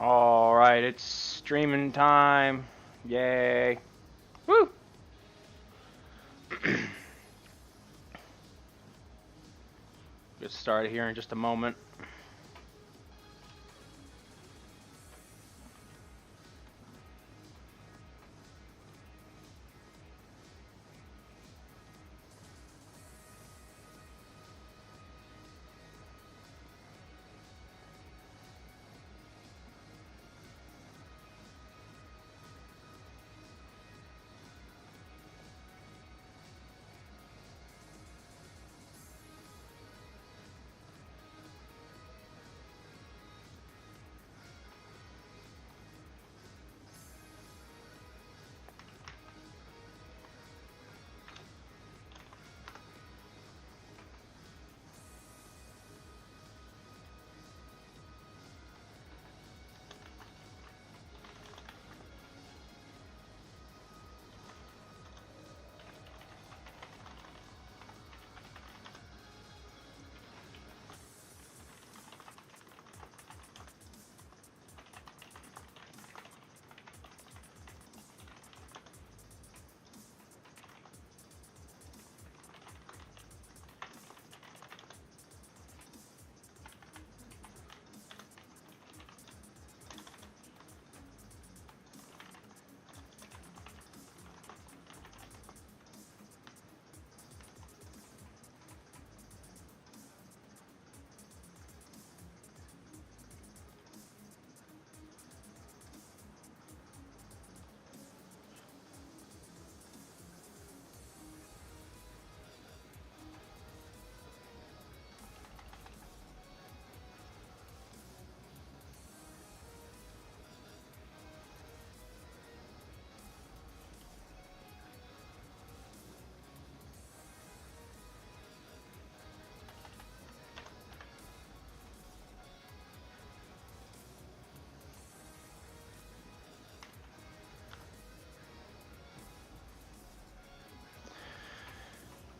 Alright, it's streaming time. Yay. Woo! Get started here in just a moment.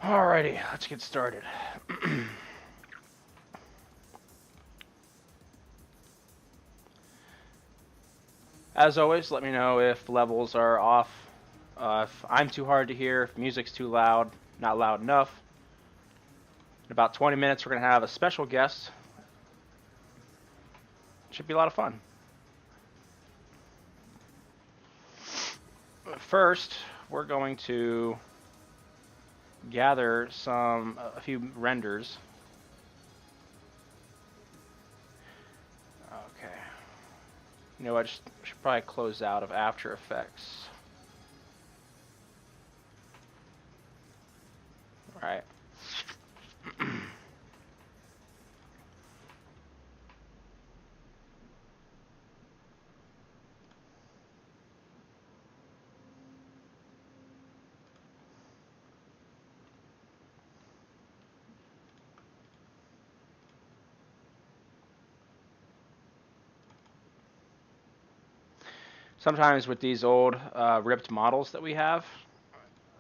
Alrighty, let's get started. As always, let me know if levels are off, if I'm too hard to hear, if music's too loud, not loud enough. In about 20 minutes, we're going to have a special guest. Should be a lot of fun. First, we're going to gather a few renders. Okay. You know what? I should probably close out of After Effects. All right. Sometimes with these old ripped models that we have,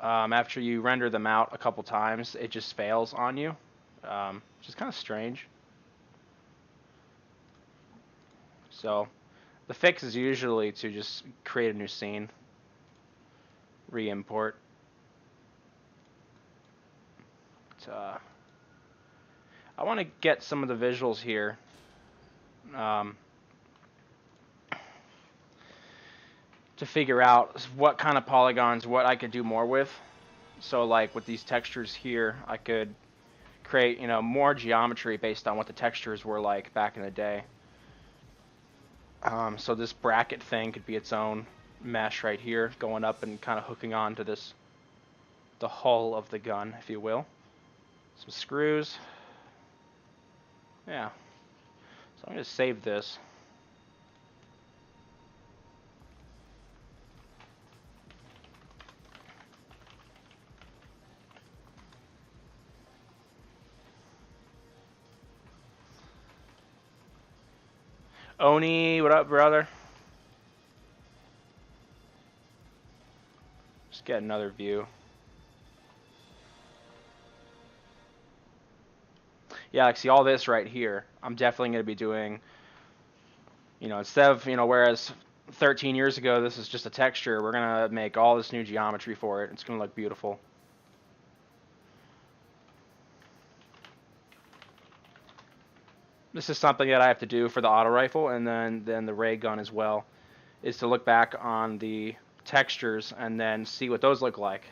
after you render them out a couple times, it just fails on you, which is kind of strange. So the fix is usually to just create a new scene, re-import. I want to get some of the visuals here. To figure out what kind of polygons, what I could do more with. So like with these textures here, I could create, more geometry based on what the textures were like back in the day. So this bracket thing could be its own mesh right here, going up and kind of hooking on to the hull of the gun, if you will. Some screws. Yeah. So I'm going to save this. Oni, what up, brother? Just get another view. Yeah, like see all this right here. I'm definitely going to be doing, You know, instead of, you know, whereas 13 years ago this is just a texture, we're gonna make all this new geometry for it. It's gonna look beautiful. This is something that I have to do for the auto rifle and then the ray gun as well, is to look back on the textures and then see what those look like.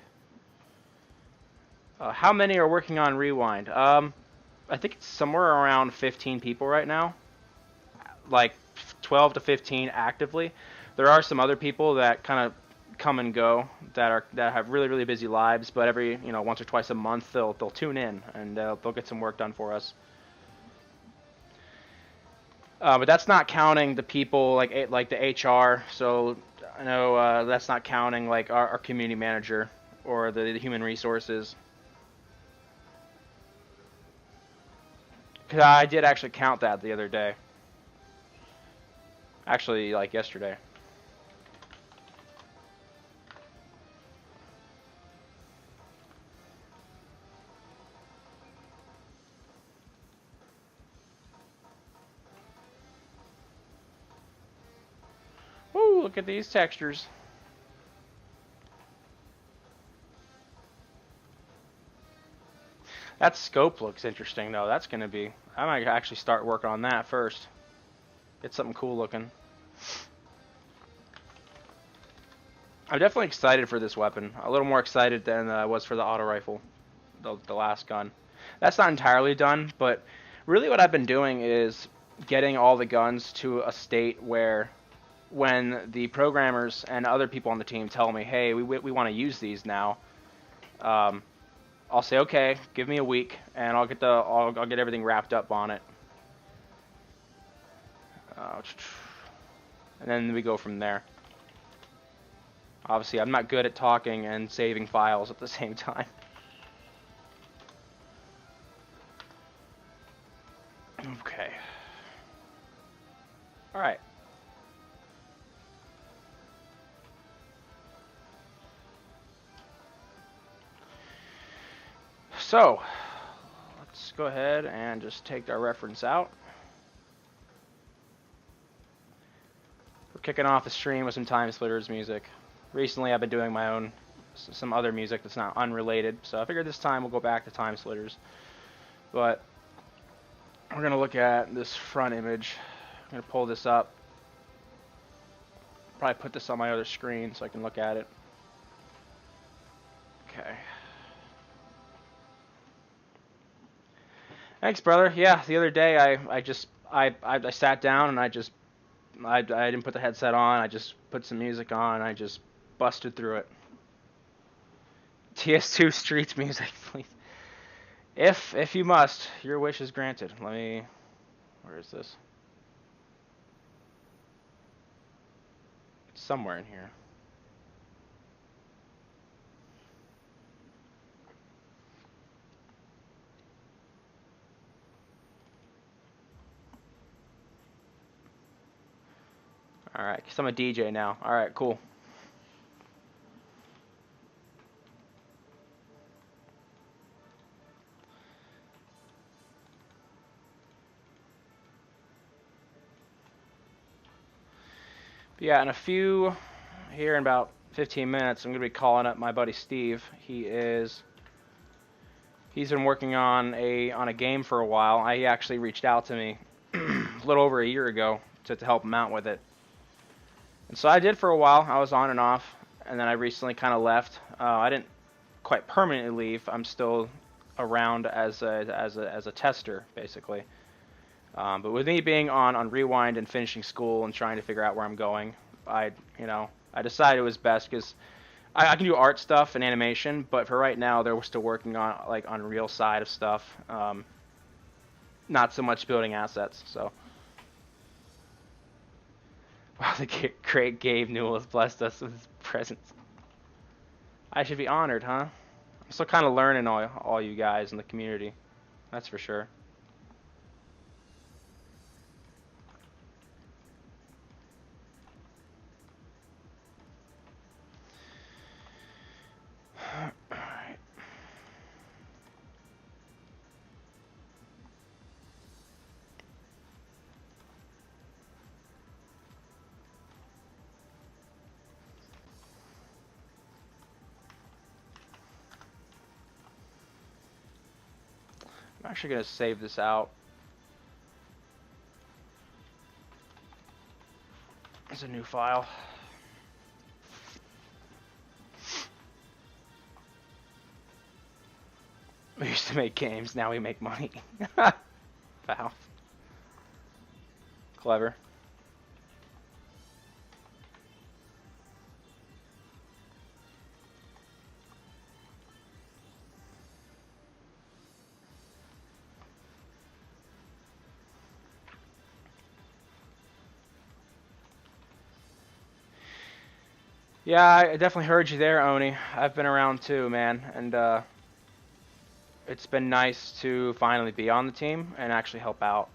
How many are working on Rewind? I think it's somewhere around 15 people right now, like 12 to 15 actively. There are some other people that kind of come and go that have really busy lives, but every, you know, once or twice a month they'll tune in and they'll get some work done for us. But that's not counting the people like the HR. So I know that's not counting like our community manager or the human resources. Cause I did actually count that the other day. Actually, like yesterday. Woo! Look at these textures. That scope looks interesting though. That's gonna be. I might actually start working on that first. Get something cool looking. I'm definitely excited for this weapon. A little more excited than I was for the auto rifle, the last gun. That's not entirely done, but really what I've been doing is getting all the guns to a state where when the programmers and other people on the team tell me, hey, we want to use these now, I'll say, okay, give me a week, and I'll get everything wrapped up on it. And then we go from there. Obviously, I'm not good at talking and saving files at the same time. Okay. All right. So, let's go ahead and just take our reference out. We're kicking off the stream with some Time Splitters music. Recently, I've been doing my own, some other music that's not unrelated, so I figured this time we'll go back to Time Splitters. But we're going to look at this front image. I'm going to pull this up. Probably put this on my other screen so I can look at it. Okay. Thanks, brother. Yeah, the other day I sat down and I didn't put the headset on. I just put some music on. I just busted through it. TS2 Streets music, please. If you must, your wish is granted. Where is this? It's somewhere in here. Alright, because I'm a DJ now. Alright, cool. But yeah, in about 15 minutes, I'm going to be calling up my buddy Steve. He's been working on a game for a while. He actually reached out to me a little over a year ago to help him out with it. And so I did for a while. I was on and off, and then I recently kind of left. I didn't quite permanently leave. I'm still around as a tester, basically. But with me being on Rewind and finishing school and trying to figure out where I'm going, I decided it was best because I can do art stuff and animation, but for right now, they're still working on like Unreal side of stuff. Not so much building assets. So. Wow, the great Gabe Newell has blessed us with his presence. I should be honored, huh? I'm still kind of learning all you guys in the community. That's for sure. Alright. I'm actually going to save this out. It's a new file. We used to make games, now we make money. Valve. Clever. Yeah, I definitely heard you there, Oni. I've been around too, man, and it's been nice to finally be on the team and actually help out.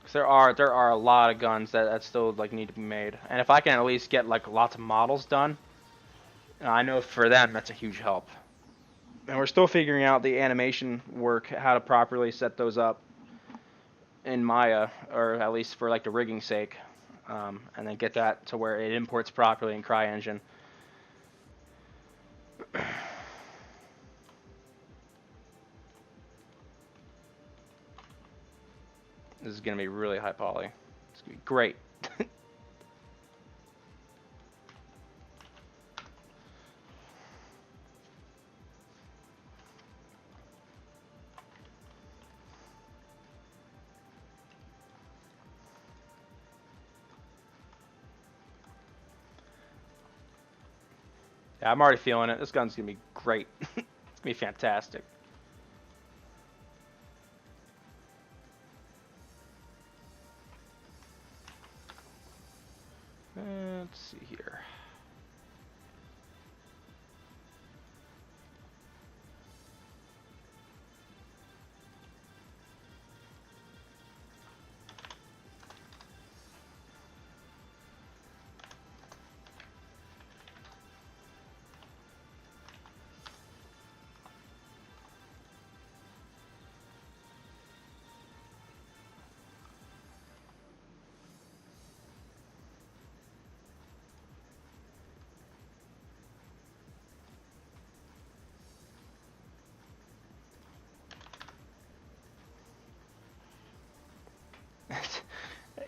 'Cause there are a lot of guns that still like need to be made, and if I can at least get like lots of models done, I know for them that's a huge help. And we're still figuring out the animation work, how to properly set those up in Maya, or at least for like the rigging sake, and then get that to where it imports properly in CryEngine. This is gonna be really high poly. It's gonna be great. Yeah, I'm already feeling it. This gun's gonna be great. It's gonna be fantastic. Let's see here.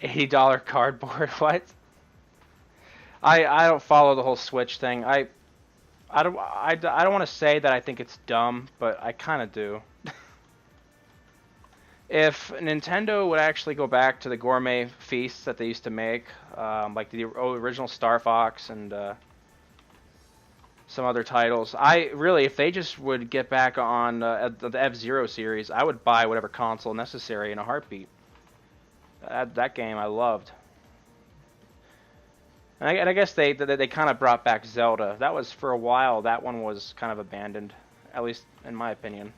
$80 cardboard. What? I don't follow the whole Switch thing. I don't want to say that I think it's dumb, but I kind of do. If Nintendo would actually go back to the gourmet feasts that they used to make, like the original Star Fox and some other titles, if they just would get back on the F-Zero series, I would buy whatever console necessary in a heartbeat. That game I loved. And I guess they kind of brought back Zelda. That was, for a while, that one was kind of abandoned, at least in my opinion.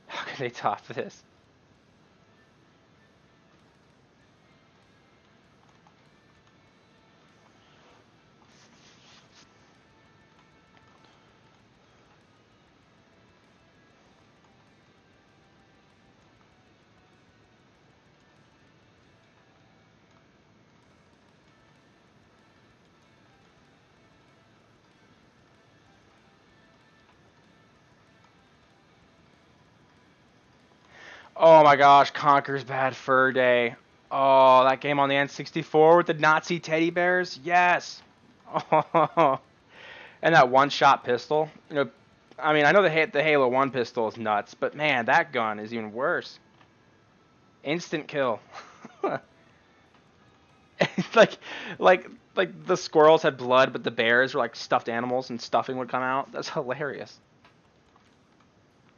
How can they top this? Oh my gosh, Conker's Bad Fur Day. Oh, that game on the N64 with the Nazi teddy bears? Yes. Oh, and that one-shot pistol. You know, I mean, I know the Halo 1 pistol is nuts, but man, that gun is even worse. Instant kill. like, like, like the squirrels had blood, but the bears were like stuffed animals, and stuffing would come out. That's hilarious.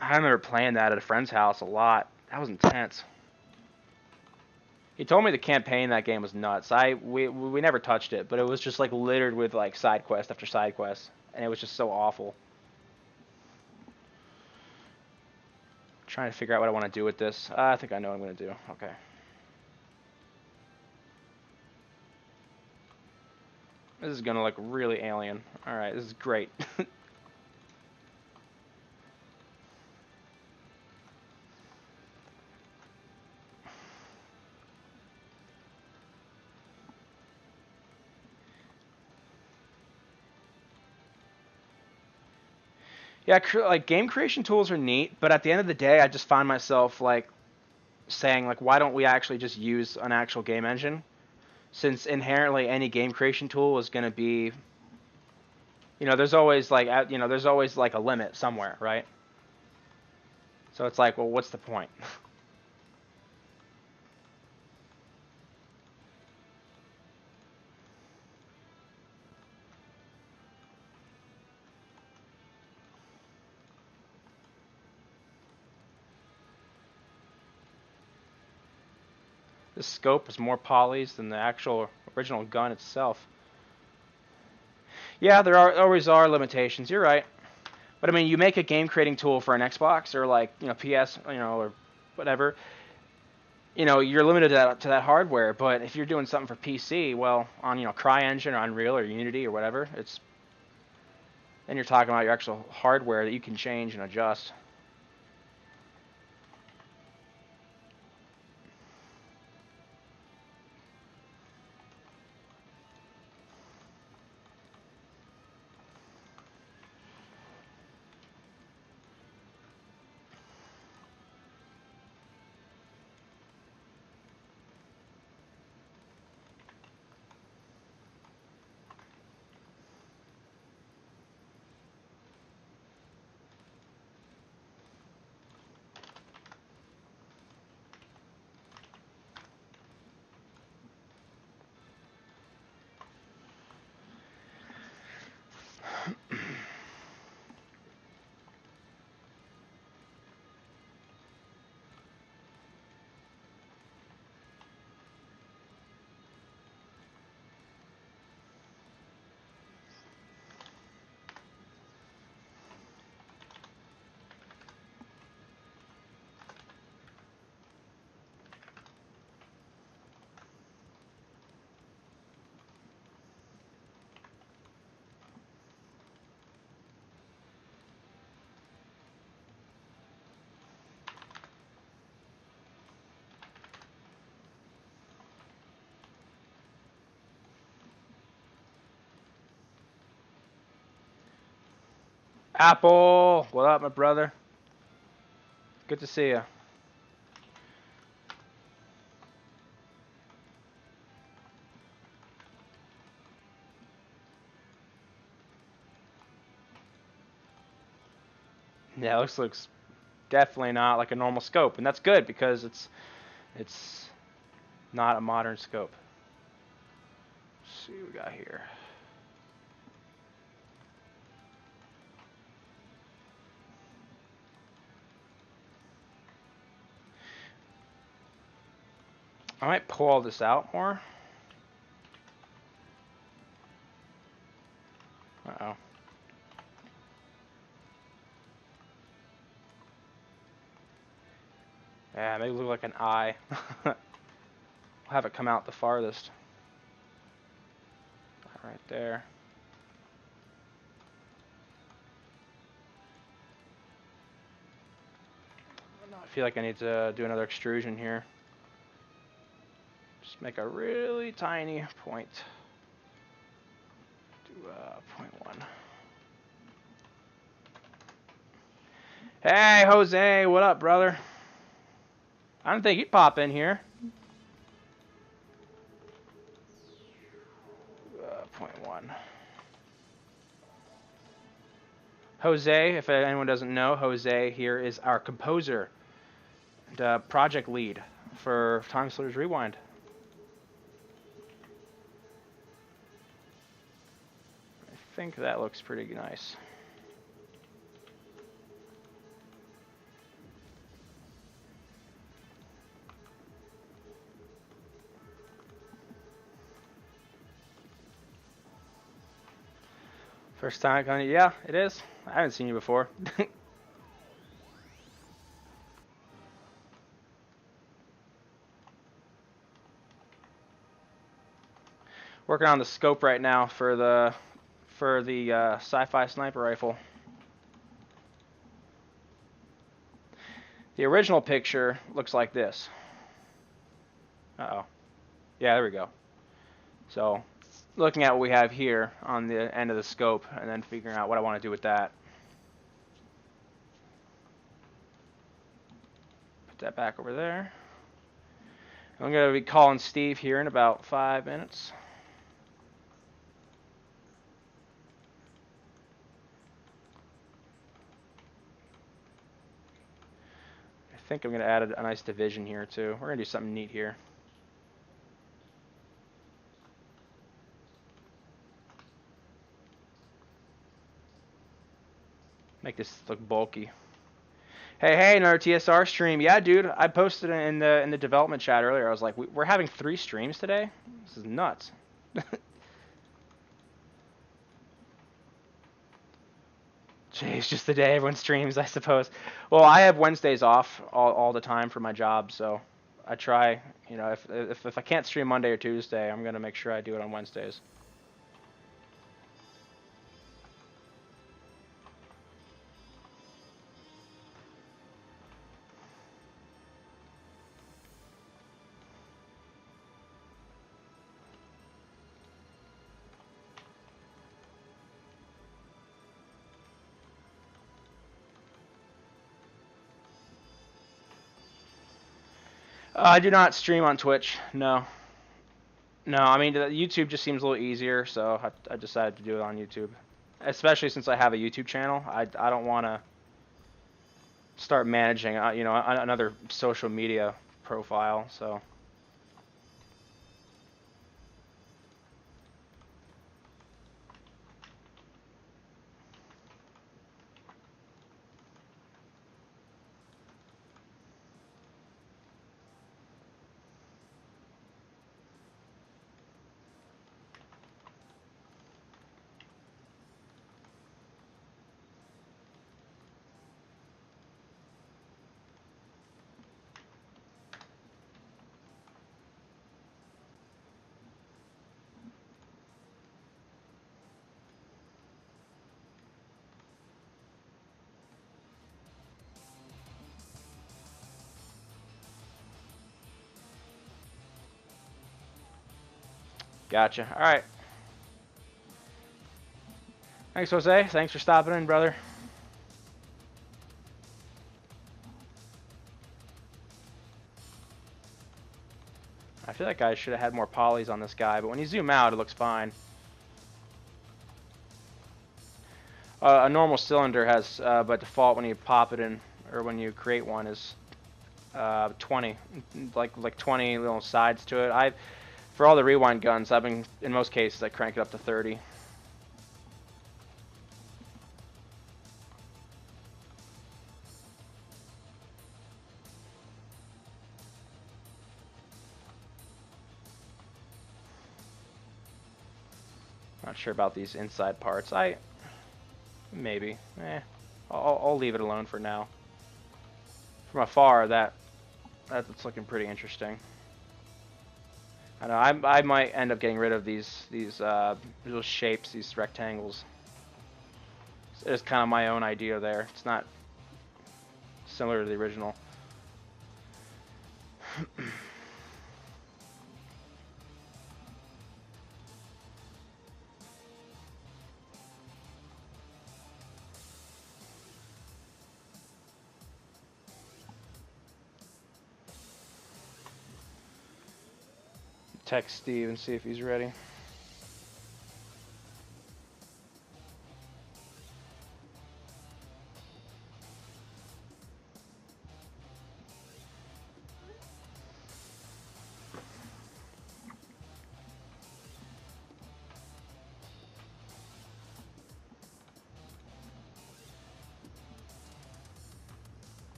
I remember playing that at a friend's house a lot. That was intense. He told me the campaign in that game was nuts. We never touched it, but it was just like littered with like side quest after side quest, and it was just so awful. Trying to figure out what I want to do with this. I think I know what I'm gonna do. Okay. This is gonna look really alien. All right, this is great. Yeah, like game creation tools are neat, but at the end of the day, I just find myself like saying like, why don't we actually just use an actual game engine? Since inherently any game creation tool is going to be, there's always like, there's always like a limit somewhere, right? So it's like, well, what's the point? The scope is more polys than the actual original gun itself. Yeah, always are limitations. You're right. But I mean, you make a game creating tool for an Xbox or like, PS, or whatever. You're limited to that hardware. But if you're doing something for PC, well, on CryEngine or Unreal or Unity or whatever, then you're talking about your actual hardware that you can change and adjust. Apple, what up, my brother? Good to see you. Yeah, this looks definitely not like a normal scope, and that's good because it's not a modern scope. Let's see what we got here. I might pull all this out more. Uh-oh. Yeah, maybe look like an eye. We'll have it come out the farthest. Right there. I feel like I need to do another extrusion here. Just make a really tiny point. Do 0.1. Hey, Jose, what up, brother? I don't think you'd pop in here. 0.1. Jose, if anyone doesn't know, Jose here is our composer and project lead for Time Slitter's Rewind. I think that looks pretty nice. First time coming? Yeah, it is. I haven't seen you before. Working on the scope right now for the sci-fi sniper rifle. The original picture looks like this. Uh-oh. Yeah, there we go. So, looking at what we have here on the end of the scope and then figuring out what I want to do with that. that back over there. I'm going to be calling Steve here in about 5 minutes. I think I'm going to add a nice division here too. We're going to do something neat here. Make this look bulky. Hey, another TSR stream. Yeah, dude, I posted in the development chat earlier. I was like, we're having 3 streams today? This is nuts. Jeez, just the day everyone streams, I suppose. Well, I have Wednesdays off all the time for my job, so I try, you know, if I can't stream Monday or Tuesday, I'm going to make sure I do it on Wednesdays. I do not stream on Twitch, no. No, I mean, YouTube just seems a little easier, so I decided to do it on YouTube. Especially since I have a YouTube channel. I don't want to start managing, you know, another social media profile, so. Gotcha. All right. Thanks, Jose. Thanks for stopping in, brother. I feel like I should have had more polys on this guy, but when you zoom out, it looks fine. A normal cylinder has, by default, when you pop it in, or when you create one, is 20, like 20 little sides to it. For all the rewind guns, I've been, in most cases, I crank it up to 30. Not sure about these inside parts. Maybe. I'll leave it alone for now. From afar, that's looking pretty interesting. I know I might end up getting rid of these little shapes, these rectangles. It's kind of my own idea there. It's not similar to the original. Text Steve and see if he's ready.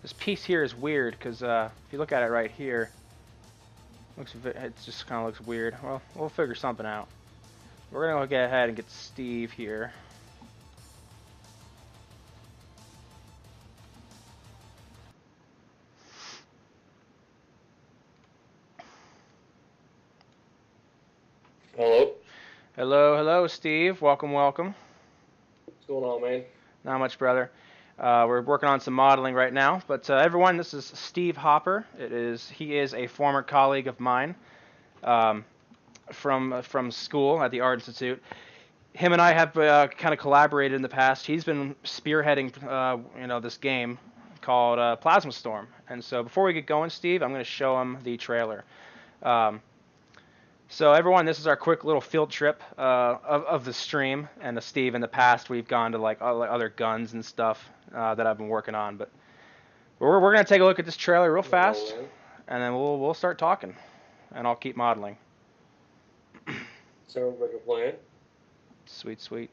This piece here is weird because if you look at it right here, it just kind of looks weird. Well, we'll figure something out. We're gonna go ahead and get Steve here. Hello. Hello, Steve. Welcome. What's going on, man? Not much, brother. We're working on some modeling right now, but everyone, this is Steve Hopper. He is a former colleague of mine. from school at the Art Institute. Him and I have kind of collaborated in the past. He's been spearheading this game called Plasma Storm. And so before we get going, Steve, I'm going to show him the trailer. Um, So everyone, this is our quick little field trip of the stream. And Steve, in the past, we've gone to like other guns and stuff that I've been working on. But we're gonna take a look at this trailer real fast, and then we'll start talking, and I'll keep modeling. Sounds like a plan. Sweet, sweet.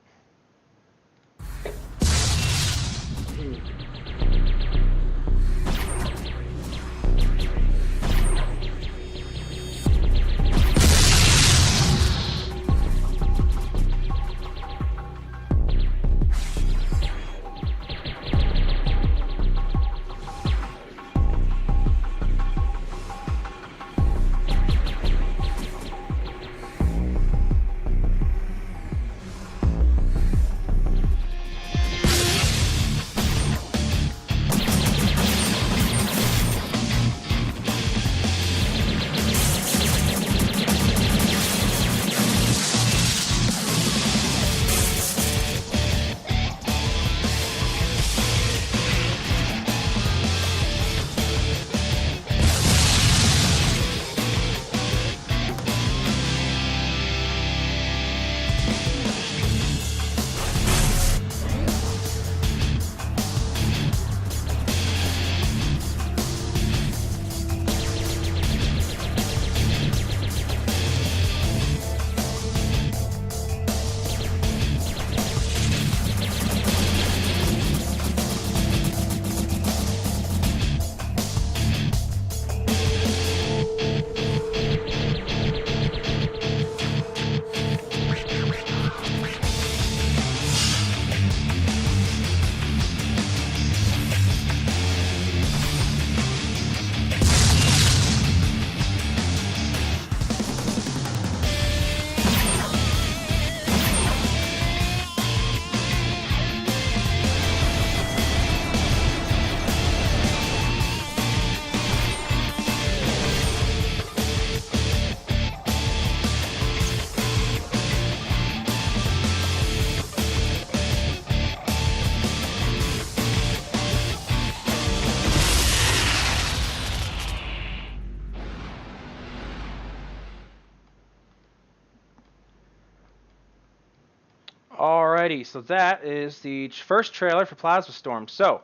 Alrighty, so that is the first trailer for Plasma Storm. So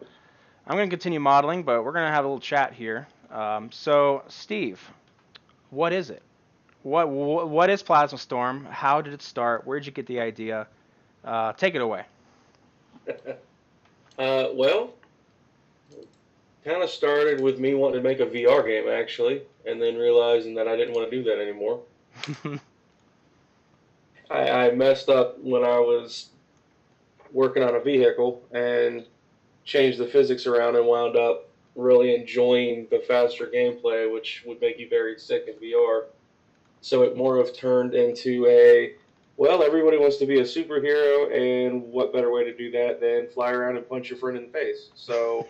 I'm going to continue modeling, but we're going to have a little chat here. So Steve, what is it? What is Plasma Storm? How did it start? Where did you get the idea? Take it away. Well, kind of started with me wanting to make a VR game, actually, and then realizing that I didn't want to do that anymore. I messed up when I was working on a vehicle and changed the physics around and wound up really enjoying the faster gameplay, which would make you very sick in VR. So it more of turned into well, everybody wants to be a superhero, and what better way to do that than fly around and punch your friend in the face? So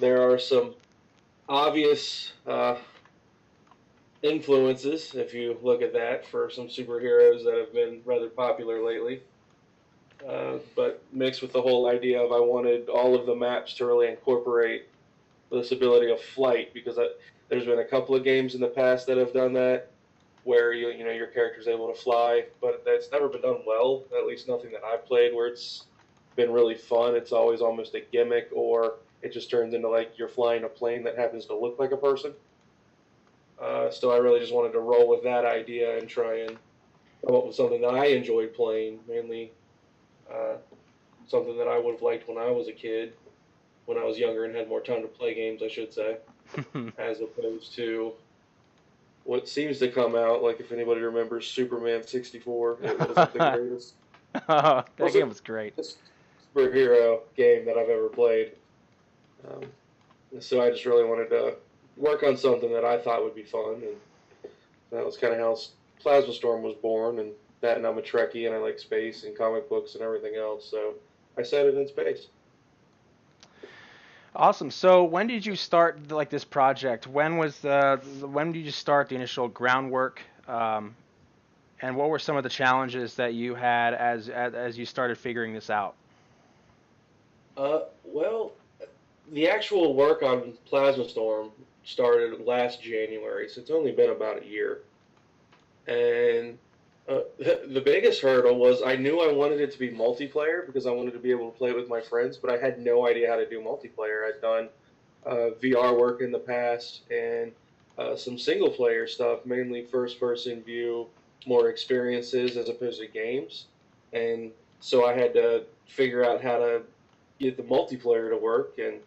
there are some obvious influences, if you look at that, for some superheroes that have been rather popular lately. But mixed with the whole idea of I wanted all of the maps to really incorporate this ability of flight, because there's been a couple of games in the past that have done that, where your character's able to fly, but that's never been done well. At least nothing that I've played where it's been really fun. It's always almost a gimmick, or it just turns into like you're flying a plane that happens to look like a person. So I really just wanted to roll with that idea and try and come up with something that I enjoyed playing, mainly something that I would have liked when I was a kid, when I was younger and had more time to play games, I should say, as opposed to what seems to come out, like if anybody remembers Superman 64, it wasn't the greatest. That game was great. Superhero game that I've ever played. So I just really wanted to work on something that I thought would be fun, and that was kind of how Plasma Storm was born. And that, and I'm a Trekkie, and I like space and comic books and everything else, so I set it in space. Awesome. So when did you start like this project? When did you start the initial groundwork? And what were some of the challenges that you had as you started figuring this out? Well, the actual work on Plasma Storm started last January, so it's only been about a year. And the biggest hurdle was I knew I wanted it to be multiplayer because I wanted to be able to play it with my friends, but I had no idea how to do multiplayer. I'd done VR work in the past and some single player stuff, mainly first person view, more experiences as opposed to games. And so I had to figure out how to get the multiplayer to work. And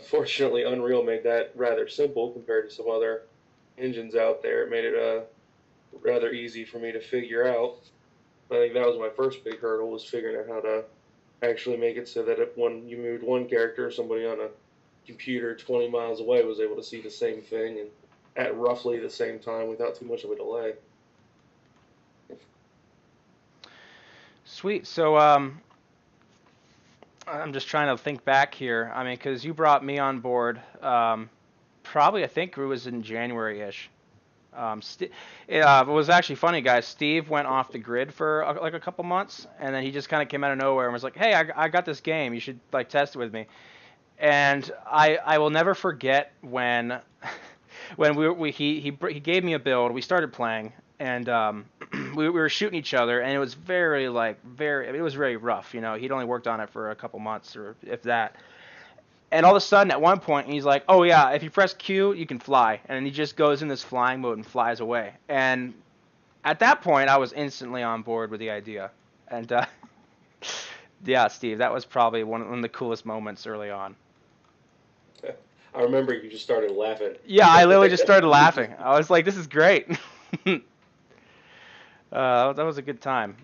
fortunately, Unreal made that rather simple compared to some other engines out there. It made it rather easy for me to figure out. I think that was my first big hurdle, was figuring out how to actually make it so that if when you moved one character, somebody on a computer 20 miles away was able to see the same thing and at roughly the same time without too much of a delay. Sweet. So I'm just trying to think back here. I mean, because you brought me on board, probably I think it was in January-ish. It was actually funny, guys. Steve went off the grid for like a couple months, and then he just kind of came out of nowhere and was like, "Hey, I got this game. You should like test it with me." And I will never forget when when he gave me a build. We started playing, and we were shooting each other, and it was very like very it was very rough. You know, he'd only worked on it for a couple months or if that. And all of a sudden, at one point, he's like, "Oh yeah, if you press Q, you can fly," and he just goes in this flying mode and flies away. And at that point, I was instantly on board with the idea. And yeah, Steve, that was probably one of the coolest moments early on. I remember you just started laughing. Yeah, I literally just started laughing. I was like, "This is great." That was a good time.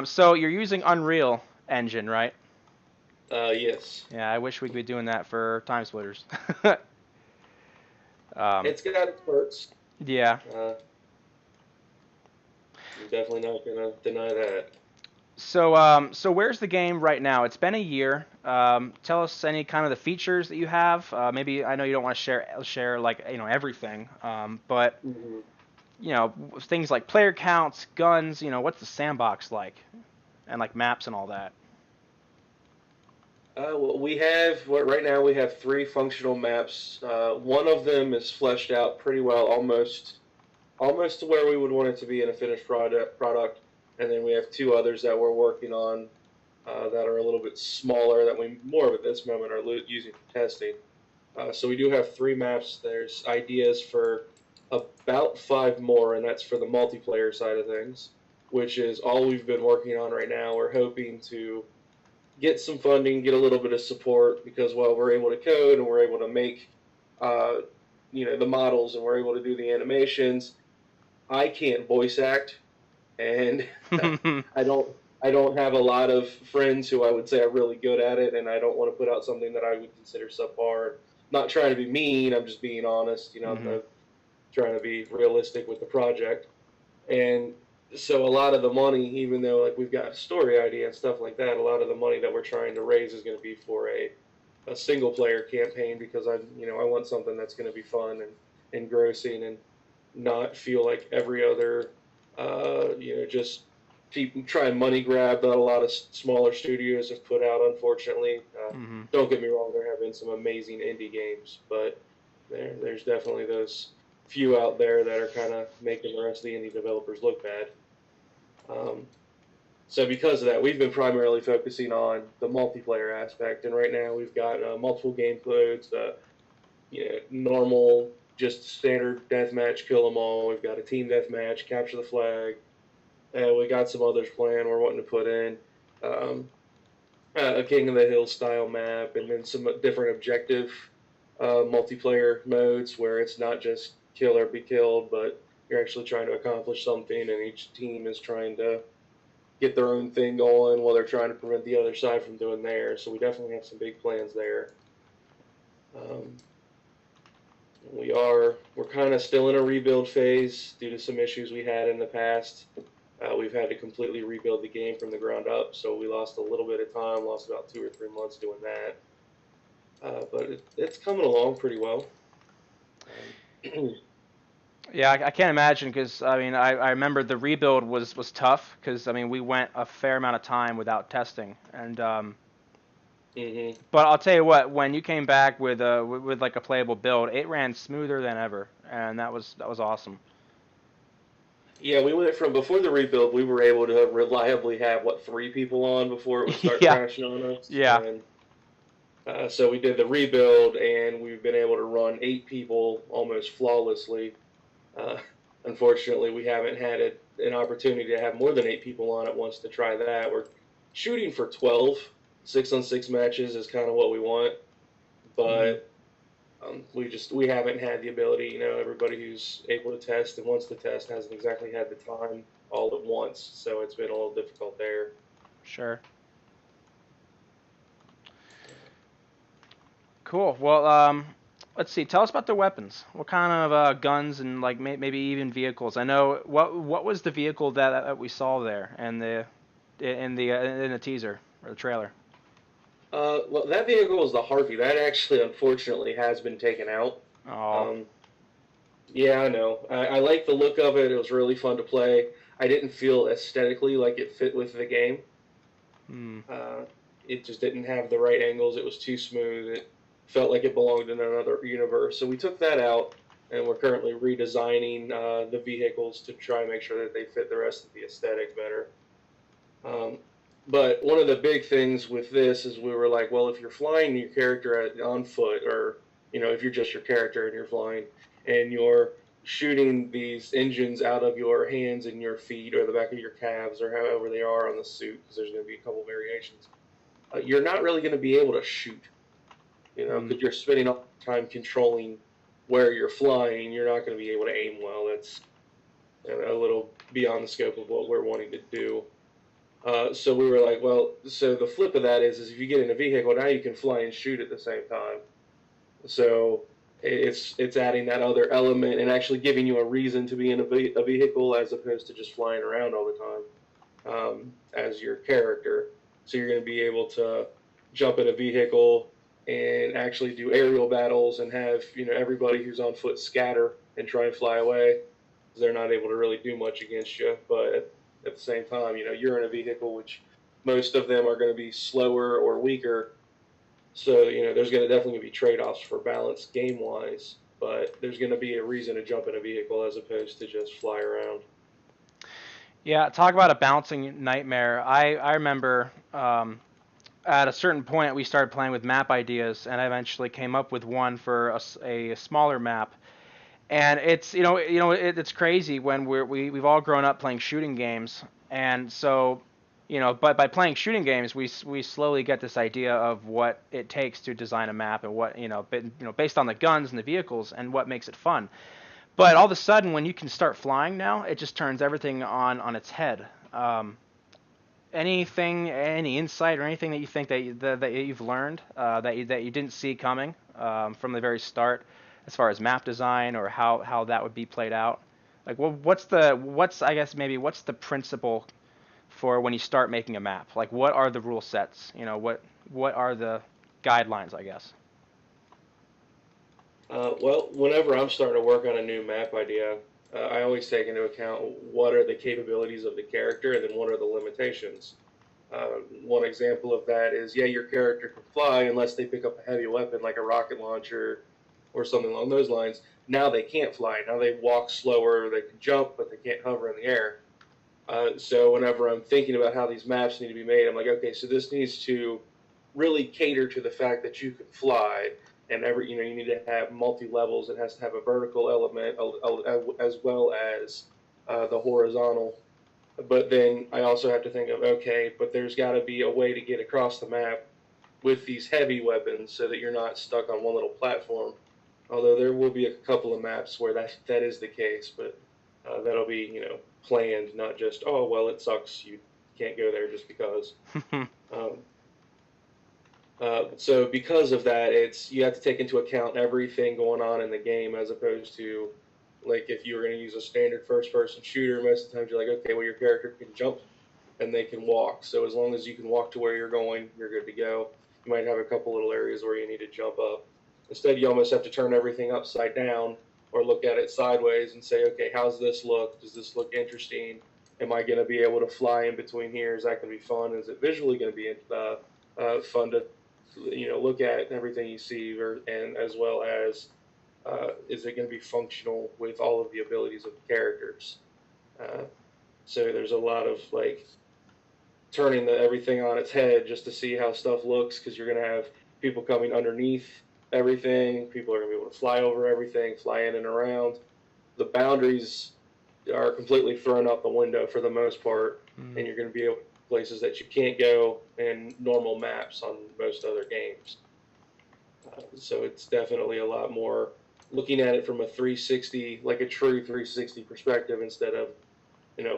So you're using Unreal Engine, right? Yes. Yeah, I wish we could be doing that for Time Splitters. It's got its perks. Yeah. I'm definitely not going to deny that. So where's the game right now? It's been a year. Tell us any kind of the features that you have. Maybe I know you don't want to share like everything, but Mm-hmm. Things like player counts, guns. What's the sandbox like, and like maps and all that. Well, right now we have three functional maps. One of them is fleshed out pretty well, almost to where we would want it to be in a finished product. And then we have two others that we're working on that are a little bit smaller that we more of at this moment are using for testing. So we do have three maps. There's ideas for about five more, and that's for the multiplayer side of things, which is all we've been working on right now. We're hoping to get some funding, get a little bit of support because while we're able to code and we're able to make the models and we're able to do the animations, I can't voice act, and I don't have a lot of friends who I would say are really good at it, and I don't want to put out something that I would consider subpar. Not trying to be mean, I'm just being honest. I'm trying to be realistic with the project, and so a lot of the money, even though like we've got a story idea and stuff like that, a lot of the money that we're trying to raise is going to be for a single player campaign because I want something that's going to be fun and engrossing and not feel like every other just try and money grab that a lot of smaller studios have put out. Unfortunately, don't get me wrong, there have been some amazing indie games, but there's definitely those few out there that are kind of making the rest of the indie developers look bad. So because of that, we've been primarily focusing on the multiplayer aspect, and right now we've got multiple game modes, normal, just standard deathmatch, kill them all. We've got a team deathmatch, capture the flag, and we got some others planned. We're wanting to put in a King of the Hill style map, and then some different objective multiplayer modes where it's not just kill or be killed, but you're actually trying to accomplish something, and each team is trying to get their own thing going while they're trying to prevent the other side from doing theirs. So we definitely have some big plans there. We're kind of still in a rebuild phase due to some issues we had in the past. We've had to completely rebuild the game from the ground up, so we lost a little bit of time, lost about 2 or 3 months doing that. But it's coming along pretty well. Yeah, I can't imagine because I mean I remember the rebuild was tough because I mean we went a fair amount of time without testing and Hmm. but I'll tell you what, when you came back with like a playable build, it ran smoother than ever, and that was awesome. Yeah, we went from before the rebuild, we were able to reliably have what 3 people on before it would start Yeah, crashing on us, yeah, and so we did the rebuild, and we've been able to run 8 people almost flawlessly. Uh, Unfortunately, we haven't had an opportunity to have more than 8 people on at once to try that. We're shooting for 12. 6-on-6 matches is kind of what we want, hmm but we haven't had the ability. Everybody who's able to test and wants to test hasn't exactly had the time all at once, so it's been a little difficult there. sure, cool. Well, let's see. Tell us about the weapons. What kind of guns and like maybe even vehicles? I know what was the vehicle that we saw there and in the teaser or the trailer. Well, that vehicle was the Harvey. That actually, unfortunately, has been taken out. Oh, Um, yeah, I know. I like the look of it. It was really fun to play. I didn't feel aesthetically like it fit with the game. hmm. Uh, it just didn't have the right angles. It was too smooth. It felt like it belonged in another universe. So we took that out, and we're currently redesigning the vehicles to try and make sure that they fit the rest of the aesthetic better. Um, but one of the big things with this is we were like, well, if you're flying your character on foot, or if you're just your character and you're flying, and you're shooting these engines out of your hands and your feet or the back of your calves or however they are on the suit, because there's going to be a couple variations, you're not really going to be able to shoot, Hmm. because you're spending all the time controlling where you're flying. You're not going to be able to aim well. That's a little beyond the scope of what we're wanting to do. So we were like, well, so the flip of that is if you get in a vehicle, now you can fly and shoot at the same time. So it's adding that other element and actually giving you a reason to be in a vehicle as opposed to just flying around all the time as your character. So you're going to be able to jump in a vehicle and actually do aerial battles and have everybody who's on foot scatter and try and fly away. They're not able to really do much against you, but at the same time, you're in a vehicle which most of them are going to be slower or weaker. So there's going to definitely be trade-offs for balance game-wise, but there's going to be a reason to jump in a vehicle as opposed to just fly around. Yeah, talk about a bouncing nightmare. I remember at a certain point we started playing with map ideas, and I eventually came up with one for a smaller map. And it's it's crazy when we've all grown up playing shooting games, and so but by playing shooting games we slowly get this idea of what it takes to design a map and what based on the guns and the vehicles and what makes it fun. But all of a sudden, when you can start flying now, it just turns everything on its head. Any insight or anything that you think that you've learned that you didn't see coming from the very start, as far as map design or how that would be played out? Like, well, what's I guess maybe what's the principle for when you start making a map? Like, what are the rule sets? What are the guidelines? I guess. Well, whenever I'm starting to work on a new map idea, I always take into account what are the capabilities of the character and then what are the limitations. One example of that is, yeah, your character can fly unless they pick up a heavy weapon like a rocket launcher or something along those lines. Now they can't fly. Now they walk slower. They can jump, but they can't hover in the air. So whenever I'm thinking about how these maps need to be made, I'm like, okay, so this needs to really cater to the fact that you can fly, and you need to have multi levels. It has to have a vertical element as well as the horizontal. But then I also have to think of, okay, but there's got to be a way to get across the map with these heavy weapons so that you're not stuck on one little platform. Although there will be a couple of maps where that is the case, but that'll be planned, not just, oh well, it sucks, you can't go there just because. Um, so because of that, you have to take into account everything going on in the game as opposed to like if you were going to use a standard first-person shooter. Most of the times you're like, okay, well your character can jump and they can walk. So as long as you can walk to where you're going, you're good to go. You might have a couple little areas where you need to jump up. Instead, you almost have to turn everything upside down or look at it sideways and say, okay, how's this look? Does this look interesting? Am I going to be able to fly in between here? Is that going to be fun? Is it visually going to be fun to look at everything you see, and as well as is it going to be functional with all of the abilities of the characters? Uh, so there's a lot of like turning everything on its head just to see how stuff looks, because you're going to have people coming underneath everything. People are going to be able to fly over everything, fly in and around. The boundaries are completely thrown out the window for the most part, and you're going to be able to places that you can't go in normal maps on most other games. So it's definitely a lot more looking at it from a 360, like a true 360 perspective, instead of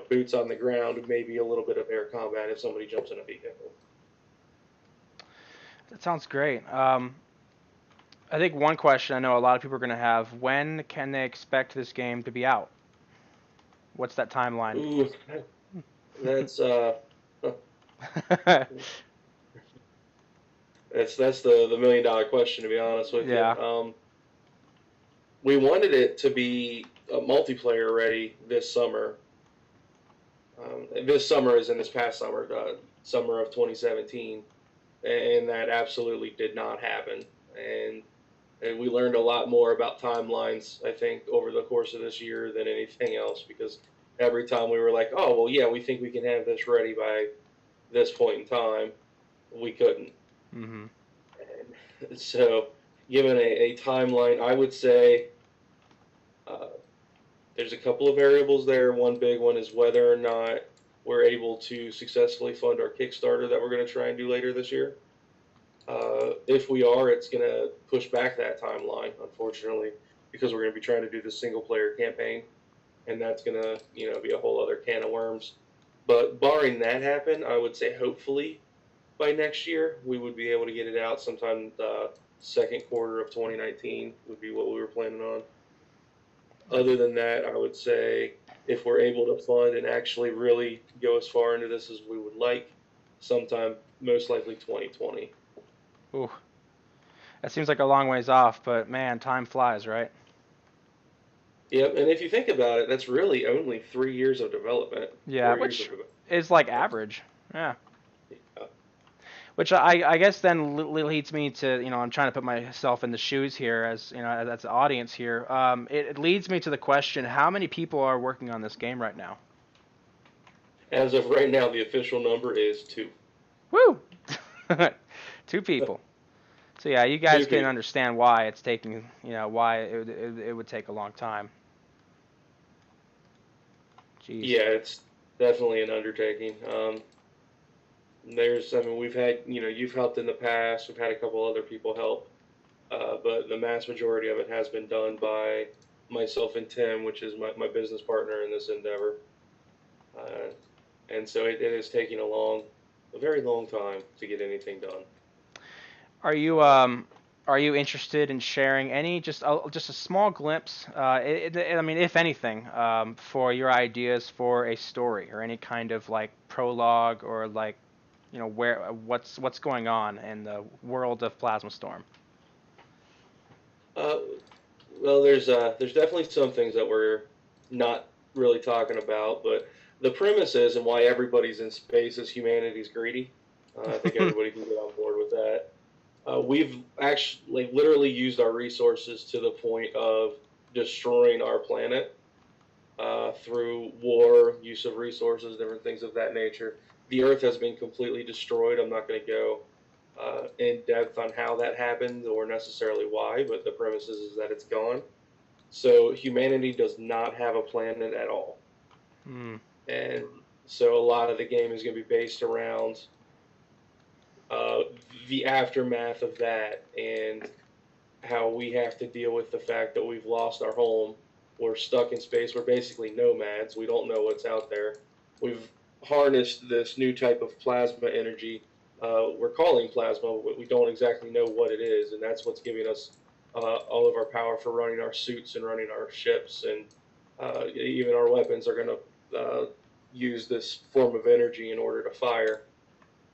boots on the ground and maybe a little bit of air combat if somebody jumps in a vehicle. That sounds great. I think one question I know a lot of people are going to have: when can they expect this game to be out? What's that timeline? Ooh, that's that's the $1,000,000 question, to be honest with Yeah. you. We wanted it to be multiplayer ready this summer. This summer is in this past summer, summer of 2017, and that absolutely did not happen. And we learned a lot more about timelines, I think, over the course of this year than anything else, because every time we were like, oh, well, yeah, we think we can have this ready by this point in time, we couldn't. Mm-hmm. And so, given a timeline, I would say there's a couple of variables there. One big one is whether or not we're able to successfully fund our Kickstarter that we're going to try and do later this year. If we are, it's going to push back that timeline, unfortunately, because we're going to be trying to do this single-player campaign, and that's going to, be a whole other can of worms. But barring that happen, I would say hopefully by next year we would be able to get it out sometime the second quarter of 2019 would be what we were planning on. Other than that, I would say if we're able to fund and actually really go as far into this as we would like, sometime most likely 2020. Ooh, that seems like a long ways off, but man, time flies, right? Yep, and if you think about it, that's really only 3 years of development. Yeah, 4 years of which development. is like average. Yeah. Yeah. Which I guess then leads me to, I'm trying to put myself in the shoes here as, as the audience here. It leads me to the question, how many people are working on this game right now? As of right now, the official number is 2. Woo! 2 people. So yeah, you guys 2 can people. understand why it's taking, why it would take a long time. Jeez. Yeah, it's definitely an undertaking. We've had, you've helped in the past. We've had a couple other people help, but the mass majority of it has been done by myself and Tim, which is my business partner in this endeavor. And so it is taking a very long time to get anything done. Are you interested in sharing any just a small glimpse? I mean, if anything, for your ideas for a story or any kind of like prologue or like, what's going on in the world of Plasma Storm? Uh, well, there's definitely some things that we're not really talking about, but the premise is, and why everybody's in space, is humanity's greedy. I think everybody can get on board with that. We've actually literally used our resources to the point of destroying our planet through war, use of resources, different things of that nature. The Earth has been completely destroyed. I'm not going to go in depth on how that happened or necessarily why, but the premise is that it's gone. So humanity does not have a planet at all. And so a lot of the game is going to be based around the aftermath of that and how we have to deal with the fact that we've lost our home. We're stuck in space. We're basically nomads. We don't know what's out there. We've harnessed this new type of plasma energy. We're calling plasma, but we don't exactly know what it is, and that's what's giving us all of our power for running our suits and running our ships, and even our weapons are going to use this form of energy in order to fire.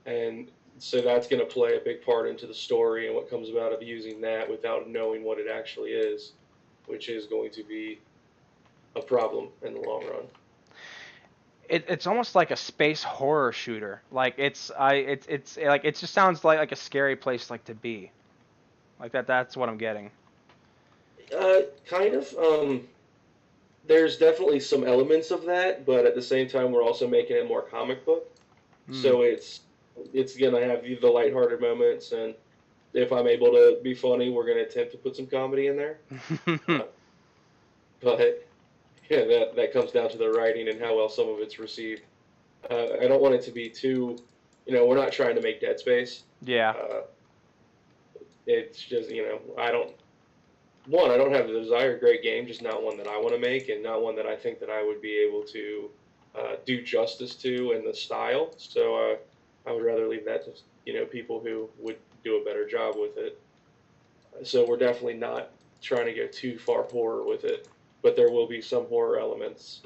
And so that's going to play a big part into the story and what comes about of using that without knowing what it actually is. which is going to be a problem in the long run. It's almost like a space horror shooter. Like it's like it just sounds like a scary place like to be. Like that's what I'm getting. Kind of. There's definitely some elements of that, but at the same time, we're also making it more comic book. Hmm. So it's gonna have the lighthearted moments, and if I'm able to be funny, we're gonna attempt to put some comedy in there. Uh, but yeah, that comes down to the writing and how well some of it's received. I don't want it to be too, we're not trying to make Dead Space. Yeah. Uh, it's just, I don't have the desired great game, just not one that I want to make, and not one that I think that I would be able to do justice to in the style. So I would rather leave that to people who would do a better job with it. So we're definitely not trying to go too far horror with it, but there will be some horror elements.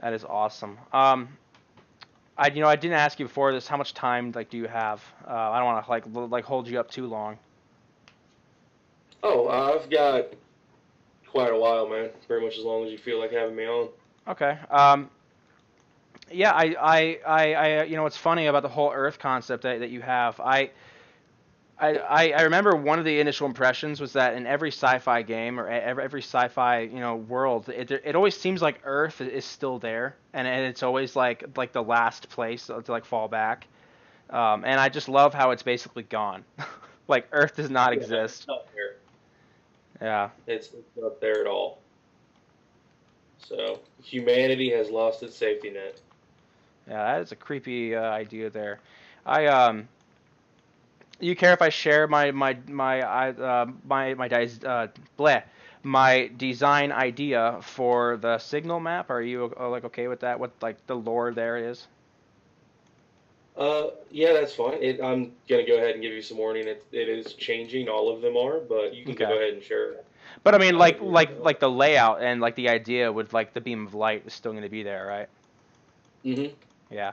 That is awesome. I didn't ask you before this. How much time do you have? I don't want to like hold you up too long. Oh, I've got quite a while, man. Very much as long as you feel like having me on. Okay. Yeah, what's funny about the whole Earth concept that you have. I remember one of the initial impressions was that in every sci-fi game or every sci-fi world, it always seems like Earth is still there, and it's always like the last place to like fall back. And I just love how it's basically gone. Like Earth does not Yeah, exist. it's not there. Yeah. It's not there at all. So humanity has lost its safety net. Yeah, that is a creepy idea there. I You care if I share my design idea for the signal map? Are you like okay with that? What like the lore there is? Yeah, that's fine. I'm gonna go ahead and give you some warning. It is changing. All of them are, but you can go Okay. ahead and share But I mean, your. like the layout and like the idea with like the beam of light is still going to be there, right? Mm-hmm. Yeah.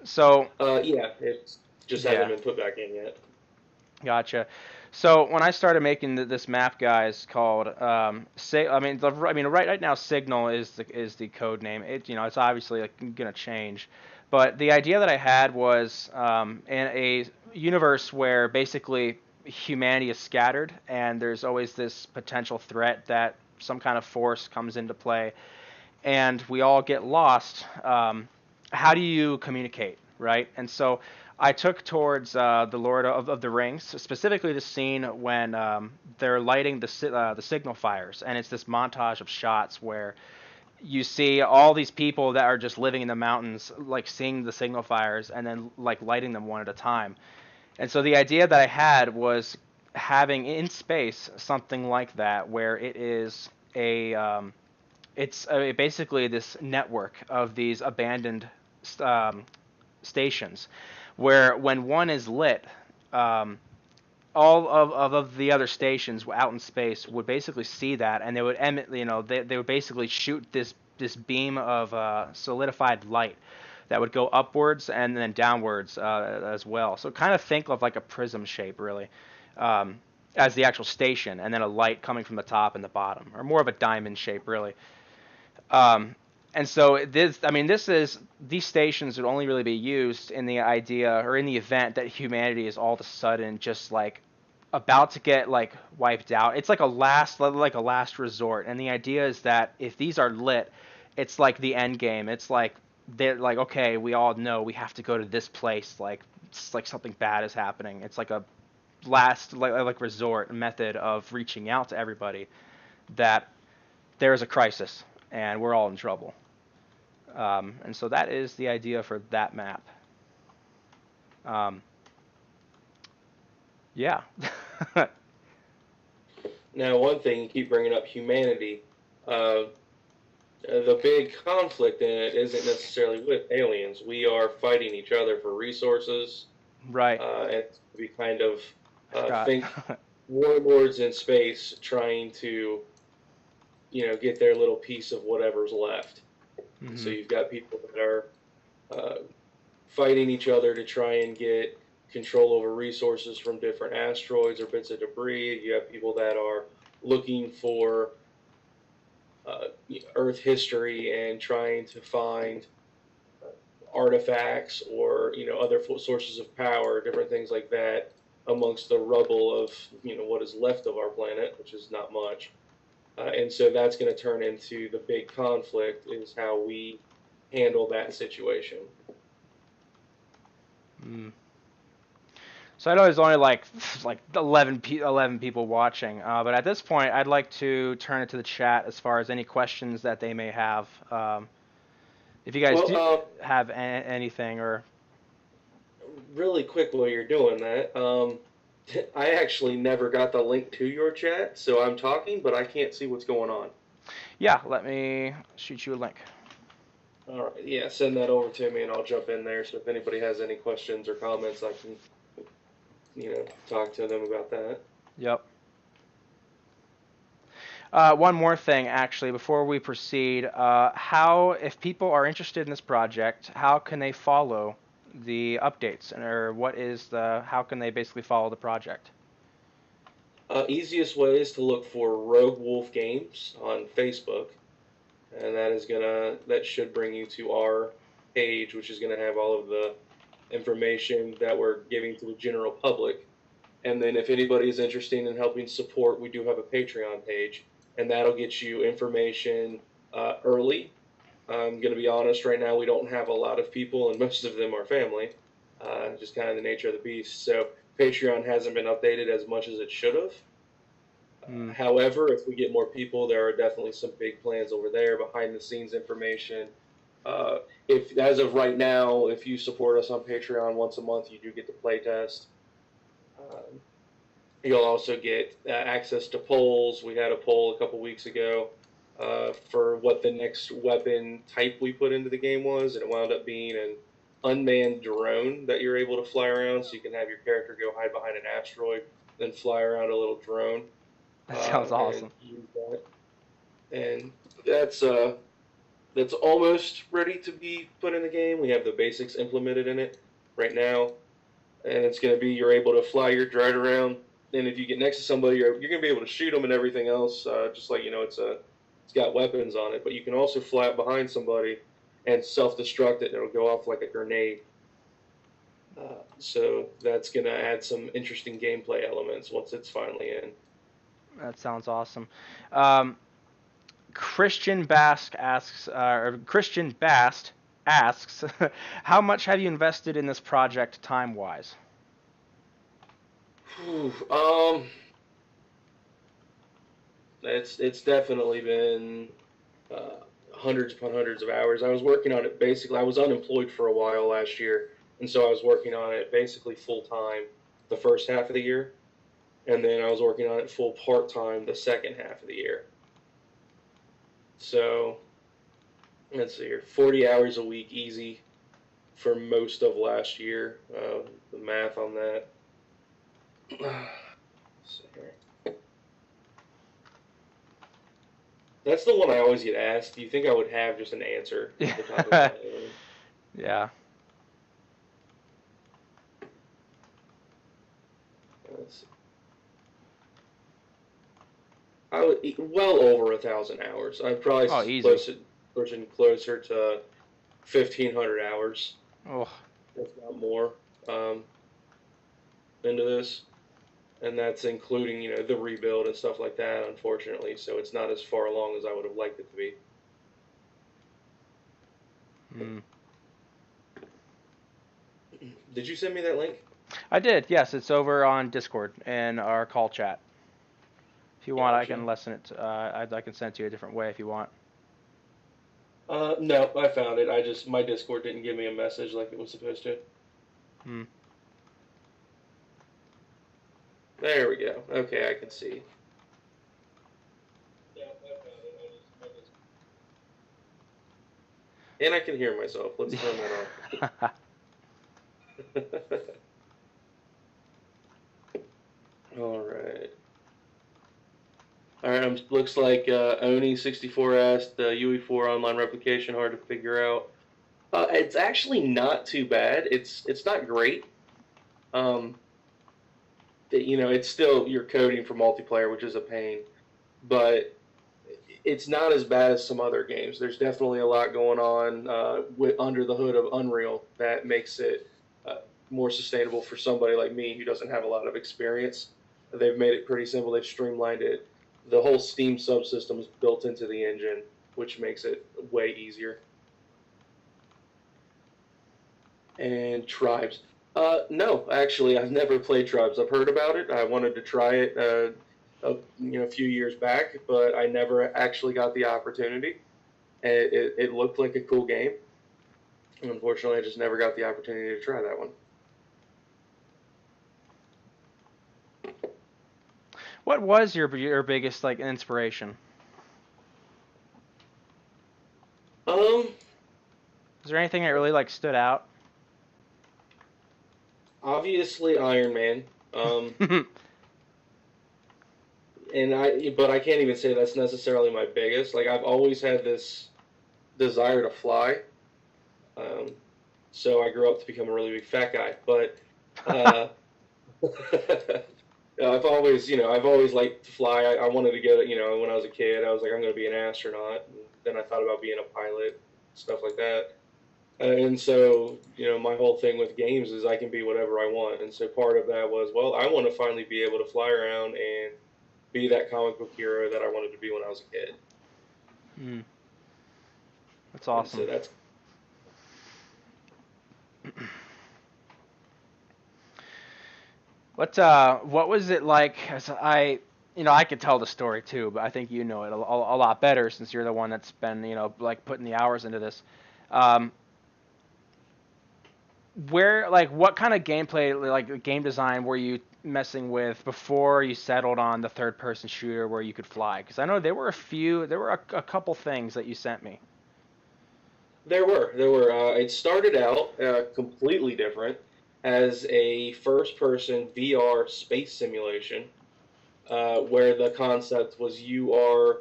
So Yeah, it just hasn't yeah, been put back in yet. gotcha. So when I started making this map, guys, called right now Signal is the code name. It's obviously like gonna change, but the idea that I had was in a universe where basically humanity is scattered and there's always this potential threat that some kind of force comes into play and we all get lost. How do you communicate, right? And so I took towards the Lord of the Rings, specifically the scene when they're lighting the signal fires, and it's this montage of shots where you see all these people that are just living in the mountains, like seeing the signal fires and then like lighting them one at a time. And so the idea that I had was having in space something like that, where it is basically this network of these abandoned um, stations, where when one is lit, um, all of the other stations out in space would basically see that, and they would emit, they would basically shoot this beam of solidified light that would go upwards and then downwards as well. So kind of think of like a prism shape, really, um, as the actual station, and then a light coming from the top and the bottom, or more of a diamond shape, really. Um, and so these stations would only really be used in the idea or in the event that humanity is all of a sudden just like about to get like wiped out. It's like a last resort. And the idea is that if these are lit, it's like the end game. It's like they're like, okay, we all know we have to go to this place. Like it's like something bad is happening. It's like a last like resort method of reaching out to everybody that there is a crisis and we're all in trouble. And so that is the idea for that map. Um, yeah. Now, one thing you keep bringing up humanity. The big conflict in it isn't necessarily with aliens. We are fighting each other for resources, Right. and we kind of I forgot. think warlords in space trying to, get their little piece of whatever's left. So Hmm. you've got people that are uh, fighting each other to try and get control over resources from different asteroids or bits of debris. You have people that are looking for Earth history and trying to find artifacts or other sources of power, different things like that, amongst the rubble of what is left of our planet, which is not much. And so that's going to turn into the big conflict, is how we handle that situation. So I know there's only like 11 people watching, but at this point, I'd like to turn it to the chat as far as any questions that they may have. If you guys do have anything, or really quick while you're doing that, I actually never got the link to your chat, so I'm talking, but I can't see what's going on. Yeah, let me shoot you a link. All right, yeah, send that over to me, and I'll jump in there. So if anybody has any questions or comments, I can, talk to them about that. Yep. One more thing, actually, before we proceed. If people are interested in this project, how can they follow the updates, or how can they basically follow the project? Easiest way is to look for Rogue Wolf Games on Facebook, and that should bring you to our page, which is gonna have all of the information that we're giving to the general public. And then if anybody is interested in helping support, we do have a Patreon page, and that'll get you information early. I'm going to be honest, right now we don't have a lot of people, and most of them are family, just kind of the nature of the beast. So Patreon hasn't been updated as much as it should have. However, if we get more people, there are definitely some big plans over there, behind the scenes information. If as of right now, if you support us on Patreon once a month, you do get the playtest. You'll also get access to polls. We had a poll a couple weeks ago for what the next weapon type we put into the game was, and it wound up being an unmanned drone that you're able to fly around, so you can have your character go hide behind an asteroid, then fly around a little drone. That sounds awesome. And that's almost ready to be put in the game. We have the basics implemented in it right now, and it's going to be you're able to fly your drone around, and if you get next to somebody, you're going to be able to shoot them and everything else, just like it's got weapons on it. But you can also fly up behind somebody and self-destruct it, and it'll go off like a grenade. So that's going to add some interesting gameplay elements once it's finally in. That sounds awesome. Christian Bast asks, how much have you invested in this project time-wise? It's definitely been hundreds upon hundreds of hours. I was working on it basically. I was unemployed for a while last year, and so I was working on it basically full time the first half of the year, and then I was working on it full part time the second half of the year. So let's see here, 40 hours a week easy for most of last year. The math on that. Let's see here. That's the one I always get asked. Do you think I would have just an answer? Yeah. Let's see. I would well over 1,000 hours. I'd probably pushing closer to 1,500 hours. Oh, if not more, into this, and that's including the rebuild and stuff like that. Unfortunately, so it's not as far along as I would have liked it to be. Did you send me that link? I did. Yes, it's over on Discord in our call chat. If you want, I can lessen it. I can send it to you a different way if you want. No, I found it. My Discord didn't give me a message like it was supposed to. There we go. Okay, I can see. Yeah, I found it. And I can hear myself. Let's turn that off. All right. All right. Looks like Oni64 asked the UE4 online replication hard to figure out. It's actually not too bad. It's not great. Um, it's still you're coding for multiplayer, which is a pain, but it's not as bad as some other games. There's definitely a lot going on under the hood of Unreal that makes it more sustainable for somebody like me who doesn't have a lot of experience. They've made it pretty simple. They've streamlined it. The whole Steam subsystem is built into the engine, which makes it way easier. And Tribes. No, actually, I've never played Tribes. I've heard about it. I wanted to try it a few years back, but I never actually got the opportunity. It looked like a cool game. And unfortunately, I just never got the opportunity to try that one. What was your biggest like inspiration? Um, Is there anything that really like stood out? Obviously Iron Man. But I can't even say that's necessarily my biggest. Like I've always had this desire to fly. So I grew up to become a really big fat guy. But I've always liked to fly. I wanted to get, when I was a kid, I was like, I'm going to be an astronaut. And then I thought about being a pilot, stuff like that. And so, my whole thing with games is I can be whatever I want. And so part of that was, well, I want to finally be able to fly around and be that comic book hero that I wanted to be when I was a kid. That's awesome. And so that's what was it like? As I could tell the story too, but I think you know it a lot better since you're the one that's been, like putting the hours into this. What kind of gameplay, like game design, were you messing with before you settled on the third-person shooter where you could fly? Because I know there were a couple things that you sent me. There were. It started out completely different as a first-person VR space simulation, where the concept was you are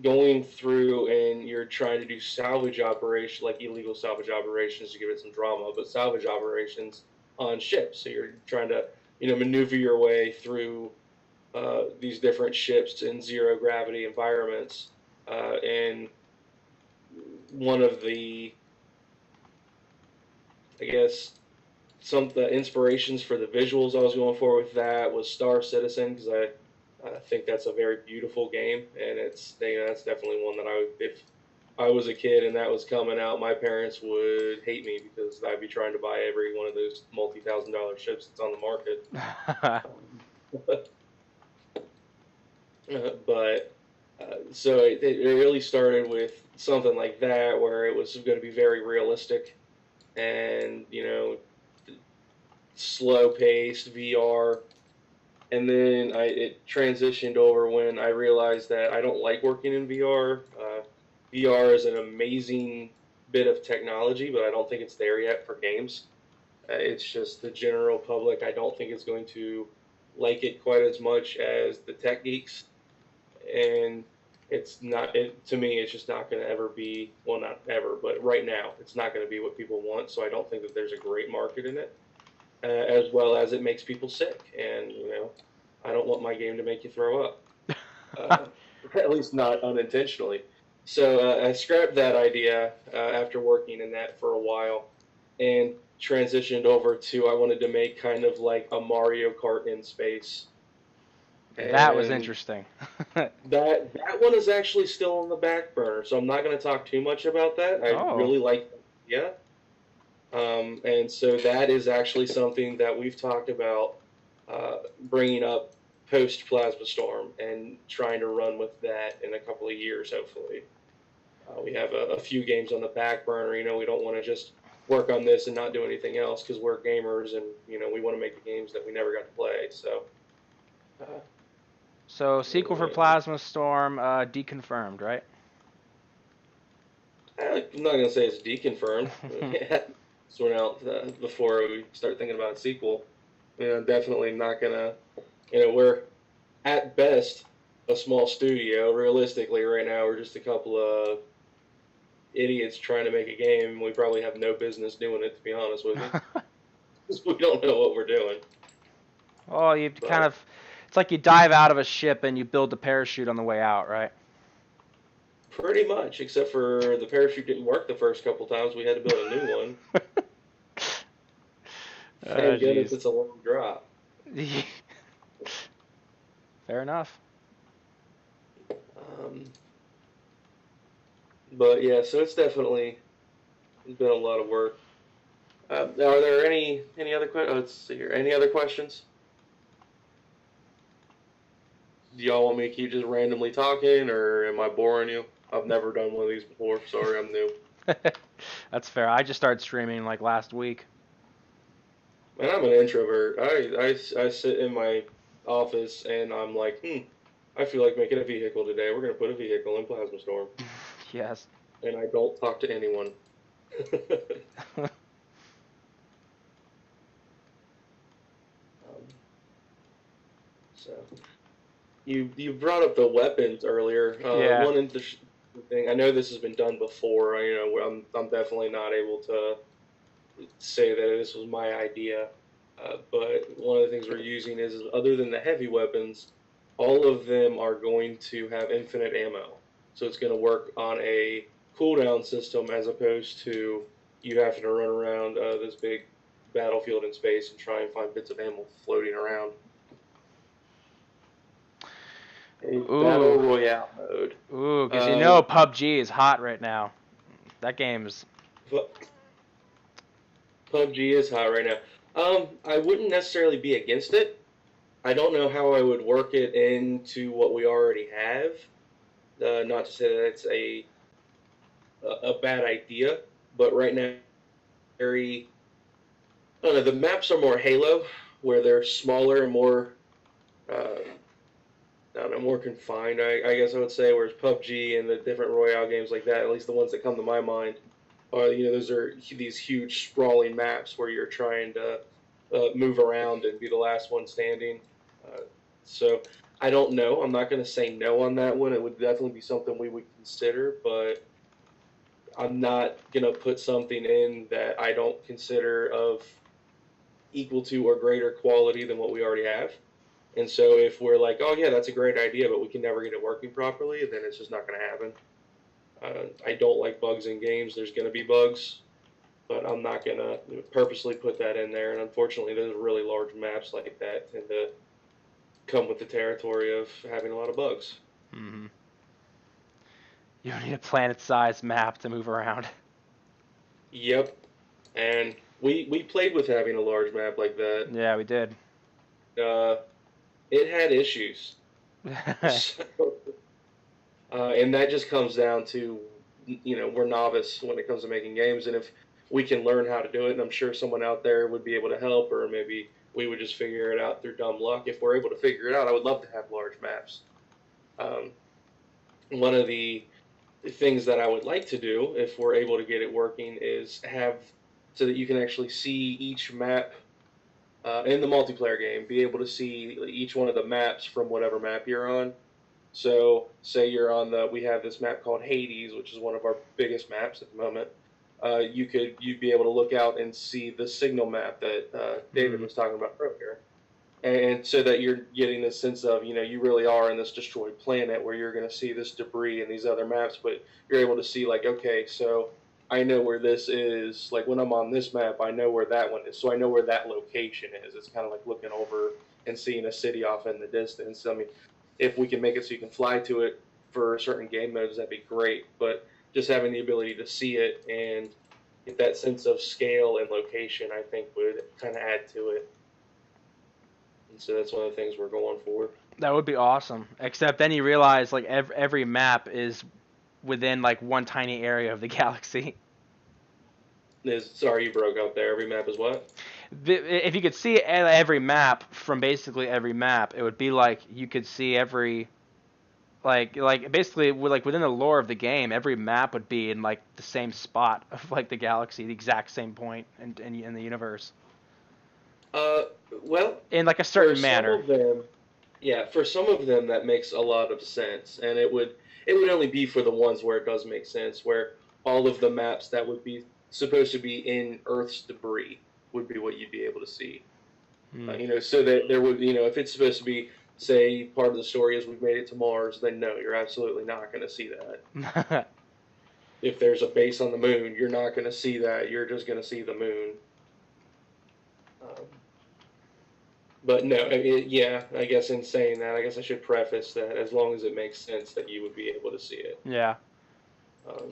going through and you're trying to do salvage operations, like illegal salvage operations to give it some drama, but salvage operations on ships. So you're trying to, maneuver your way through these different ships in zero gravity environments, and one of the, I guess, some of the inspirations for the visuals I was going for with that was Star Citizen, because I think that's a very beautiful game, and that's definitely one that if I was a kid and that was coming out, my parents would hate me because I'd be trying to buy every one of those multi-$1,000 ships that's on the market. So it really started with something like that, where it was going to be very realistic and, slow-paced VR. And then it transitioned over when I realized that I don't like working in VR. VR is an amazing bit of technology, but I don't think it's there yet for games. It's just the general public, I don't think is going to like it quite as much as the tech geeks. And to me, it's just not going to ever be, well, not ever, but right now, it's not going to be what people want. So I don't think that there's a great market in it, as well as it makes people sick. And, I don't want my game to make you throw up, at least not unintentionally. So I scrapped that idea after working in that for a while and transitioned over to I wanted to make kind of like a Mario Kart in space. That was interesting. that one is actually still on the back burner, so I'm not going to talk too much about that. I really like the idea. And so that is actually something that we've talked about bringing up post Plasma Storm and trying to run with that in a couple of years, hopefully. We have a few games on the back burner. We don't want to just work on this and not do anything else because we're gamers and, we want to make the games that we never got to play. So sequel for Plasma Storm, deconfirmed, right? I'm not going to say it's deconfirmed. Sort out before we start thinking about a sequel. Definitely not going to, we're at best a small studio. Realistically, right now, we're just a couple of idiots trying to make a game. We probably have no business doing it, to be honest with we don't know what we're doing. Well, you But kind of, it's like you dive out of a ship and you build the parachute on the way out, right? pretty much, except for the parachute didn't work the first couple times. We had to build a new one. Oh, Thank goodness jeez. it's a long drop. Fair enough. Um, but yeah, so it's definitely been a lot of work. Are there any other questions? Let's see here. Any other questions? Do y'all want me to keep just randomly talking, or am I boring you? I've never done one of these before. Sorry, I'm new. That's fair. I just started streaming like last week. And I'm an introvert. I sit in my office and I'm like, I feel like making a vehicle today. We're gonna put a vehicle in Plasma Storm, Yes. and I don't talk to anyone. um, so you brought up the weapons earlier. Yeah. One interesting thing. I know this has been done before. I'm definitely not able to say that this was my idea. But one of the things we're using is other than the heavy weapons, all of them are going to have infinite ammo. So it's going to work on a cooldown system as opposed to you having to run around this big battlefield in space and try and find bits of ammo floating around. A battle Ooh. royale mode. Ooh, because Um, PUBG is hot right now. That game's. PUBG is hot right now. I wouldn't necessarily be against it. I don't know how I would work it into what we already have. Not to say that it's a bad idea, but right now, I don't know. The maps are more Halo, where they're smaller and more, I don't know, more confined. I guess I would say, whereas PUBG and the different Royale games like that, at least the ones that come to my mind, are those are these huge sprawling maps where you're trying to move around and be the last one standing. Uh, so I don't know. I'm not going to say no on that one. It would definitely be something we would consider, but I'm not going to put something in that I don't consider of equal to or greater quality than what we already have. And so if we're like, oh yeah, that's a great idea, but we can never get it working properly, then it's just not going to happen. I don't like bugs in games. There's going to be bugs, but I'm not going to purposely put that in there. And unfortunately, those really large maps like that tend to come with the territory of having a lot of bugs. Mm-hmm. You don't need a planet-sized map to move around. Yep. And we played with having a large map like that. Yeah, we did. Uh, it had issues. So, and that just comes down to, we're novice when it comes to making games. And if we can learn how to do it, and I'm sure someone out there would be able to help, or maybe we would just figure it out through dumb luck. If we're able to figure it out, I would love to have large maps. One of the things that I would like to do, if we're able to get it working, is have so that you can actually see each map in the multiplayer game, be able to see each one of the maps from whatever map you're on. So, say you're on we have this map called Hades, which is one of our biggest maps at the moment. You'd be able to look out and see the signal map that David was talking about earlier, and so that you're getting this sense of you really are in this destroyed planet where you're going to see this debris and these other maps, but you're able to see like, okay, so I know where this is. Like when I'm on this map, I know where that one is, so I know where that location is. It's kind of like looking over and seeing a city off in the distance. I mean, if we can make it so you can fly to it for certain game modes, that'd be great. But just having the ability to see it and get that sense of scale and location, I think would kind of add to it. And so that's one of the things we're going for. That would be awesome. Except then you realize like every map is within like one tiny area of the galaxy. Sorry, you broke up there. Every map is what? If you could see every map from basically every map, it would be like you could see every like basically like within the lore of the game, every map would be in like the same spot of like the galaxy, the exact same point in the universe. Well, In like a certain for manner. some of them, yeah, for some of them that makes a lot of sense, and it would only be for the ones where it does make sense, where all of the maps that would be supposed to be in Earth's debris. would be what you'd be able to see. Hmm. So that there would, if it's supposed to be, say, part of the story is we've made it to Mars, then no, you're absolutely not going to see that. If there's a base on the moon, you're not going to see that. You're just going to see the moon. Um, but no, yeah, I guess in saying that, I guess I should preface that as long as it makes sense that you would be able to see it. Yeah. Um,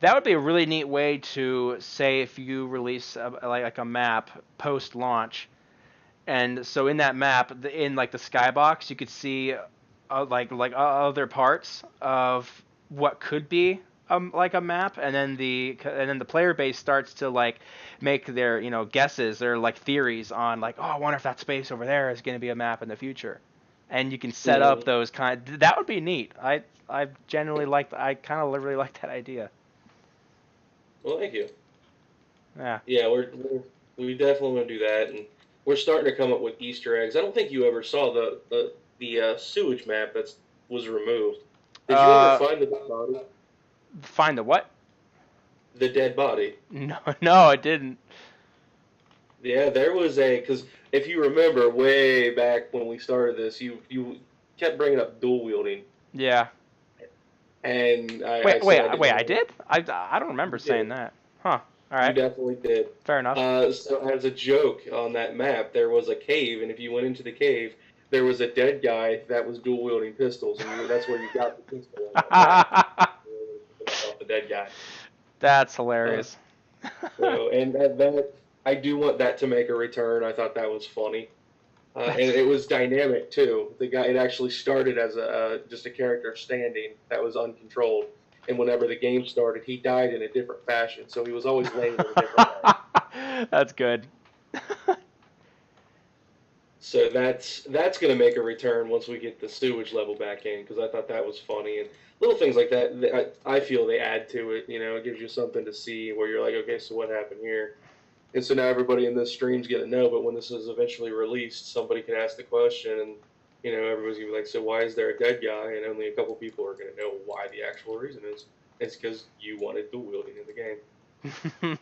That would be a really neat way to say if you release like a map post launch, and so in that map, in like the skybox, you could see like other parts of what could be like a map, and then the player base starts to like make their guesses or like theories on like, oh, I wonder if that space over there is going to be a map in the future, and you can set up mm, those that would be neat. I generally like I kind of really like that idea. well, thank you. Yeah. Yeah, we definitely want to do that, and we're starting to come up with Easter eggs. I don't think you ever saw the sewage map that was removed. Did you ever Uh, find the dead body? find the what? The dead body. No, no, I didn't. Yeah, there was because if you remember way back when we started this, you kept bringing up dual wielding, Yeah. and I Wait, said wait, I didn't wait. I want to. did? I don't remember You saying did. that. Huh. All You right. definitely did. Fair enough. So as a joke on that map, there was a cave, and if you went into the cave, there was a dead guy that was dual wielding pistols, and that's where you got the pistol on that map. Off the dead guy. That's Uh, hilarious. and that I do want that to make a return. I thought that was funny, and That's it was dynamic too. The guy it actually started as just a character standing that was uncontrolled, and whenever the game started, he died in a different fashion. So he was always laying in a different way. That's good. So that's going to make a return once we get the sewage level back in because I thought that was funny and little things like that. I feel they add to it. It gives you something to see where you're like, okay, so what happened here? And so now everybody in this stream's going to know. But when this is eventually released, somebody can ask the question, and everybody's gonna be like, so why is there a dead guy? And only a couple people are going to know why the actual reason is. It's because you wanted dual wielding in the game.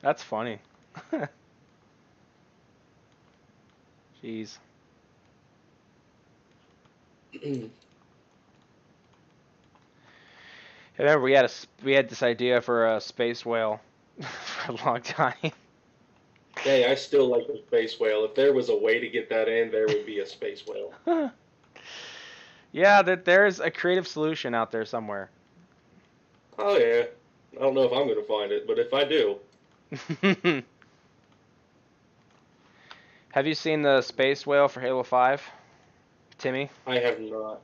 That's funny. Jeez. I remember we had this idea for a space whale for a long time. Hey, I still like the space whale. If there was a way to get that in, there would be a space whale. Yeah, that there's a creative solution out there somewhere. Oh yeah. I don't know if I'm going to find it, but if I do, Have you seen the space whale for Halo 5, Timmy? I have not.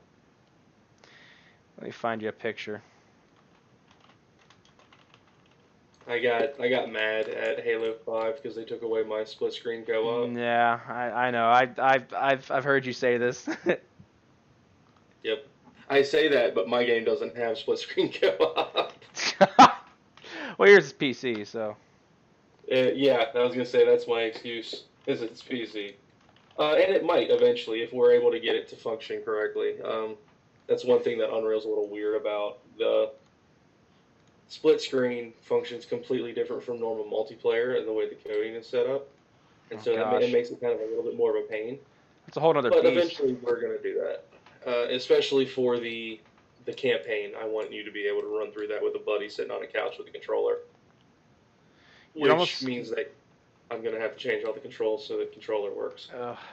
Let me find you a picture. I got mad at Halo 5 because they took away my split screen co-op. Yeah, I know. I've heard you say this. Yep. I say that, but my game doesn't have split screen co-op. Well, yours is PC, so. Yeah, I was gonna say that's my excuse. Is it's PC, and it might eventually if we're able to get it to function correctly. That's one thing that Unreal's a little weird about. The split screen functions completely different from normal multiplayer and the way the coding is set up, and Oh so it gosh, makes it kind of a little bit more of a pain. that's a whole other But beast. eventually, we're going to do that, especially for the campaign. I want you to be able to run through that with a buddy sitting on a couch with a controller, You're which almost. means that I'm going to have to change all the controls so the controller works.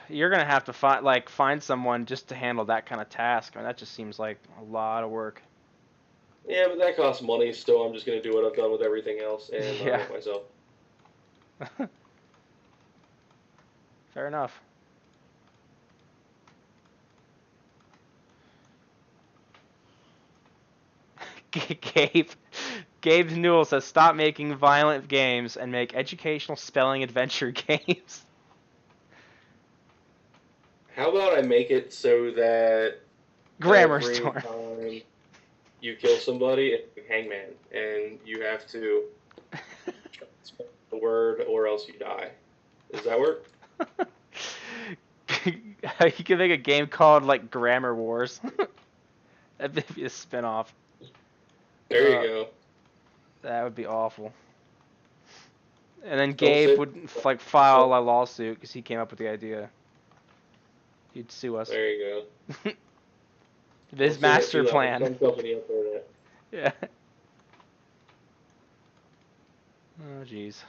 You're gonna have to find someone just to handle that kind of task. I mean, that just seems like a lot of work. Yeah, but that costs money. Still, I'm just going to do what I've done with everything else and run Yeah. it myself. Fair enough. Gabe Gabe Newell says stop making violent games and make educational spelling adventure games. How about I make it so that Grammar every Storm. time you kill somebody, it's a hangman, and you have to spell the word or else you die. Does that work? You can make a game called like Grammar Wars. That'd be a spin-off. There you go. That would be awful. And then Don't Gabe say would like file a lawsuit because he came up with the idea. He'd sue us. There you go. His Don't say that master too loud. plan. Some company up there that. Yeah. Oh jeez.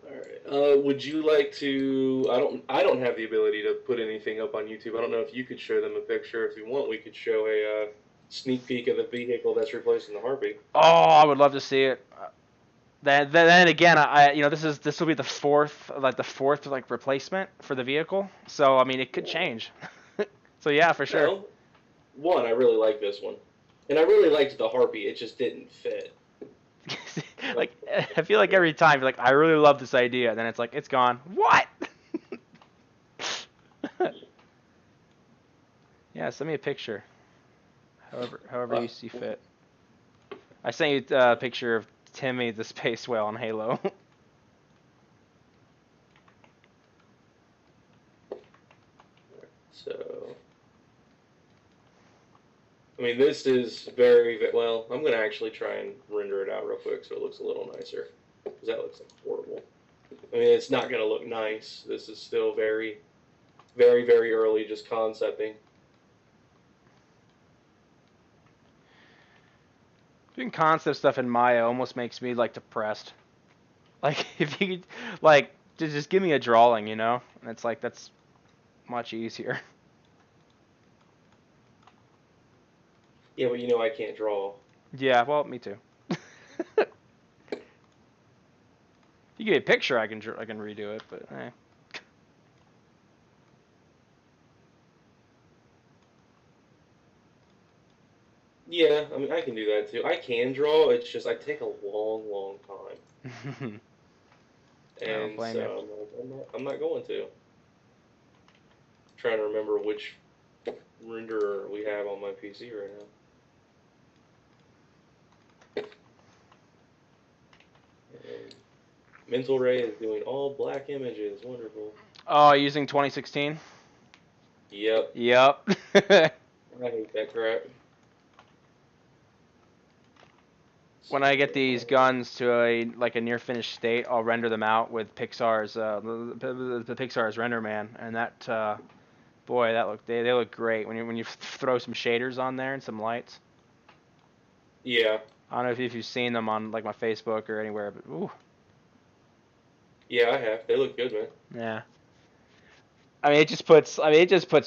All right. Would you like to? I don't have the ability to put anything up on YouTube. I don't know if you could show them a picture. If you want, we could show a sneak peek of the vehicle that's replacing the Harpy. Oh, I would love to see it. Then again, this will be the fourth like replacement for the vehicle. So I mean, it could change. So yeah, for sure. No, one, I really like this one, and I really liked the Harpy. It just didn't fit. Like I feel like every time you're like, I really love this idea, then it's like it's gone. What? Yeah, send me a picture. However you see fit. I sent you a picture of Timmy the space whale on Halo. So, I mean, this is very well. I'm gonna actually try and render it out real quick so it looks a little nicer, because that looks like horrible. I mean, it's not gonna look nice. This is still very, very, very early, just concepting. Doing concept stuff in Maya almost makes me like depressed. Like if you could, like just give me a drawing, you know, and it's like that's much easier. Yeah, but I can't draw. Yeah, well, me too. If you give me a picture, I can redo it, but eh. Yeah, I mean, I can do that too. I can draw. It's just I take a long, long time, I don't and blame you. so I'm not going to. Trying to remember which renderer we have on my PC right now. Mental Ray is doing all black images. Wonderful. Oh, using 2016? Yep. Yep. I hate that crap. When I get these guns to a near finished state, I'll render them out with Pixar's the Pixar's Render Man, and that boy, they look great when you throw some shaders on there and some lights. Yeah. I don't know if you've seen them on like my Facebook or anywhere, but ooh. Yeah, I have. They look good, man. Yeah. It just puts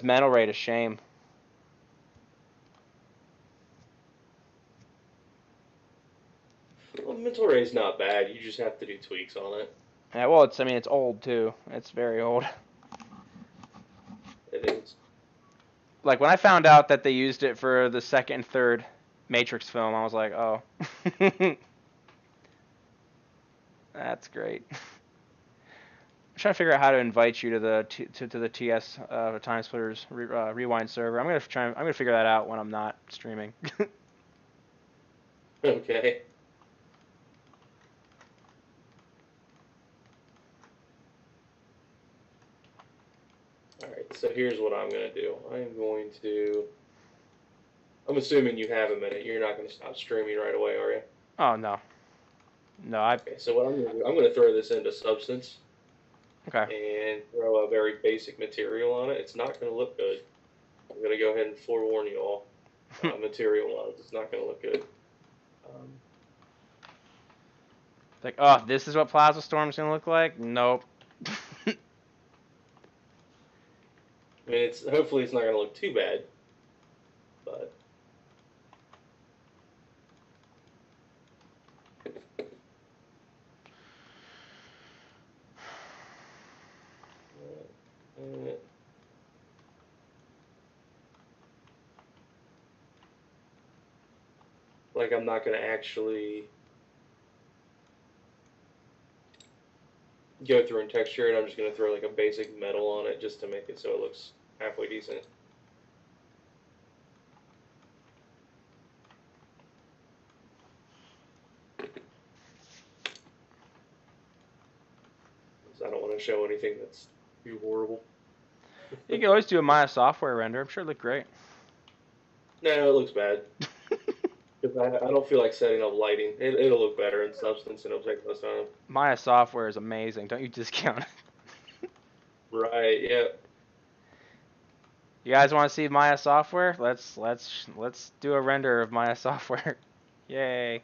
Mental Ray to shame. Well, Mental Ray's not bad. You just have to do tweaks on it. Yeah, well, it's old too. It's very old. It is. Like when I found out that they used it for the second and third Matrix film, I was like, oh, that's great. I'm trying to figure out how to invite you to the TS Time Splitters Rewind server. I'm gonna figure that out when I'm not streaming. Okay. Alright, so here's what I'm going to do. I'm assuming you have a minute. You're not going to stop streaming right away, are you? Oh no, Okay, so what I'm going to do, I'm going to throw this into Substance Okay. and throw a very basic material on it. It's not going to look good. I'm going to go ahead and forewarn you all. Material-wise, it's not going to look good. Like, oh, this is what Plasma Storm's gonna look like? Nope. I mean, hopefully it's not going to look too bad, but like I'm not going to actually go through and texture it. I'm just going to throw like a basic metal on it just to make it so it looks halfway decent. I don't want to show anything that's too horrible. You can always do a Maya software render. I'm sure it looked great. No, it looks bad. Because I don't feel like setting up lighting. It'll look better in Substance and it'll take less time. Maya software is amazing. Don't you discount it. Right, yeah. You guys want to see Maya software? Let's do a render of Maya software. Yay.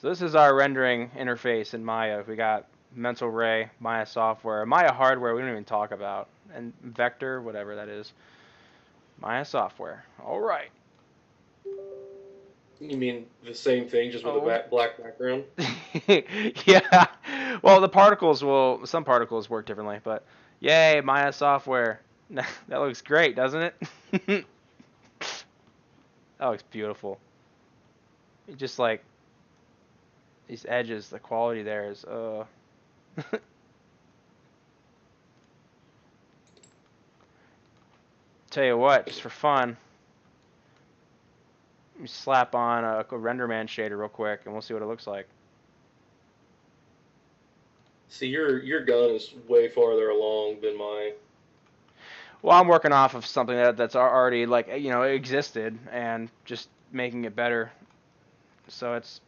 So this is our rendering interface in Maya. We got Mental Ray, Maya software, Maya hardware we don't even talk about, and Vector, whatever that is. Maya software. All right. You mean the same thing, just with a Oh. black background? Yeah. Well, some particles work differently, but yay, Maya software. That looks great, doesn't it? That looks beautiful. Just like these edges, the quality there is Tell you what, just for fun, let me slap on a RenderMan shader real quick, and we'll see what it looks like. See, your gun is way farther along than mine. Well, I'm working off of something that's already like existed, and just making it better. So it's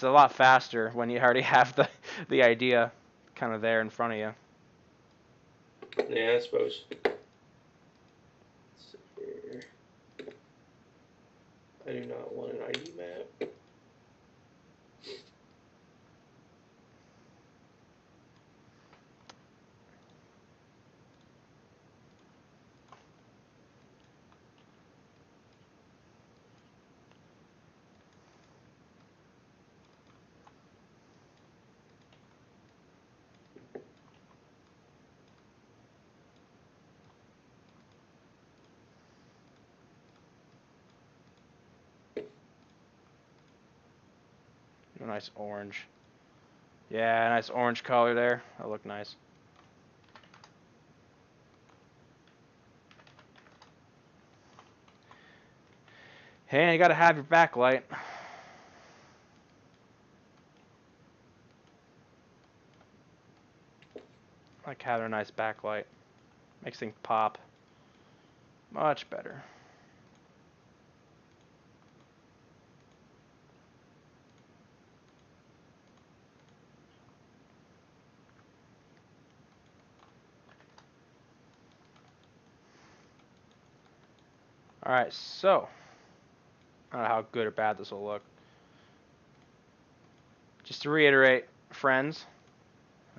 a lot faster when you already have the idea kind of there in front of you. Yeah, I suppose. Let's see here. I do not want an ID map. A nice orange. Yeah, nice orange color there. That'll look nice. Hey, you gotta have your backlight. Like having a nice backlight. Makes things pop. Much better. Alright, so I don't know how good or bad this will look. Just to reiterate, friends,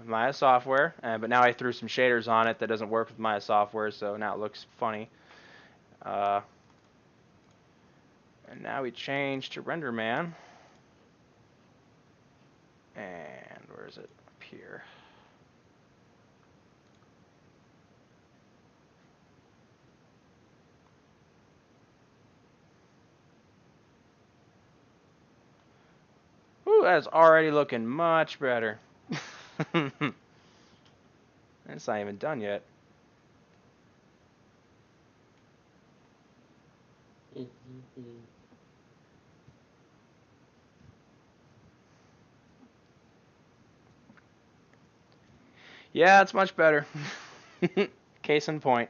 Maya software, but now I threw some shaders on it that doesn't work with Maya software, so now it looks funny. And now we change to RenderMan. And where is it? Up here. Ooh, that is already looking much better. It's not even done yet. Mm-hmm. Yeah, it's much better. Case in point.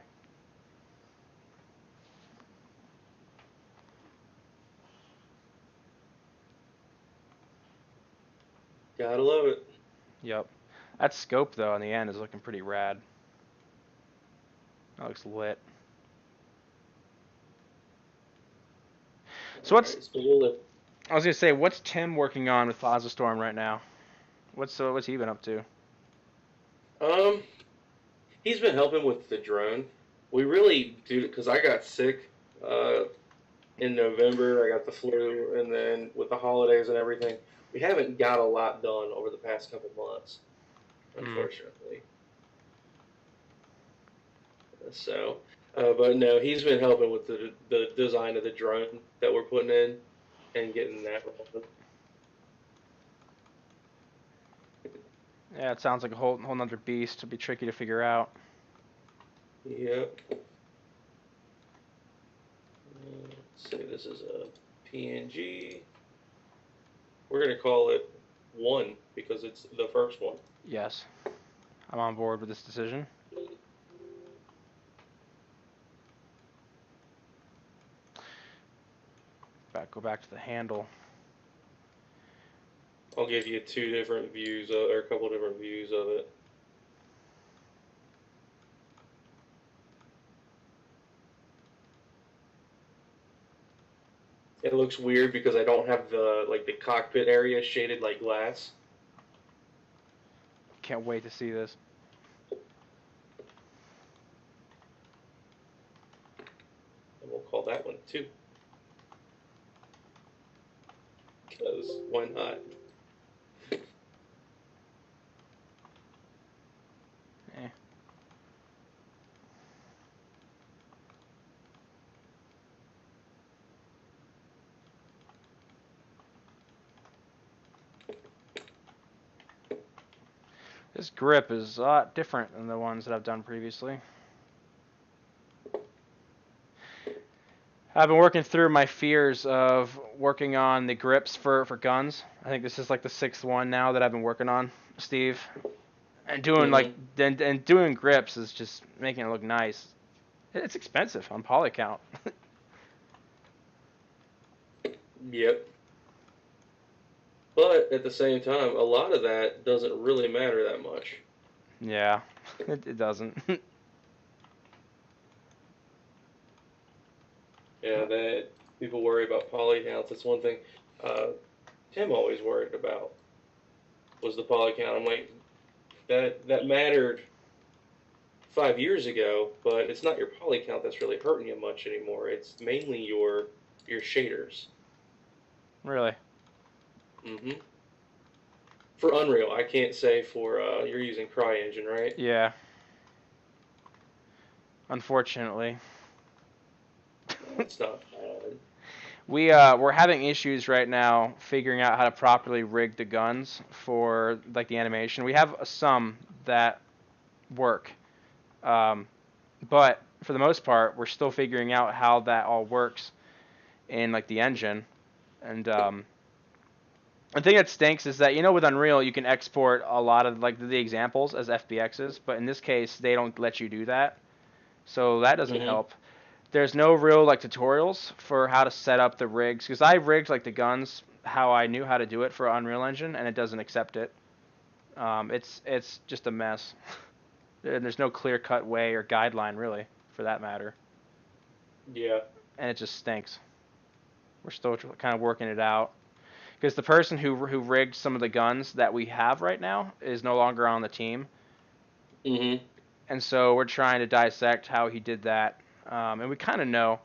Gotta love it. Yep. That scope, though, in the end is looking pretty rad. That looks lit. So All right, so I was gonna say, what's Tim working on with Storm right now? What's he been up to? um, he's been helping with the drone. We really do because I got sick in November. I got the flu, and then with the holidays and everything, we haven't got a lot done over the past couple months, Hmm. unfortunately. So, but no, he's been helping with the design of the drone that we're putting in and getting that rolling. Yeah, it sounds like a whole nother beast. It'll be tricky to figure out. Yep. Let's say this is a PNG. We're gonna call it one because it's the first one. Yes, I'm on board with this decision. Go back to the handle. I'll give you two different views, or a couple different views of it. It looks weird because I don't have the cockpit area shaded like glass. Can't wait to see this. And we'll call that one 2. Because why not? Eh. This grip is a lot different than the ones that I've done previously. I've been working through my fears of working on the grips for guns. I think this is like the 6th one now that I've been working on, Steve. And doing and doing grips is just making it look nice. It's expensive on poly count. Yep. But at the same time, a lot of that doesn't really matter that much. Yeah, it doesn't. Yeah, that people worry about poly counts. That's one thing Tim always worried about was the poly count. I'm like, that mattered 5 years ago, but it's not your poly count that's really hurting you much anymore. It's mainly your shaders. Really? Mm-hmm. For Unreal, I can't say for you're using CryEngine, right? Yeah. Unfortunately. That's not bad. We're having issues right now figuring out how to properly rig the guns for like the animation. We have some that work, but for the most part, we're still figuring out how that all works in like the engine. And the thing that stinks is that with Unreal you can export a lot of like the examples as FBXs, but in this case they don't let you do that, so that doesn't Mm-hmm. help. There's no real like tutorials for how to set up the rigs because I rigged like the guns how I knew how to do it for Unreal Engine and it doesn't accept it. It's just a mess. And there's no clear cut way or guideline really for that matter, Yeah. and it just stinks. We're still kind of working it out because the person who rigged some of the guns that we have right now is no longer on the team, Mm-hmm. and so we're trying to dissect how he did that, and we kind of know,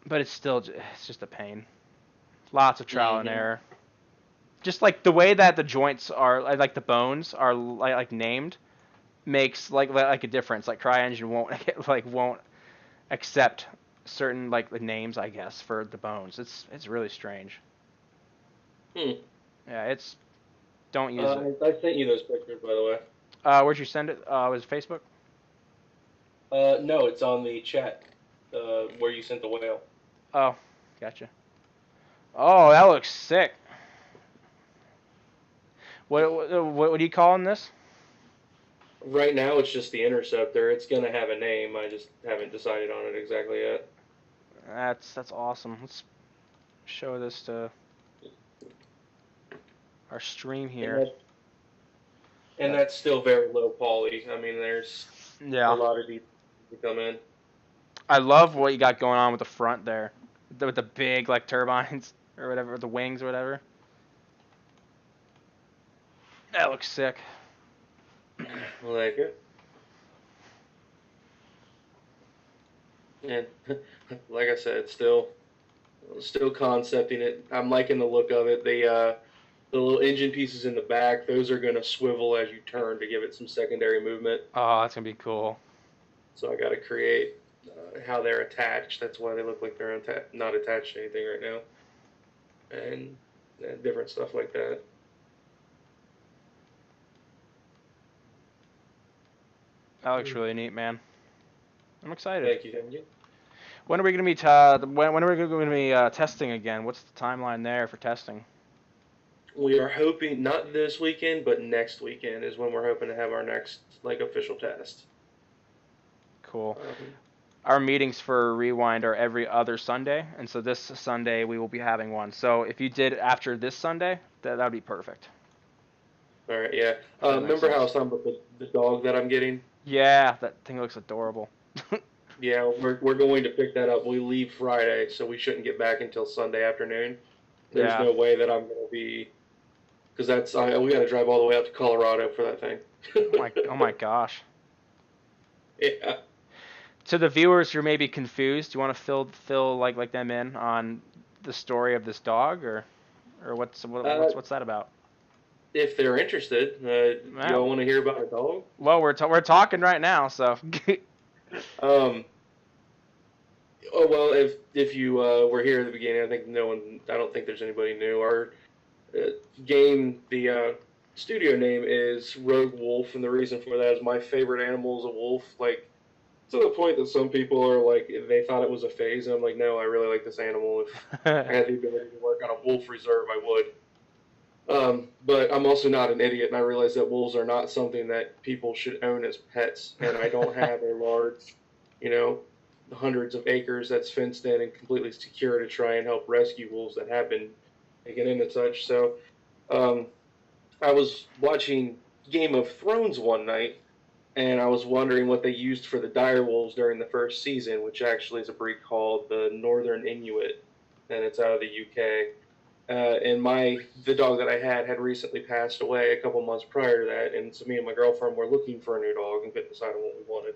but it's just a pain. Lots of trial and Mm-hmm. error. Just like the way that the joints are, like the bones are like named, makes like a difference. Like CryEngine won't accept certain like the names, I guess, for the bones. It's really strange. Hmm. Yeah, don't use it. I sent you those pictures, by the way. Where'd you send it? Was it Facebook? No, it's on the chat where you sent the whale. Oh, gotcha. Oh, that looks sick. What are you calling this? Right now, it's just the Interceptor. It's gonna have a name. I just haven't decided on it exactly yet. That's awesome. Let's show this to our stream And here. that's still very low poly. I mean, there's a Yeah. lot of details to come in. I love what you got going on with the front there, with the big like turbines or whatever, the wings or whatever. That looks sick. Like it. And like I said, still concepting it. I'm liking the look of it. The little engine pieces in the back, those are gonna swivel as you turn to give it some secondary movement. Oh, that's gonna be cool. So I got to create how they're attached. That's why they look like they're not attached to anything right now, and different stuff like that. That looks really neat, man. I'm excited. Thank you, thank you. When are we gonna be when are we gonna be testing again? What's the timeline there for testing? We are hoping not this weekend, but next weekend is when we're hoping to have our next like official test. Cool. our meetings for Rewind are every other Sunday, and so this Sunday we will be having one. So if you did after this Sunday, that would be perfect. All right, yeah. If that makes Remember how I sense. was talking about the dog that I'm getting? Yeah, that thing looks adorable. Yeah, we're going to pick that up. We leave Friday, so we shouldn't get back until Sunday afternoon. There's Yeah. no way that I'm going to be, because we got to drive all the way out to Colorado for that thing. Oh my gosh. Yeah. To the viewers who may be confused, do you want to fill like them in on the story of this dog, or Uh, what's that about? if they're interested, y'all Well, want to hear about a dog? we're talking right now, so Um, oh well, if you were here at the beginning, I think no one. I don't think there's anybody new. Our uh, game, the studio name is Rogue Wolf, and the reason for that is my favorite animal is a wolf. Like to the point that some people are like, they thought it was a phase, and I'm like, no, I really like this animal. If I had the ability to work on a wolf reserve, I would. But I'm also not an idiot, and I realize that wolves are not something that people should own as pets. And I don't have a large, you know, hundreds of acres that's fenced in and completely secure to try and help rescue wolves that have been taken into such. So um, I was watching Game of Thrones one night, and I was wondering what they used for the dire wolves during the first season, which actually is a breed called the Northern Inuit, and it's out of the UK. And the dog that I had recently passed away a couple months prior to that, and so me and my girlfriend were looking for a new dog and couldn't decide on what we wanted.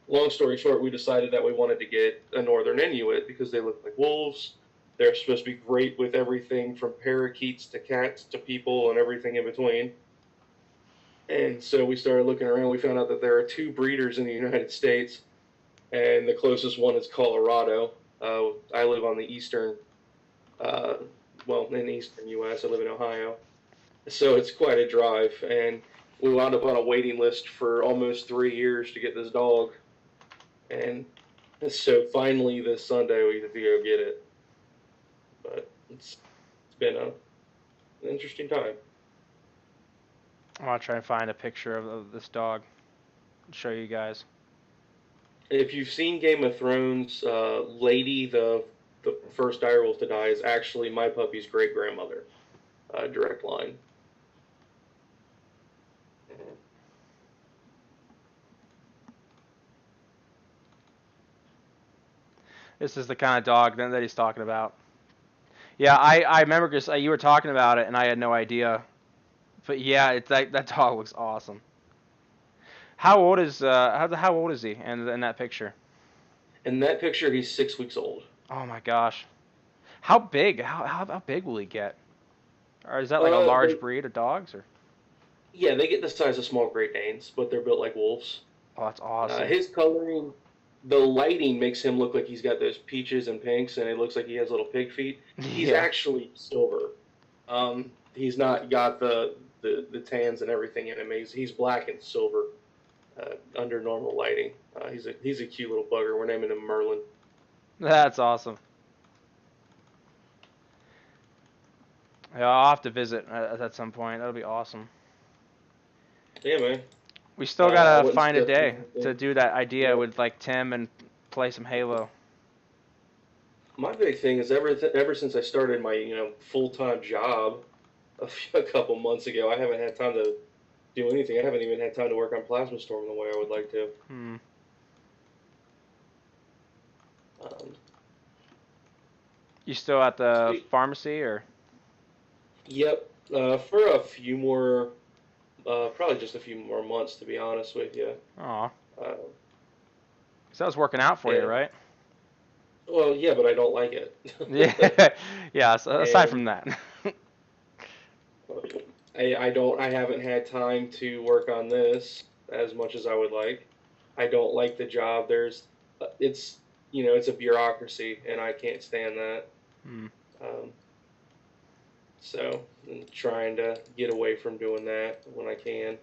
Long story short, we decided that we wanted to get a Northern Inuit because they look like wolves. They're supposed to be great with everything from parakeets to cats to people and everything in between. And so we started looking around. We found out that there are two breeders in the United States, and the closest one is Colorado. I live on the uh, in the eastern U.S. I live in Ohio, so it's quite a drive. And we wound up on a waiting list for almost 3 years to get this dog. And so finally this Sunday we get to go get it. But it's been an interesting time. I want to try and find a picture of this dog and show you guys. If you've seen Game of Thrones, Lady, the first direwolf to die, is actually my puppy's great grandmother. Direct line. This is the kind of dog that he's talking about. Yeah, I remember because you were talking about it and I had no idea. But yeah, that dog looks awesome. How old is he in that picture? In that picture, he's 6 weeks old. Oh my gosh. How big? How big will he get? Or is that like a Uh, large they, breed of dogs or? yeah, they get the size of small Great Danes, but they're built like wolves. Oh, that's awesome. His coloring, the lighting makes him look like he's got those peaches and pinks, and it looks like he has little pig feet. He's Yeah. actually silver. He's not got the tans and everything in him. He's black and silver under normal lighting. He's a cute little bugger. We're naming him Merlin. That's awesome. Yeah, I'll have to visit at some point. That'll be awesome. Yeah, man. We still I gotta wouldn't find a suggest day to anything. do that idea Yeah. with like Tim and play some Halo. My big thing is ever since I started my full time job a couple months ago, I haven't had time to do anything. I haven't even had time to work on Plasma Storm the way I would like to. Hmm. Um, You still at the Sweet. pharmacy or? Yep. For a few more, probably just a few more months, to be honest with you. Aw. Uh, So that was working out for you, and right? well, yeah, but I don't like it. Yeah. Yeah. So aside and from that. I haven't had time to work on this as much as I would like. I don't like the job. It's it's a bureaucracy, and I can't stand that. Hmm. Um, so I'm trying to get away from doing that when I can.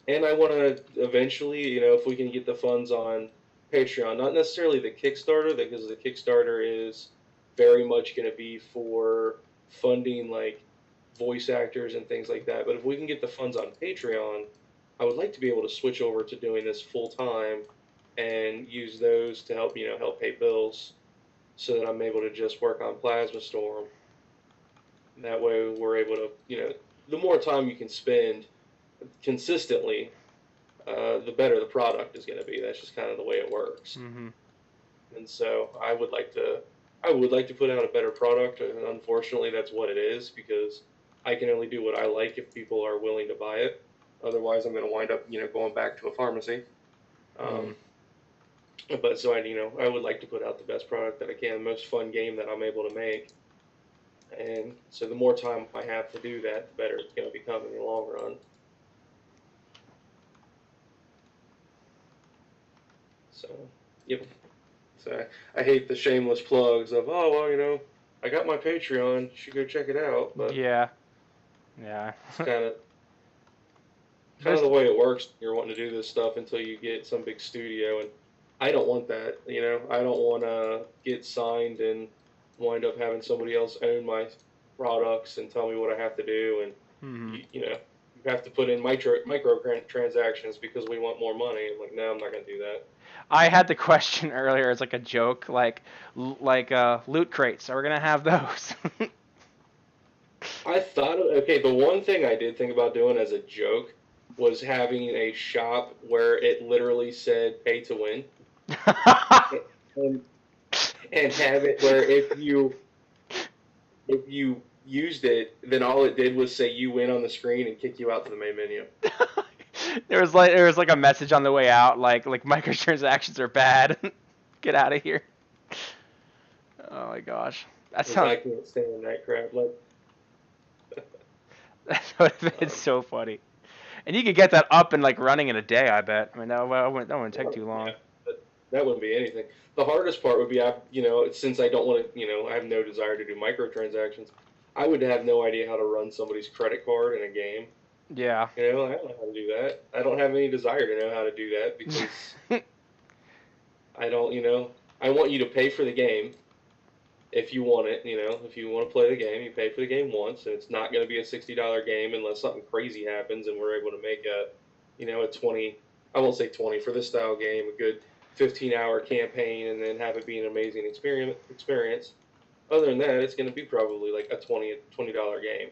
And I want to eventually, if we can get the funds on Patreon, not necessarily the Kickstarter, because the Kickstarter is very much going to be for funding like voice actors and things like that. But if we can get the funds on Patreon, I would like to be able to switch over to doing this full time and use those to help help pay bills, so that I'm able to just work on Plasma Storm. That way, we're able to the more time you can spend consistently, the better the product is going to be. That's just kind of the way it works. Mm-hmm. And so I would like to put out a better product, and unfortunately, that's what it is, because I can only do what I like if people are willing to buy it. Otherwise, I'm going to wind up, going back to a pharmacy. Mm-hmm. But so I would like to put out the best product that I can, the most fun game that I'm able to make. And so the more time I have to do that, the better it's going to become in the long run. So, yep. So I hate the shameless plugs of, oh, well, I got my Patreon, you should go check it out. But Yeah. it's kind of the way it works. You're wanting to do this stuff until you get some big studio, and I don't want that. I don't want to get signed and wind up having somebody else own my products and tell me what I have to do, and Mm-hmm. you have to put in micro transactions because we want more money. I'm like, no, I'm not going to do that. I had the question earlier as like a joke, like loot crates. Are we gonna have those? I thought, okay, the one thing I did think about doing as a joke was having a shop where it literally said "pay to win," and, and have it where if you used it, then all it did was say "you win" on the screen and kick you out to the main menu. There was like a message on the way out, like microtransactions are bad. Get out of here. Oh my gosh, that Because I sounds can't stand that crap. Like, that would have been um, so funny. And you could get that up and like running in a day, I bet. I mean, that wouldn't take too yeah, long. that wouldn't be anything. The hardest part would be, since I don't want to, I have no desire to do microtransactions. I would have no idea how to run somebody's credit card in a game. Yeah. I don't know how to do that. I don't have any desire to know how to do that, because I don't, I want you to pay for the game if you want it. If you want to play the game, you pay for the game once, and it's not going to be a $60 game unless something crazy happens and we're able to make a 20, I won't say 20 for this style game, a good 15-hour campaign, and then have it be an amazing experience. Other than that, it's going to be probably like a $20 game.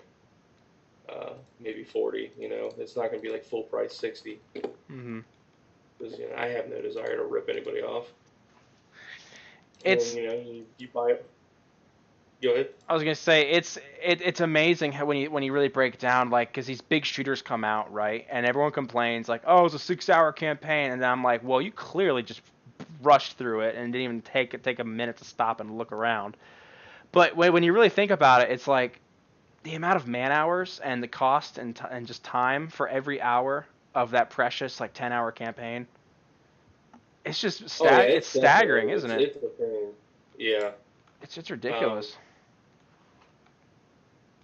Maybe 40. It's not going to be like full price 60. Mhm. Because I have no desire to rip anybody off. It's. And, you buy it. Go ahead. I was gonna say it's amazing how when you really break down, like, because these big shooters come out, right, and everyone complains like, oh, it's a 6-hour campaign, and then I'm like, well, you clearly just rushed through it and didn't even take a minute to stop and look around. But when you really think about it, it's like the amount of man hours and the cost and just time for every hour of that precious like 10-hour campaign. It's just Oh yeah, it's staggering, isn't it? it's a thing. Yeah. It's Um, ridiculous.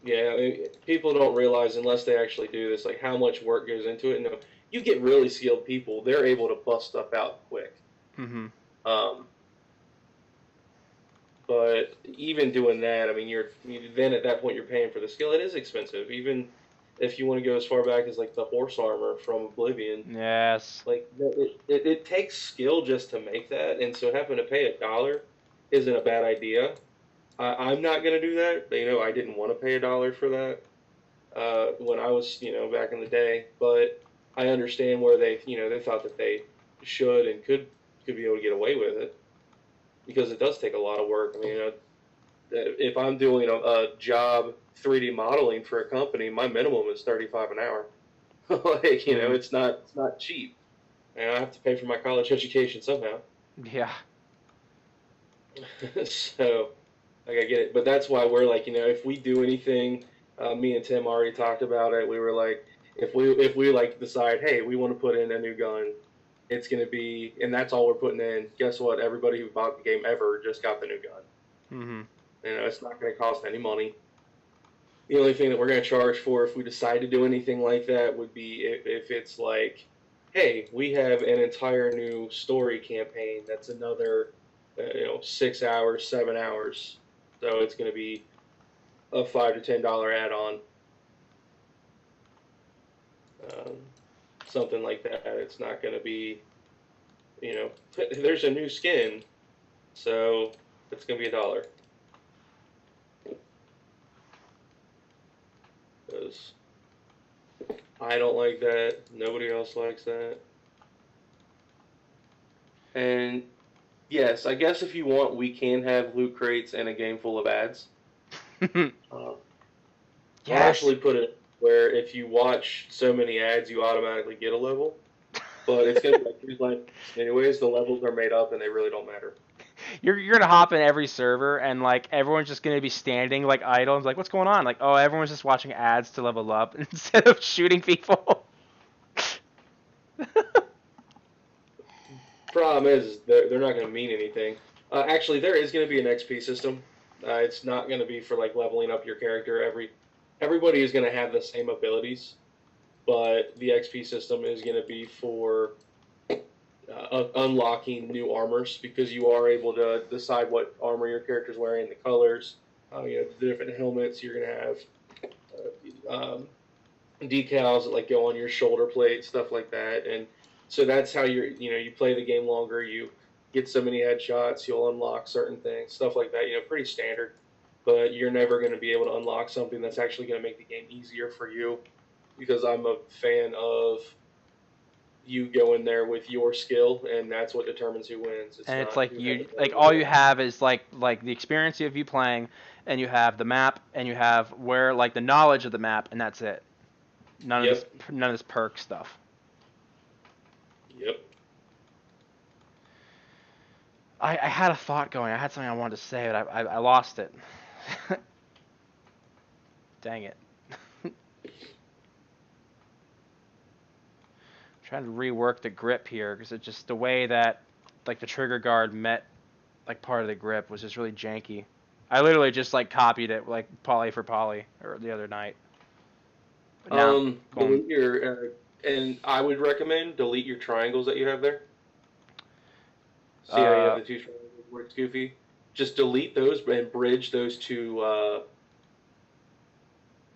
yeah. People don't realize, unless they actually do this, like how much work goes into it. No, you get really skilled people; they're able to bust stuff out quick. Mhm. Um, but even doing that, I mean, then at that point you're paying for the skill. It is expensive, even if you want to go as far back as like the horse armor from Oblivion. Yes. Like it takes skill just to make that, and so having to pay $1 isn't a bad idea. I'm not going to do that. I didn't want to pay $1 for that when I was, back in the day. But I understand where they thought that they should and could be able to get away with it, because it does take a lot of work. I mean, if I'm doing a job 3D modeling for a company, my minimum is 35 an hour. Like, it's not cheap, and I have to pay for my college education somehow. Yeah. So, like, I get it, but that's why we're like, if we do anything, me and Tim already talked about it. We were like, if we like decide, hey, we want to put in a new gun, it's gonna be, and that's all we're putting in. Guess what? Everybody who bought the game ever just got the new gun. Mhm. It's not gonna cost any money. The only thing that we're gonna charge for, if we decide to do anything like that, would be if it's like, hey, we have an entire new story campaign that's another 6 hours, 7 hours. So it's going to be a $5 to $10 add-on, um, something like that. It's not going to be, there's a new skin, so it's going to be $1. Because I don't like that. Nobody else likes that. And yes, I guess if you want, we can have loot crates and a game full of ads. I'll actually put it where if you watch so many ads, you automatically get a level. But it's going to be like anyways, the levels are made up and they really don't matter. You're gonna hop in every server and like everyone's just gonna be standing like idle and like what's going on? Like, oh, everyone's just watching ads to level up instead of shooting people. Problem is they're not going to mean anything. Actually, there is going to be an XP system. It's not going to be for like leveling up your character. Everybody is going to have the same abilities, but the XP system is going to be for unlocking new armors because you are able to decide what armor your character's wearing, the colors, the different helmets. You're going to have decals that like go on your shoulder plate, stuff like that, and so that's how you play the game longer. You get so many headshots, you'll unlock certain things, stuff like that. Pretty standard, but you're never going to be able to unlock something that's actually going to make the game easier for you because I'm a fan of you go in there with your skill, and that's what determines who wins. It's like all you have is like the experience of you playing, and you have the map, and you have where like the knowledge of the map, and that's it. None of this perk stuff. Yep. I had a thought going. I had something I wanted to say, but I lost it. Dang it. Trying to rework the grip here because it's just the way that like the trigger guard met like part of the grip was just really janky. I literally just like copied it like poly for poly or the other night. Delete your and I would recommend delete your triangles that you have there. See how you have the two triangles where it's goofy? Just delete those and bridge those two.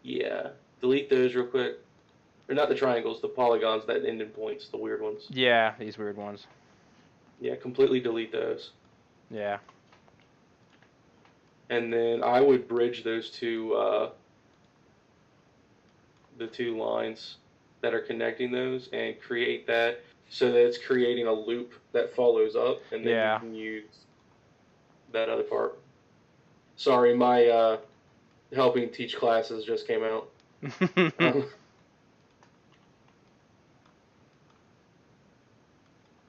Delete those real quick. Or not the triangles, the polygons that end in points, the weird ones. Yeah, these weird ones. Yeah, completely delete those. Yeah. And then I would bridge those two, the two lines that are connecting those and create that so that it's creating a loop that follows up, and then you can use that other part. Sorry, my helping teach classes just came out.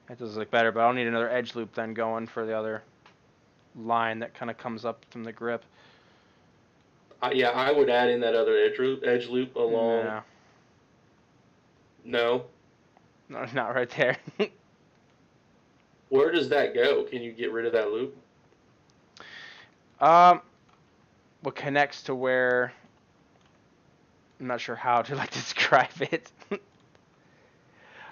That does look better, but I'll need another edge loop then going for the other line that kind of comes up from the grip. I would add in that other edge loop along. No, not right there. Where does that go? Can you get rid of that loop? What connects to where? I'm not sure how to like describe it.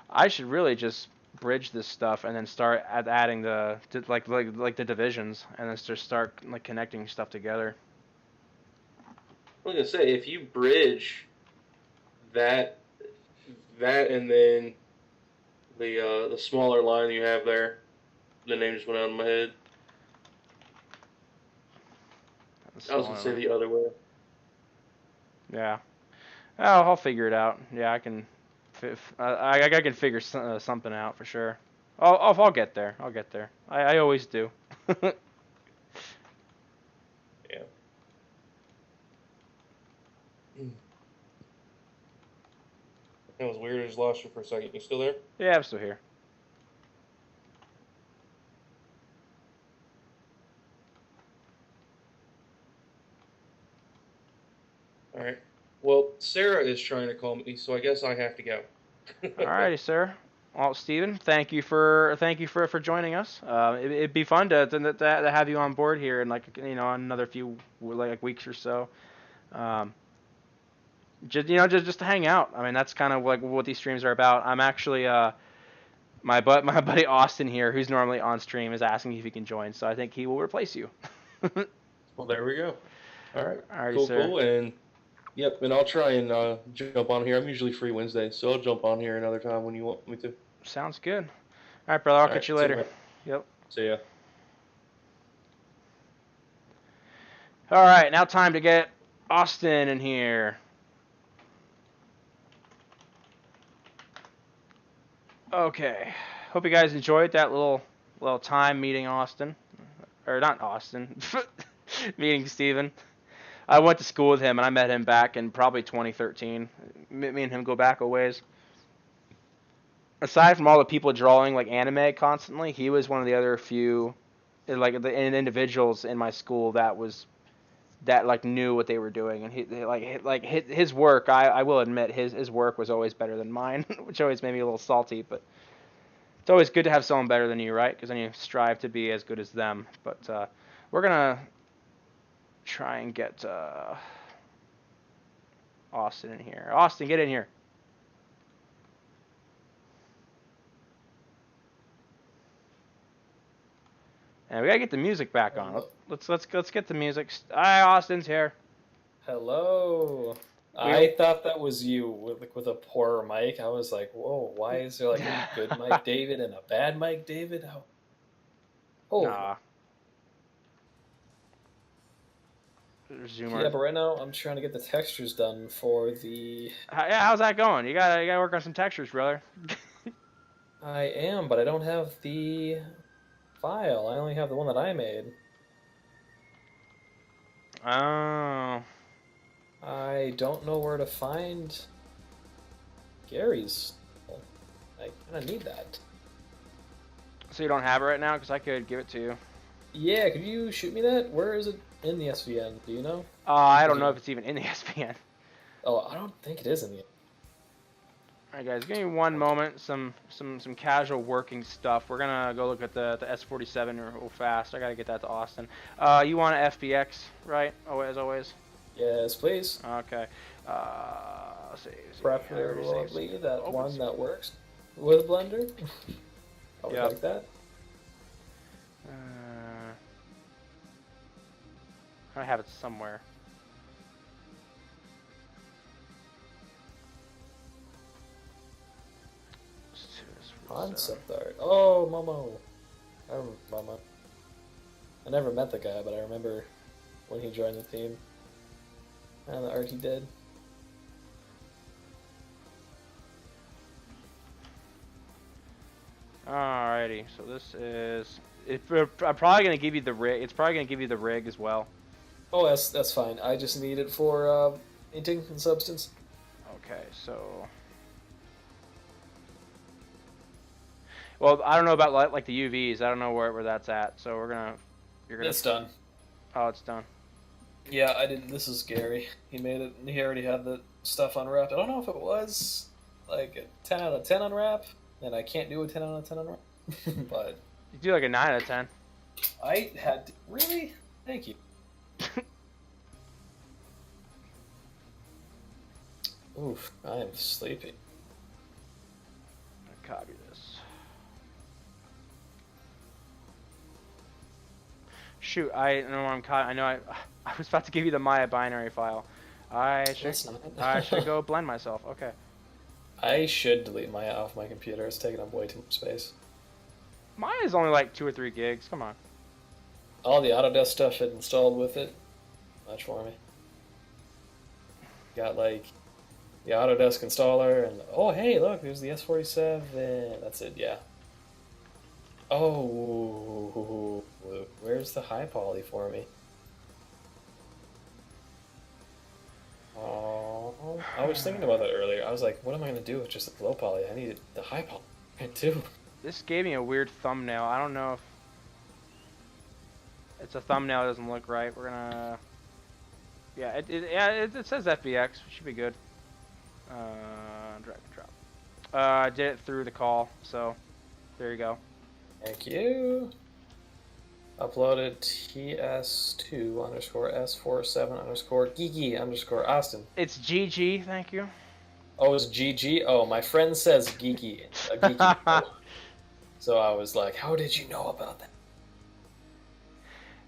I should really just bridge this stuff and then start adding the divisions and then just start like connecting stuff together. I was gonna say if you bridge that and then the smaller line you have there, the name just went out of my head. I was gonna say the other way. Yeah. Oh, I'll figure it out. Yeah, I can. I can figure something out for sure. I'll get there. I'll get there. I always do. Yeah. That was weird. I just lost you for a second. You still there? Yeah, I'm still here. All right. Well, Sarah is trying to call me, so I guess I have to go. Alrighty, sir. Well, Steven, thank you for joining us. It'd be fun to have you on board here in another few weeks or so. Just to hang out. I mean, that's kind of like what these streams are about. I'm actually my buddy Austin here, who's normally on stream, is asking if he can join. So I think he will replace you. Well, there we go. All right. Alrighty, sir. Cool. And yep, and I'll try and jump on here. I'm usually free Wednesday, so I'll jump on here another time when you want me to. Sounds good. All right, brother. I'll All catch right, you see you, later. man. Yep. See ya. All right, now time to get Austin in here. Okay. Hope you guys enjoyed that little time meeting Austin, or not Austin, meeting Steven. I went to school with him, and I met him back in probably 2013. Me and him go back a ways. Aside from all the people drawing like anime constantly, he was one of the other few, like the individuals in my school that like knew what they were doing, and his work. I will admit his work was always better than mine, which always made me a little salty. But it's always good to have someone better than you, right? Because then you strive to be as good as them. But we're gonna try and get Austin in here. Austin, get in here. And we gotta get the music back on. Let's get the music. Hi, Austin's here. Hello. We- I thought that was you with a poor mic. I was like, whoa, why is there like a good Mike David and a bad Mike David? Oh, Nah. Zoomer. yeah, but right now I'm trying to get the textures done for the. Yeah, how's that going? You gotta work on some textures, brother. I am, but I don't have the file. I only have the one that I made. Oh. I don't know where to find Gary's. I kind of need that. So you don't have it right now? Because I could give it to you. Yeah, could you shoot me that? Where is it in the SVN? Do you know? I don't know if it's even in the SPN. Oh, I don't think it is in the. Alright guys, give me one moment, some casual working stuff. We're gonna go look at the S47 real fast. I gotta get that to Austin. You want an FBX, right? Oh, as always? Yes, please. Okay. See. Preferably that Open one source. that works with Blender. I would Yep. like that. I have it somewhere. Concept art. Oh, Momo. I remember Momo. I never met the guy, but I remember when he joined the team and the art he did. Alrighty, so this is. I'm probably gonna give you the rig. It's probably gonna give you the rig as well. Oh, that's fine. I just need it for painting and substance. Okay, so. Well, I don't know about like the UVs. I don't know where that's at. So you're gonna. It's done. Oh, it's done. Yeah, I didn't. This is Gary. He made it. He already had the stuff unwrapped. I don't know if it was like a 10 out of 10 unwrap, and I can't do a 10 out of 10 unwrap. But You do like a 9 out of 10. I had to, really. Thank you. Oof, I am sleepy. Copy this. Shoot, I know I'm caught. I know I was about to give you the Maya binary file. That's not. I should go blend myself. Okay. I should delete Maya off my computer. It's taking up way too much space. Maya is only like 2 or 3 gigs. Come on. All the Autodesk stuff it installed with it. Much for me. Got like the Autodesk installer and oh hey look there's the S47. That's it, yeah. Oh, where's the high poly for me? Oh, I was thinking about that earlier. I was like, what am I gonna do with just the low poly? I need the high poly too. This gave me a weird thumbnail. I don't know if it's a thumbnail that doesn't look right. We're gonna. Yeah, it says FBX. Should be good. Drag and drop. I did it through the call, so there you go. Thank you. Uploaded TS2 underscore S47 underscore geeky underscore Austin. It's GG, thank you. Oh, it's GG? Oh, my friend says geeky. Geeky. So I was like, how did you know about that?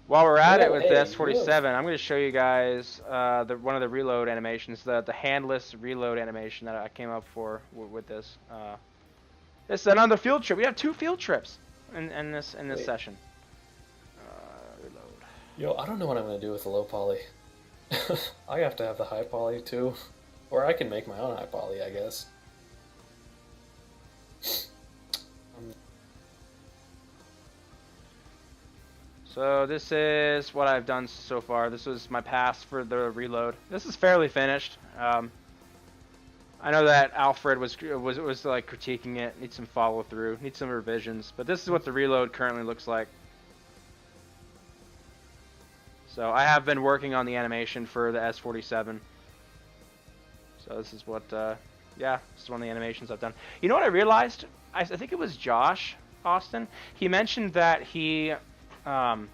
While we're at Oh, it with hey, the S47, look. I'm going to show you guys one of the reload animations, the handless reload animation that I came up with this. It's another field trip. We have 2 field trips in this Wait. session. Reload. Yo, I don't know what I'm gonna do with the low poly. I have to have the high poly too, or I can make my own high poly, I guess. So this is what I've done so far. This was my pass for the reload. This is fairly finished. I know that Alfred was like critiquing it. Needs some follow through. Needs some revisions. But this is what the reload currently looks like. So I have been working on the animation for the S47. So this is what, yeah, this is one of the animations I've done. You know what I realized? I think it was Josh Austin. He mentioned that he mentioned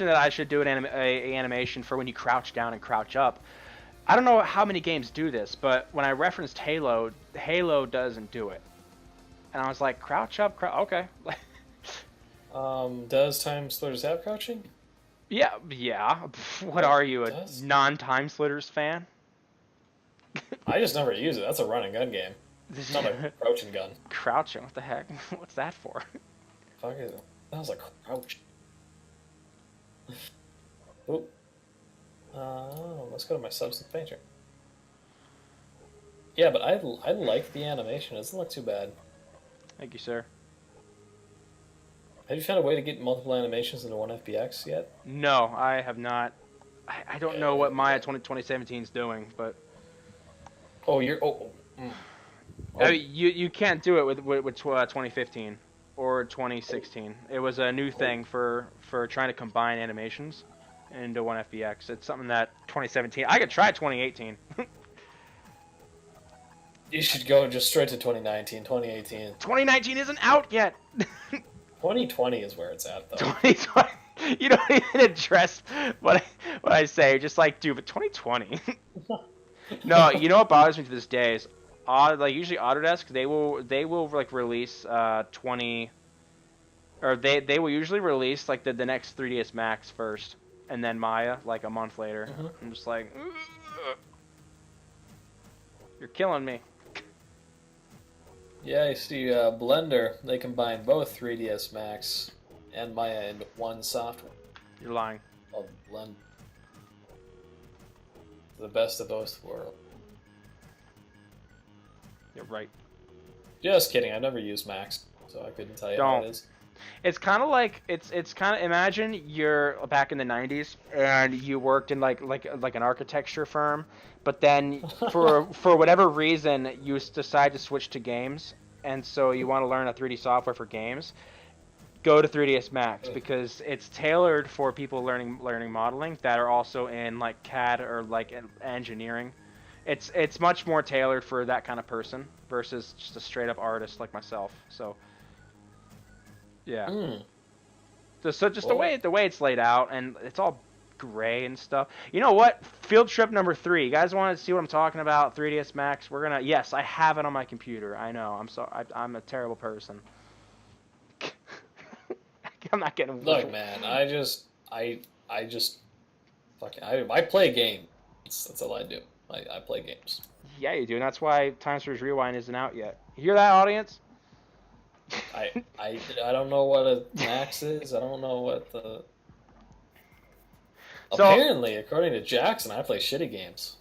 that I should do an animation for when you crouch down and crouch up. I don't know how many games do this, but when I referenced Halo, Halo doesn't do it. And I was like, crouch up, okay. Does Time Splitters have crouching? Yeah. What are you, a non-Time Splitters fan? I just never use it. That's a run and gun game. It's not a crouching gun. Crouching? What the heck? What's that for? Fuck it. That was a crouch. Oop. Let's go to my Substance Painter. Yeah, but I like the animation. It doesn't look too bad. Thank you, sir. Have you found a way to get multiple animations into one FBX yet? No, I have not. I don't know what Maya 2017 is doing, but... Oh, you're... I mean, you can't do it with 2015 or 2016. It was a new thing for trying to combine animations into one FBX. It's something that 2017. I could try 2018. You should go just straight to 2019, 2018. 2019 isn't out yet. 2020 is where it's at, though. 2020. You don't even address what I say. Just like, dude, but 2020. No, you know what bothers me to this day is, like usually Autodesk, they will like release 20, or they will usually release like the next 3ds Max first, and then Maya like a month later. I'm just like, ugh. You're killing me. Yeah, you see, Blender, they combine both 3ds Max and Maya into one software. You're lying. Called Blend. The best of both worlds. You're right. Just kidding. I've never used Max, so I couldn't tell you how it is. It's kind of like it's kind of, imagine you're back in the 90s and you worked in like an architecture firm, but then for whatever reason you decide to switch to games, and so you want to learn a 3D software for games. Go to 3ds Max because it's tailored for people learning modeling that are also in like CAD or like engineering. It's much more tailored for that kind of person versus just a straight up artist like myself. So yeah. So just the way it's laid out, and it's all gray and stuff. You know what? Field trip number 3. You guys want to see what I'm talking about? 3ds Max. We're gonna. Yes, I have it on my computer. I know. I'm sorry. I'm a terrible person. I'm not getting. Look, man. I play games. That's all I do. I play games. Yeah, you do, and that's why Time Series Rewind isn't out yet. You hear that, audience? I don't know what a Max is. I don't know what the. So, apparently, according to Jackson, I play shitty games.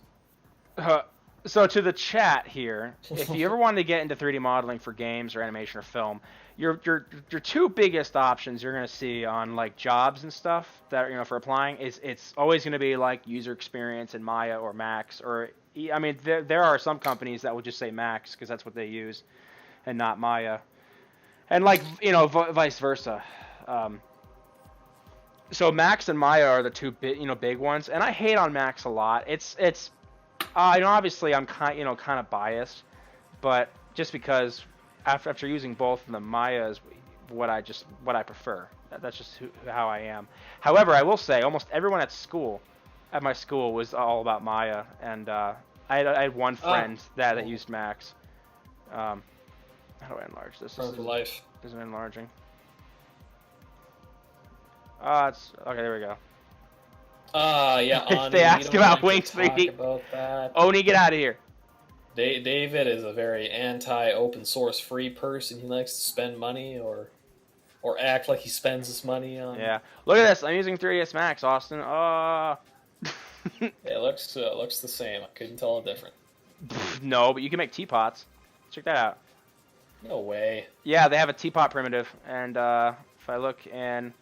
So to the chat here, if you ever wanted to get into 3D modeling for games or animation or film, your 2 biggest options you're going to see on like jobs and stuff that for applying is it's always going to be like user experience in Maya or Max, or I mean there are some companies that will just say Max because that's what they use and not Maya, and like vice versa. So Max and Maya are the 2 big ones, and I hate on Max a lot. It's obviously I'm kind of biased, but just because after using both of them, Maya is what I prefer. That's just how I am. However, I will say almost everyone at my school was all about Maya, and I had one friend that used Max. How do I enlarge this? For life. Isn't enlarging. It's okay. There we go. Yeah. If they ask about Wings 3D, Oni, get out of here. David is a very anti-open source free person. He likes to spend money or act like he spends his money on. Yeah. Look at this. I'm using 3ds Max, Austin. It looks the same. I couldn't tell a difference. No, but you can make teapots. Check that out. No way. Yeah, they have a teapot primitive, and if I look in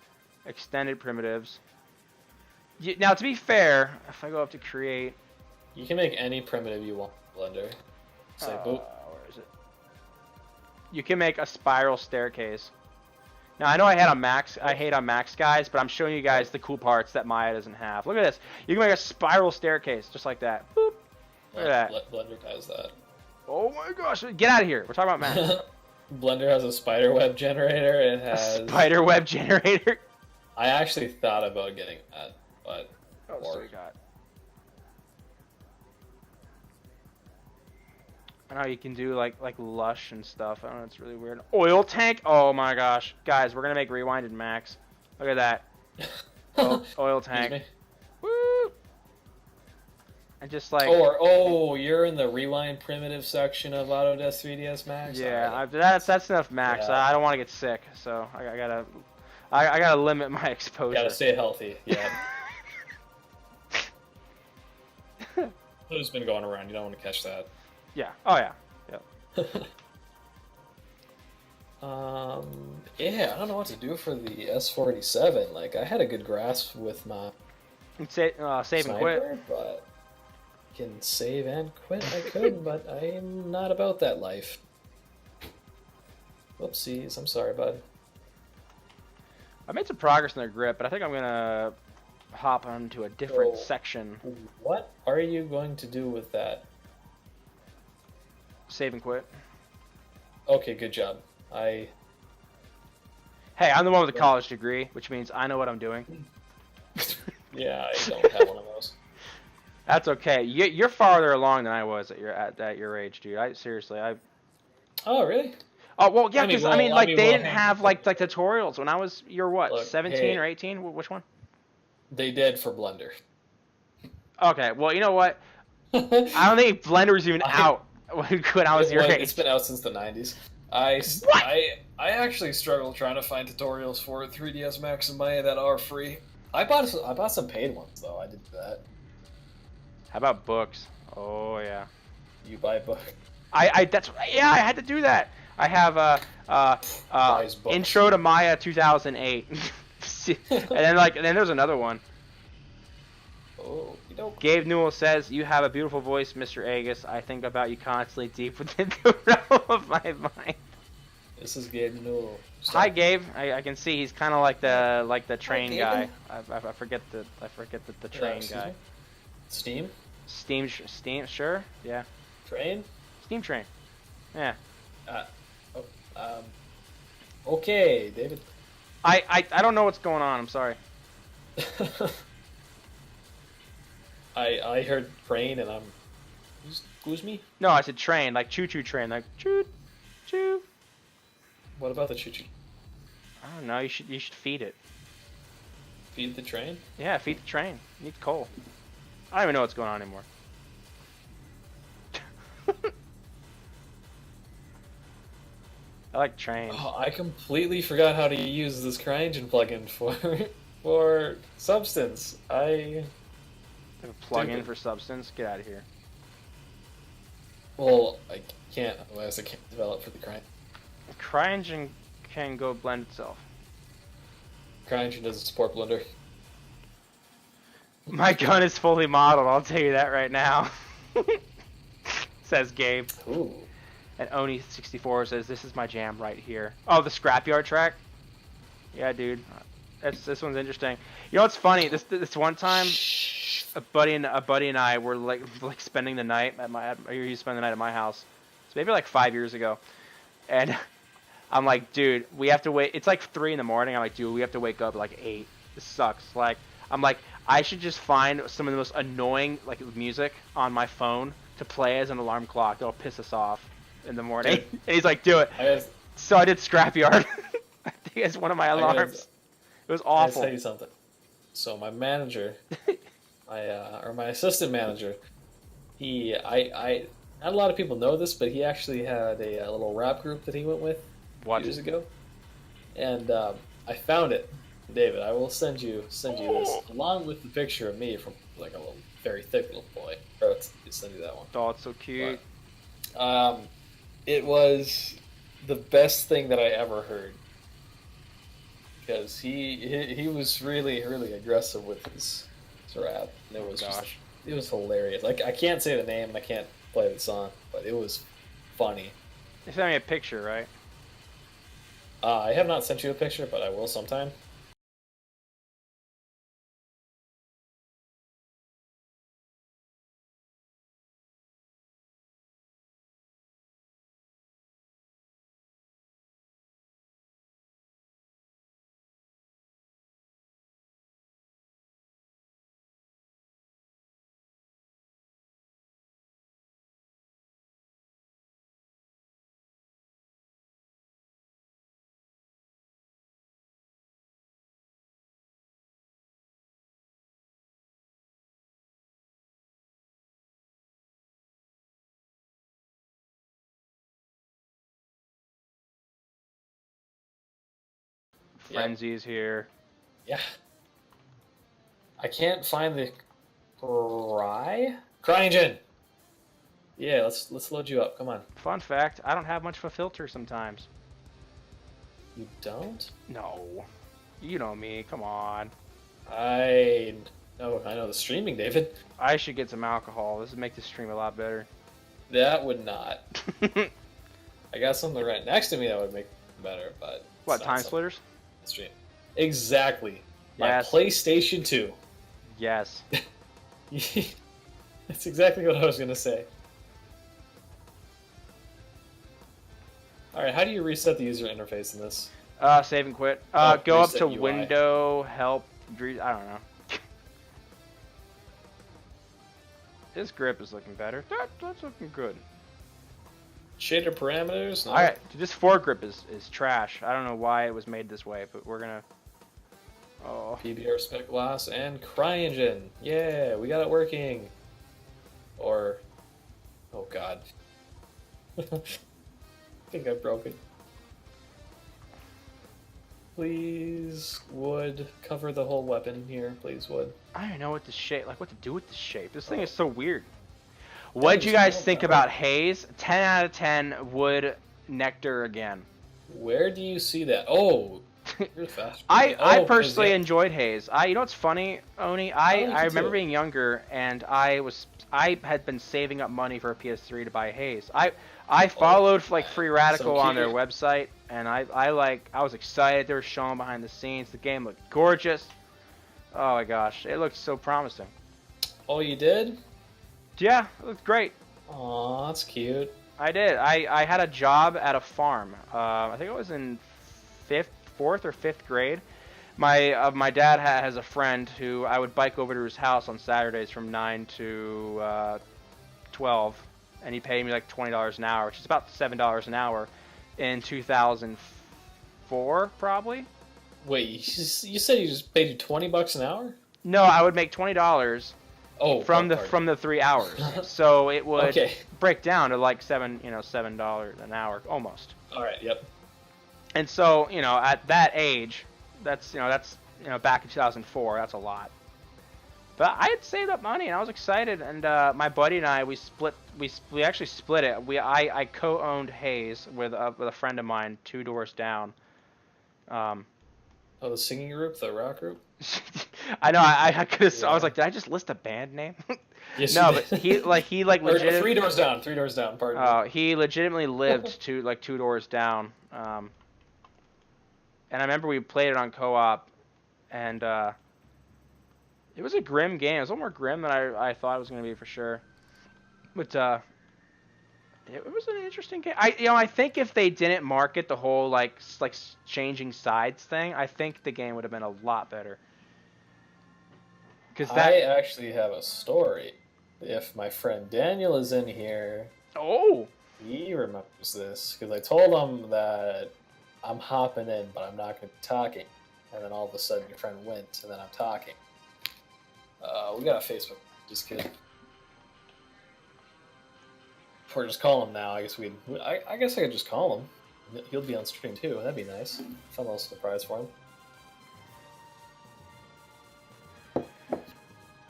extended primitives, now to be fair, if I go up to create, You can make any primitive you want in Blender. Say boop. where is it? You can make a spiral staircase. Now I know I hate on Max guys, but I'm showing you guys the cool parts that Maya doesn't have. Look at this. You can make a spiral staircase just like that. Boop. Look at that. Blender has that. Oh my gosh! Get out of here. We're talking about Max. Blender has a spider web generator. It A has spider web generator. I actually thought about getting that, but Oh, so we got. I know you can do like lush and stuff. I don't know, it's really weird. Oil tank? Oh my gosh. Guys, we're gonna make Rewind in Max. Look at that. Oil tank. Excuse me? Woo! And just like You're in the rewind primitive section of Autodesk 3ds Max. yeah, that's enough Max. Yeah. I don't want to get sick, so I gotta limit my exposure. Gotta stay healthy. Yeah. Who's been going around? You don't want to catch that. Yeah. Oh yeah. Yeah, I don't know what to do for the S47. Like, I had a good grasp with my Save and quit. sniper, but can save and quit. I could, but I'm not about that life. Whoopsies. I'm sorry, bud. I made some progress in their grip, but I think I'm gonna hop onto a different So- section. What are you going to do with that? Save and quit. Okay, good job. Hey, I'm the one with a college degree, which means I know what I'm doing. Yeah, I don't have one of those. That's okay. You're farther along than I was at your age, dude. Seriously. Oh, really? Oh well, yeah, I mean, because well, like they well, didn't have like tutorials when I was. You're what? Look, 17 hey. or 18? Which one? They did for Blender. Okay. Well, you know what? I don't think Blender was even out when I was your age. It's been out since the 90s. I actually struggle trying to find tutorials for 3ds Max and Maya that are free. I bought some paid ones though. I did that. How about books? Oh yeah. You buy a book. I had to do that. I have Buys books. Intro to Maya 2008, and then there's another one. Oh, you know. Gabe Newell says, "You have a beautiful voice, Mr. Agus. I think about you constantly deep within the realm of my mind." This is Gabe Newell. Hi, Gabe. I can see he's kind of like the train Gabe. guy. I forget the train excuse guy. me? Steam? Steam, sure, yeah. Train? Steam train, yeah. Okay, David. I don't know what's going on. I'm sorry. I heard train and I'm. Excuse me? No, I said train, like choo-choo train, like choo, choo. What about the choo-choo? I don't know. You should feed it. Feed the train? Yeah, feed the train. It needs coal. I don't even know what's going on anymore. I like trains. Oh, I completely forgot how to use this CryEngine plugin for Substance. A plug-in for Substance. Get out of here. Well, I can't, otherwise I can't develop for the CryEngine. CryEngine can go blend itself. CryEngine doesn't support Blender. My gun is fully modeled. I'll tell you that right now. Says Gabe. Ooh. And Oni64 says, "This is my jam right here." Oh, the Scrapyard track? Yeah, dude. This one's interesting. You know what's funny? This one time, a buddy and I were like spending the night he was spending the night at my house. So maybe like 5 years ago. And I'm like, dude, we have to wait. It's like 3 in the morning. I'm like, dude, we have to wake up at like 8. This sucks. Like, I'm like, I should just find some of the most annoying like music on my phone to play as an alarm clock that'll piss us off in the morning. And he's like, do it. So I did Scrapyard. I think it's one of my alarms. It was awful. I'll tell you something. So my manager, my assistant manager, not a lot of people know this, but he actually had a little rap group that he went with What? years ago, and I found it, David. I will send you this along with the picture of me from like a little very thick little boy. Or I'll send you that one. Oh, it's so cute. But, it was the best thing that I ever heard because he was really really aggressive with his rap. And it was it was hilarious. Like I can't say the name, and I can't play the song, but it was funny. You sent me a picture, right? I have not sent you a picture, but I will sometime. Frenzy's here. Yeah. I can't find the CryEngine. Yeah, let's load you up. Come on. Fun fact, I don't have much of a filter sometimes. You don't? No. You know me, come on. I know the streaming, David. I should get some alcohol. This would make the stream a lot better. That would not. I got something right next to me that would make it better, but What, time splitters? Stream. Exactly. My Yes. PlayStation 2. Yes. That's exactly what I was gonna say. Alright, how do you reset the user interface in this? Save and quit. Oh, Go up reset to UI. window, help, I don't know. This grip is looking better. That's looking good. Shader parameters? No. Alright, this foregrip is trash. I don't know why it was made this way, but we're gonna... Oh. PBR spec glass and CryEngine. Yeah, we got it working. Or... Oh god. I think I broke it. Please, wood, cover the whole weapon here. Please, wood. I don't know what the shape, like what to do with this shape. This thing is so weird. What did you guys think about Haze? 10 out of 10 wood nectar again. Where do you see that? Oh, you're fast. I personally enjoyed Haze. You know what's funny, Oni? I remember too. being younger and I had been saving up money for a PS3 to buy Haze. I followed like Free Radical on their website and I was excited. They were showing behind the scenes. The game looked gorgeous. Oh my gosh, it looked so promising. Oh, you did? Yeah, it looked great. Aw, that's cute. I did. I had a job at a farm. I think I was in fourth or fifth grade. My dad has a friend who I would bike over to his house on Saturdays from 9 to 12, and he paid me like $20 an hour, which is about $7 an hour in 2004 probably. Wait, you said you just paid you $20 an hour? No, I would make $20 from the 3 hours. So it would break down to like $7 an hour almost. All right, yep. And so, at that age, that's back in 2004, that's a lot. But I had saved up money and I was excited, and my buddy and I we actually split it. I co-owned Haze with a friend of mine 2 doors down. Oh, the singing group, the rock group? I know. I could have. Yeah. I was like, did I just list a band name? Yes, no, but he legit. 3 doors down. 3 doors down. Pardon me. He legitimately lived 2 doors down. And I remember we played it on co-op, and it was a grim game. It was a little more grim than I thought it was going to be for sure. But it was an interesting game. I think if they didn't market the whole like changing sides thing, I think the game would have been a lot better. I actually have a story. If my friend Daniel is in here, he remembers this because I told him that I'm hopping in, but I'm not going to be talking. And then all of a sudden, your friend went, and then I'm talking. We got a Facebook. Just kidding. Or just call him now. I guess I guess I could just call him. He'll be on stream too. That'd be nice. Fun little surprise for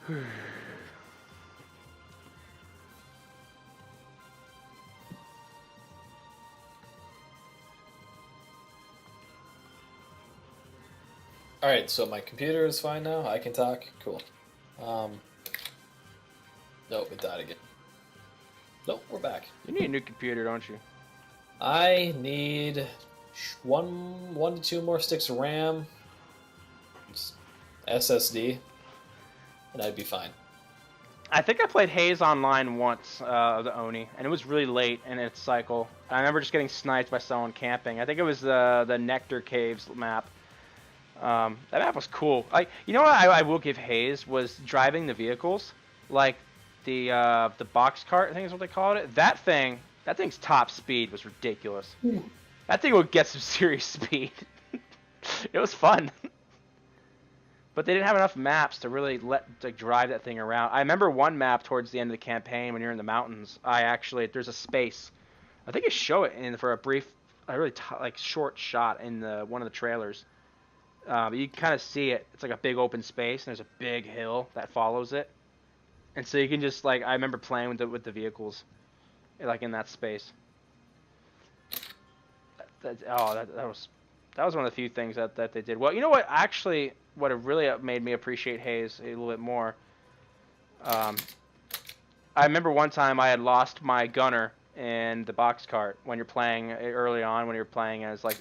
him. Alright, so my computer is fine now. I can talk. Cool. Nope, it died again. Nope, we're back. You need a new computer, don't you? I need one to two more sticks of RAM, SSD, and I'd be fine. I think I played Haze online once, the Oni, and it was really late in its cycle. I remember just getting sniped by someone camping. I think it was the Nectar Caves map. That map was cool. You know what I will give Haze was driving the vehicles, like the box cart, I think is what they called it. That thing's top speed was ridiculous. That thing would get some serious speed. It was fun. But they didn't have enough maps to really drive that thing around. I remember one map towards the end of the campaign when you're in the mountains. There's a space. I think you show it for a brief, really short shot in one of the trailers. You can kind of see it. It's like a big open space, and there's a big hill that follows it. And so you can just I remember playing with the vehicles, in that space. That was one of the few things that they did well. You know what? Actually, what really made me appreciate Haze a little bit more. I remember one time I had lost my gunner in the box cart when you're playing early on, when you're playing as on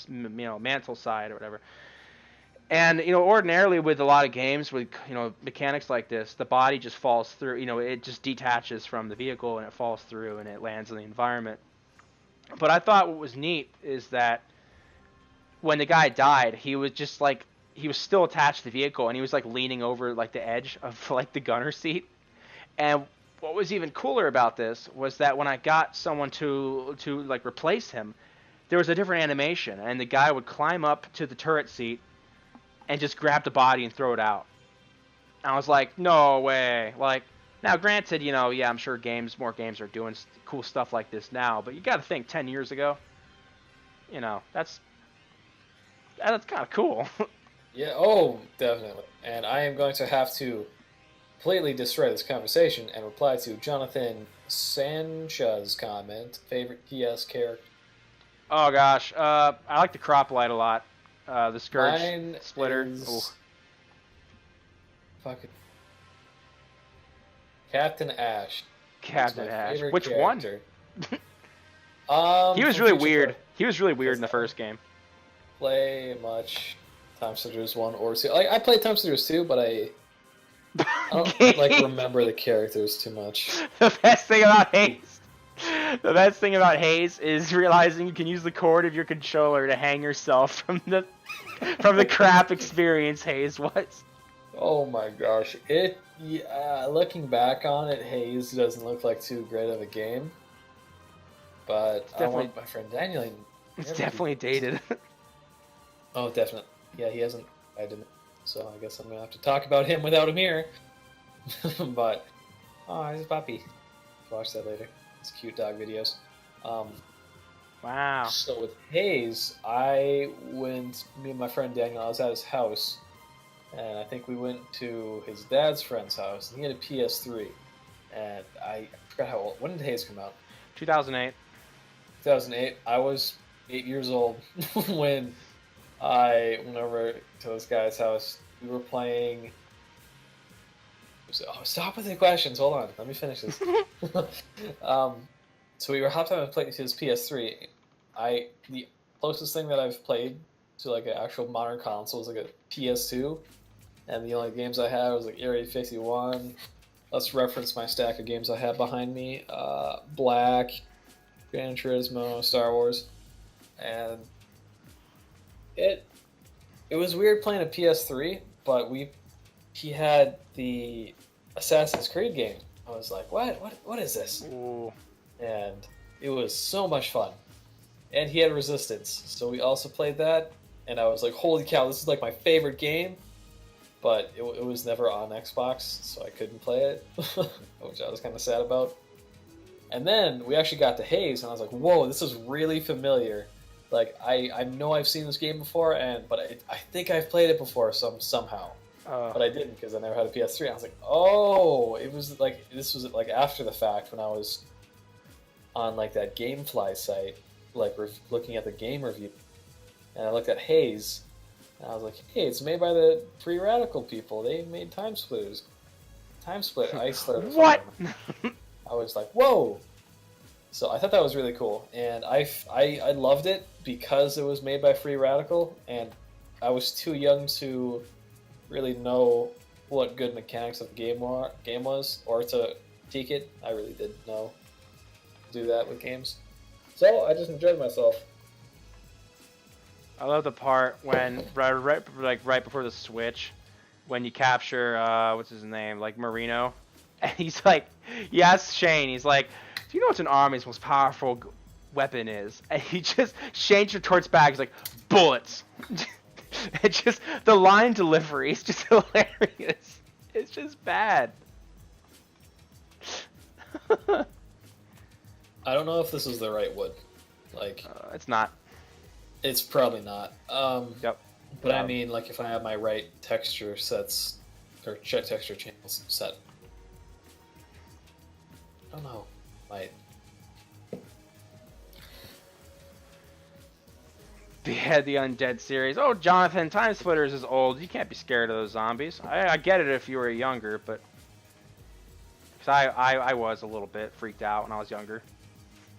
the mantle side or whatever. And ordinarily with a lot of games with mechanics like this, the body just falls through. It just detaches from the vehicle and it falls through and it lands in the environment. But I thought what was neat is that when the guy died, he was just he was still attached to the vehicle and he was leaning over the edge of the gunner seat. And what was even cooler about this was that when I got someone to replace him, there was a different animation and the guy would climb up to the turret seat and just grab the body and throw it out. And I was like, no way. Now granted, I'm sure more games are doing cool stuff like this now, but you got to think 10 years ago, that's kind of cool. Yeah, oh, definitely. And I am going to have to completely destroy this conversation and reply to Jonathan Sancha's comment, favorite PS character. Oh gosh, I like the crop light a lot. The Scourge Mine splitter. Fucking Captain Ash. Captain Ash. Which character. One? He was really weird. He was really weird in the first game. Play much Time Splitters 1 or 2. I played Time Splitters 2, but I don't remember the characters too much. The best thing about Haze is realizing you can use the cord of your controller to hang yourself from the crap experience Haze was. Oh my gosh. Looking back on it, Haze doesn't look like too great of a game. But I want my friend Daniel. It's definitely dated. Oh, definitely. Yeah, he hasn't. I didn't. So I guess I'm gonna have to talk about him without him here. But he's a puppy. Watch that later. It's cute dog videos. Wow. So with Haze, me and my friend Daniel, I was at his house, and I think we went to his dad's friend's house, and he had a PS3. And I forgot how old. When did Haze come out? 2008. 2008. I was 8 years old when I went over to this guy's house. We were playing. Oh, stop with the questions. Hold on. Let me finish this. So we were hopped on and played his PS3. The closest thing that I've played to an actual modern console was a PS2, and the only games I had was Area 51. Let's reference my stack of games I have behind me: Black, Gran Turismo, Star Wars, and it was weird playing a PS3, but he had the Assassin's Creed game. I was like, what is this? Ooh. And it was so much fun. And he had Resistance, so we also played that, and I was like, holy cow, this is my favorite game. but it was never on Xbox, so I couldn't play it, which I was kind of sad about. And then we actually got to Haze, and I was like, whoa, this is really familiar. Like, I know I've seen this game before, but I think I've played it before somehow. But I didn't, because I never had a PS3. I was like, oh, it was like, this was like after the fact when I was on like that GameFly site, like looking at the game review. And I looked at Haze, and I was like, hey, it's made by the Free Radical people. They made Time Splitters. Time Split, Ice Splitter. What? I was like, whoa! So I thought that was really cool. And I loved it because it was made by Free Radical, and I was too young to really know what good mechanics of the game was, or to critique it. I really didn't know do that with games. So I just enjoyed myself. I love the part when right before the switch, when you capture what's his name, like Marino, and he's like, he asks Shane, he's like, do you know what an army's most powerful weapon is? And he just Shane retorts back, he's like, bullets. It's just the line delivery is just hilarious. It's just bad. I don't know if this is the right wood. Like, it's not. It's probably not. Yep. But I mean, like, if I have my right texture sets, or texture channels set, I don't know. Might. They had the Undead series. Oh, Jonathan, Time Splitters is old. You can't be scared of those zombies. I get it if you were younger, but... Because I was a little bit freaked out when I was younger.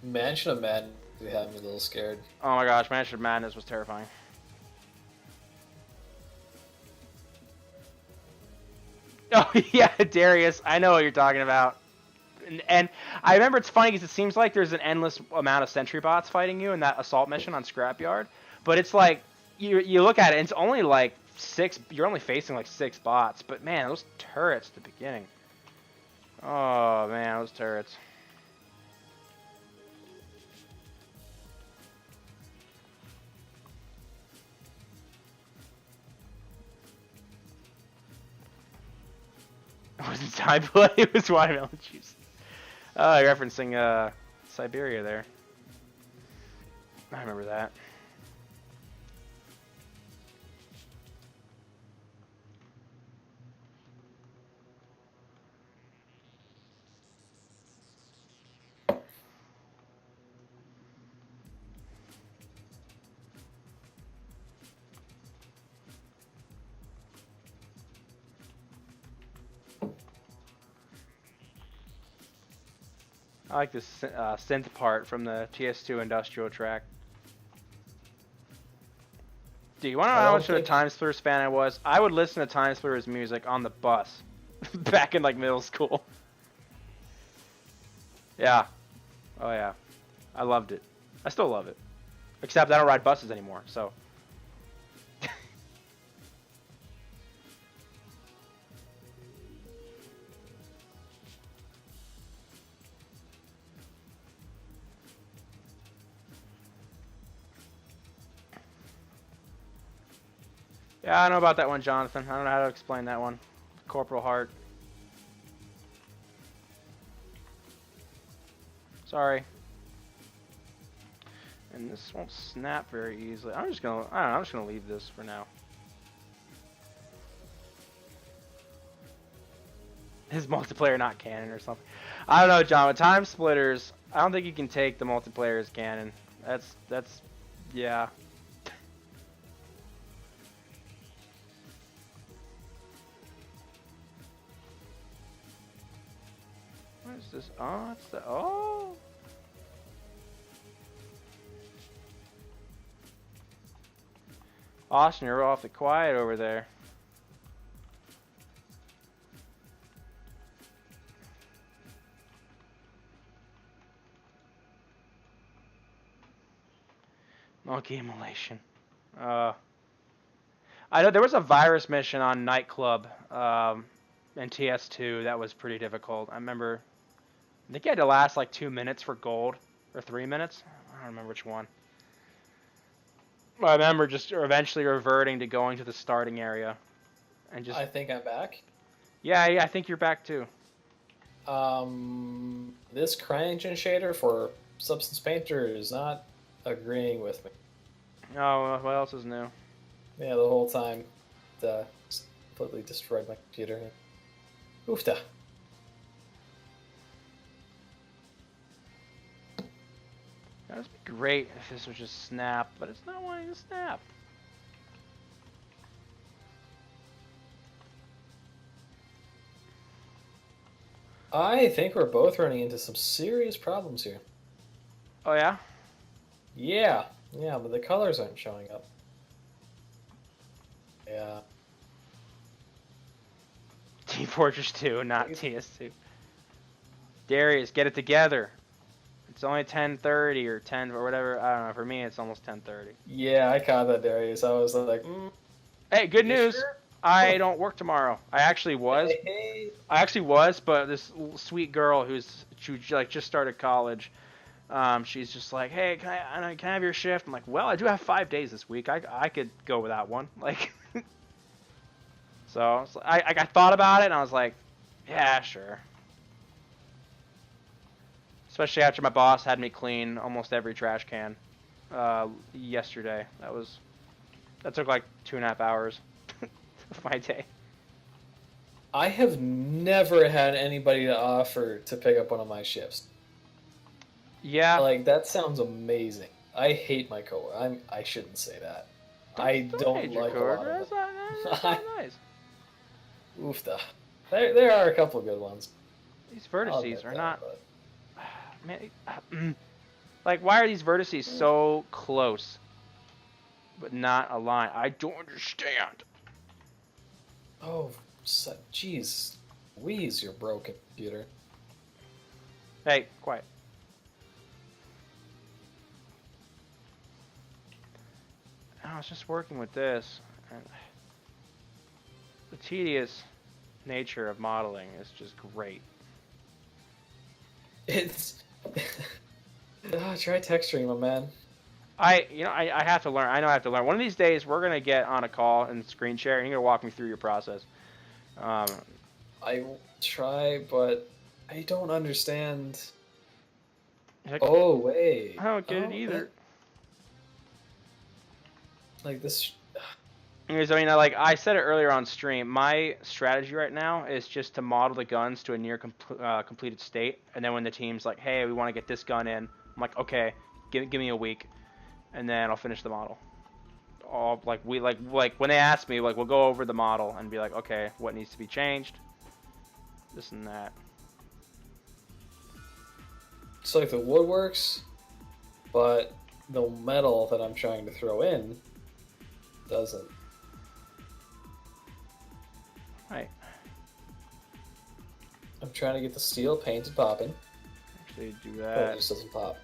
Mansion of Madness had me a little scared. Oh my gosh, Mansion of Madness was terrifying. Oh yeah, Darius, I know what you're talking about. And I remember it's funny because it seems like there's an endless amount of sentry bots fighting you in that assault mission on Scrapyard. But it's like, you look at it, and it's only like 6, you're only facing like 6 bots. But man, those turrets at the beginning. Oh man, those turrets. It wasn't time play, it was watermelon juice. Oh, you're referencing Siberia there. I remember that. I like this synth part from the TS2 industrial track. Do you want to know how much of a Time Splitters fan I was? I would listen to Time Splitters music on the bus back in like middle school. Yeah. Oh yeah. I loved it. I still love it. Except I don't ride buses anymore, so. Yeah, I know about that one, Jonathan. I don't know how to explain that one. Corporal Hart. Sorry. And this won't snap very easily. I don't know, I'm just gonna leave this for now. Is multiplayer not canon or something? I don't know, John. With Time Splitters, I don't think you can take the multiplayer as canon. That's, yeah. What is this? Oh, it's the, oh. Austin, you're awfully quiet over there. Monkey emulation. I know there was a virus mission on Nightclub in TS2 that was pretty difficult. I remember, I think you had to last like 2 minutes for gold, or 3 minutes. I don't remember which one. I remember just eventually reverting to going to the starting area. and just. I think I'm back. Yeah, I think you're back too. This CryEngine shader for Substance Painter is not agreeing with me. Oh, what else is new? Yeah, the whole time, completely destroyed my computer. Oofta. That would be great if this was just snap, but it's not wanting to snap. I think we're both running into some serious problems here. Oh yeah? Yeah, but the colors aren't showing up. Yeah. Team Fortress 2, not TS2. Darius, get it together. It's only 10:30 or 10 or whatever. I don't know. For me, it's almost 10:30. Yeah, I caught that, Darius. I was like, Hey, good news. Sure? I don't work tomorrow. I actually was. Hey. I actually was, but this sweet girl who like just started college, she's just like, hey, can I have your shift? I'm like, well, I do have 5 days this week. I could go without one. Like, so I thought about it and I was like, yeah, sure. Especially after my boss had me clean almost every trash can yesterday. That took like 2.5 hours of my day. I have never had anybody to offer to pick up one of my shifts. Yeah. Like, that sounds amazing. I hate my coworker. I shouldn't say that. I don't like a lot of them. That's not nice. Oofta. There are a couple good ones. These vertices are not... Man, like, why are these vertices so close, but not aligned? I don't understand. Oh, jeez. Wheeze, you're broken, computer. Hey, quiet. I was just working with this, and the tedious nature of modeling is just great. It's... try texturing, my man. I have to learn. I know I have to learn. One of these days, we're going to get on a call and screen share, and you're going to walk me through your process. I will try, but I don't understand. Like, oh, wait. I don't get it either. Like this... Anyways, I mean, like I said it earlier on stream, my strategy right now is just to model the guns to a near completed state, and then when the team's like, "Hey, we want to get this gun in," I'm like, "Okay, give me a week, and then I'll finish the model." All like when they ask me, like we'll go over the model and be like, "Okay, what needs to be changed?" This and that. So like the wood works, but the metal that I'm trying to throw in doesn't. Right. I'm trying to get the steel painted popping. Actually, do But that. it just doesn't pop.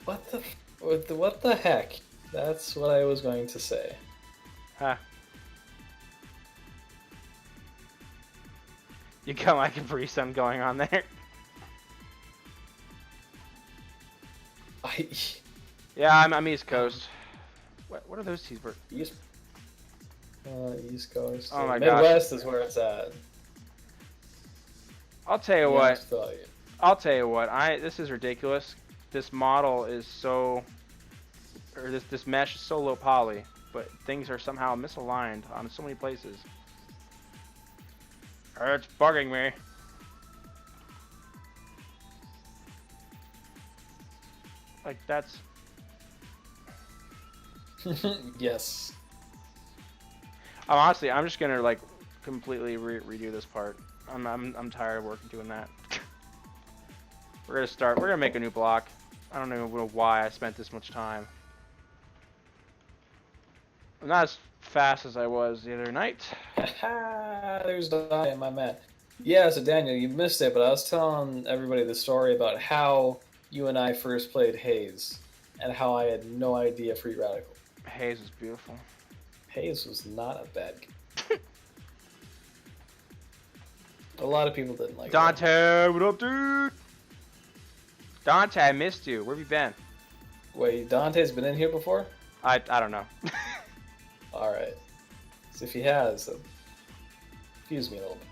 What the heck? That's what I was going to say. Huh. You got my Capri Sun going on there. Yeah, I'm East Coast. What are those cheeseburgers? East Coast. Oh my Midwest gosh. is where it's at. I'll tell you what. I'll tell you what. This is ridiculous. This model is so, or this mesh is so low poly, but things are somehow misaligned on so many places. It's bugging me. Like that's. Yes. Honestly, I'm just gonna like completely redo this part. I'm tired of working doing that. We're gonna make a new block. I don't even know why I spent this much time. I'm not as fast as I was the other night. There's the my man. Yeah, so Daniel, you missed it, but I was telling everybody the story about how you and I first played Haze, and how I had no idea Free Radical. Haze was beautiful. Haze was not a bad game. A lot of people didn't like it. Dante, what up, dude? Dante, I missed you. Where have you been? Wait, Dante's been in here before? I don't know. Alright. So if he has, then excuse me a little bit.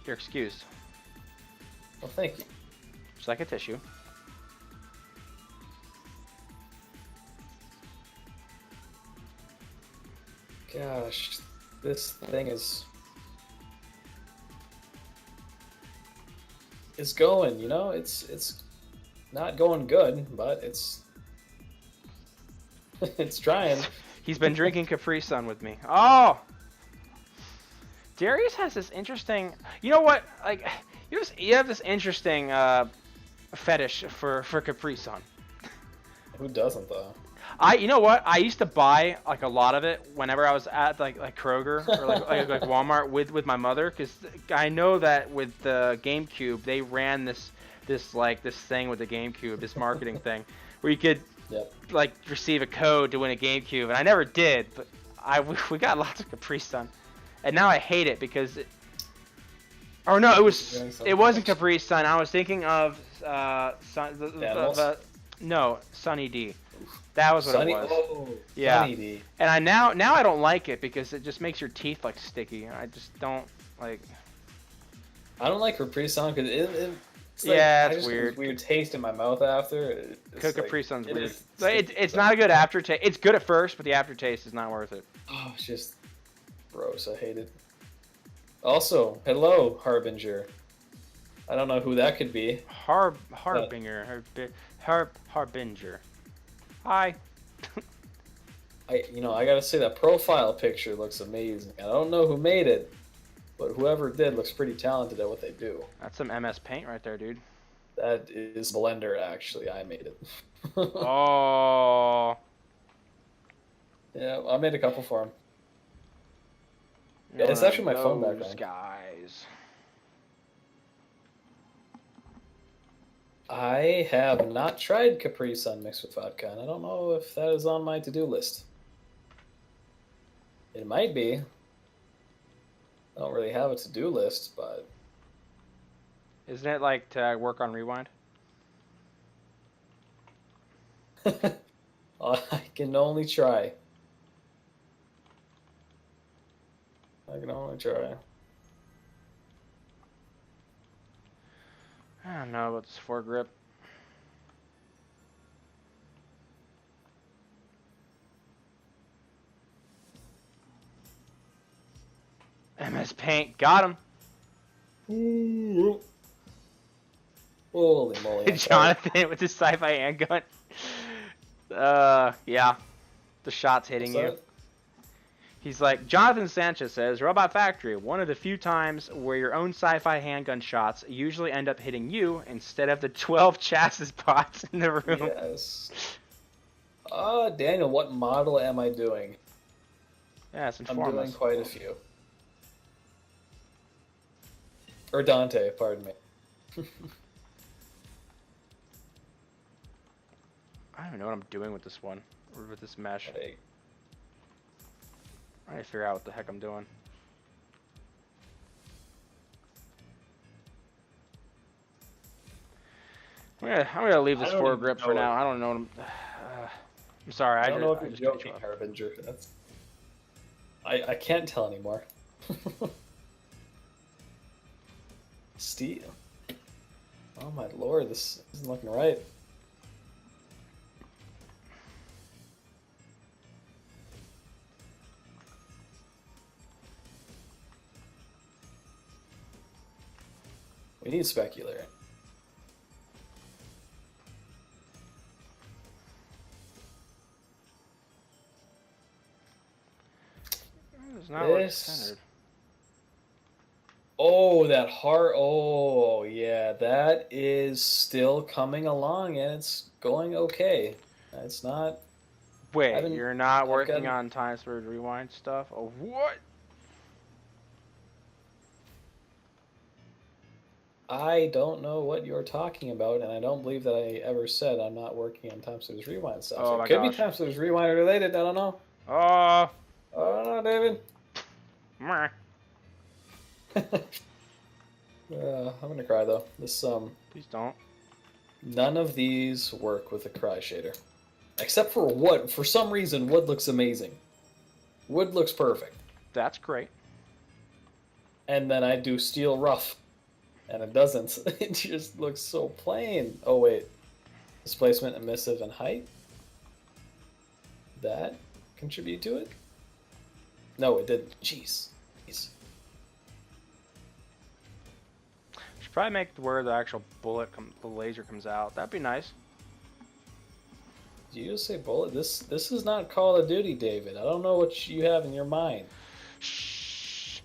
You're excused. Well, thank you. Just like a tissue. Gosh, this thing is going, you know, it's not going good, but it's it's trying. He's been drinking Capri Sun with me. Oh! Darius has this interesting... You know what? Like, you have this interesting fetish for Capri Sun. Who doesn't, though? You know what? I used to buy like a lot of it whenever I was at like Kroger or like Walmart with my mother, because I know that with the GameCube they ran this thing with the GameCube, this marketing thing, where you could like receive a code to win a GameCube, and I never did, but we got lots of Capri Sun, and now I hate it because it wasn't Capri Sun. I was thinking of no, Sunny D. That was what it was. Oh, yeah. Sunny D. And I now I don't like it because it just makes your teeth like sticky. I just don't like. I don't like Capri Sun because it's it's weird. Weird taste in my mouth after. Capri Sun's weird. It's not a good aftertaste. It's good at first, but the aftertaste is not worth it. Oh, it's just gross. I hate it. Also, hello, Harbinger. I don't know who that could be. Harbinger. Harbinger. Hi. I gotta say that profile picture looks amazing. I don't know who made it, but whoever did looks pretty talented at what they do. That's some MS Paint right there, dude. That is Blender, actually. I made it. Oh. Yeah, I made a couple for him. Yeah, it's actually my phone background. Guys. I have not tried Capri Sun mixed with vodka, and I don't know if that is on my to-do list. It might be. I don't really have a to-do list, but... Isn't it like to work on Rewind? I can only try. I can only try. I don't know about this foregrip. MS Paint, got him. Ooh. Holy moly. Jonathan with his sci-fi handgun. Yeah. The shot's hitting you. He's like, Jonathan Sanchez says, Robot Factory, one of the few times where your own sci-fi handgun shots usually end up hitting you instead of the 12 chassis bots in the room. Yes. Daniel, what model am I doing? Yes, I'm doing quite a few. Or Dante, pardon me. I don't even know what I'm doing with this one, or with this mesh. Hey. I need to figure out what the heck I'm doing. I'm gonna leave this foregrip for now. I don't know. I'm sorry. I don't know if you're joking, Harbinger. I can't tell anymore. Steve. Oh my lord, this isn't looking right. We need specular. It's not like centered. Oh, that heart. Oh, yeah. That is still coming along, and it's going okay. It's not... Wait, you're not working on Time Spurred Rewind stuff? Oh, what? I don't know what you're talking about, and I don't believe that I ever said I'm not working on Time Splitters Rewind stuff. Oh, so it could be Time Splitters Rewind related, I don't know. Oh. I don't know, David. Meh. I'm gonna cry, though. This, Please don't. None of these work with the Cry shader. Except for wood. For some reason, wood looks amazing. Wood looks perfect. That's great. And then I do steel rough. And it doesn't. It just looks so plain. Oh, wait. Displacement, emissive, and height? That contribute to it? No, it didn't. Jeez. Should probably make where the actual bullet, the laser comes out. That'd be nice. Did you just say bullet? This is not Call of Duty, David. I don't know what you have in your mind. Shh.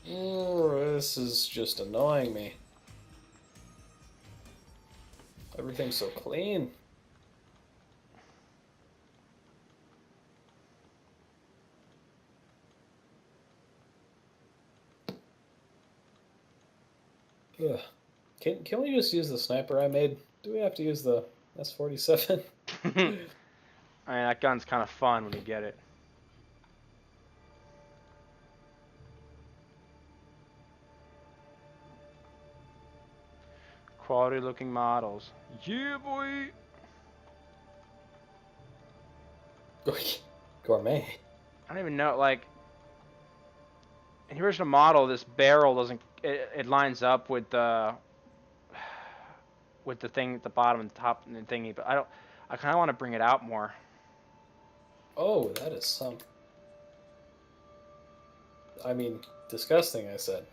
This is just annoying me. Everything's so clean. Ugh. Can we just use the sniper I made? Do we have to use the S-47? I mean, that gun's kind of fun when you get it. Quality looking models. Yeah, boy! Gourmet. I don't even know, like, in the original model, this barrel doesn't, it lines up with the thing at the bottom and top and the thingy, but I kind of want to bring it out more. Oh, that is some... I mean, disgusting, I said.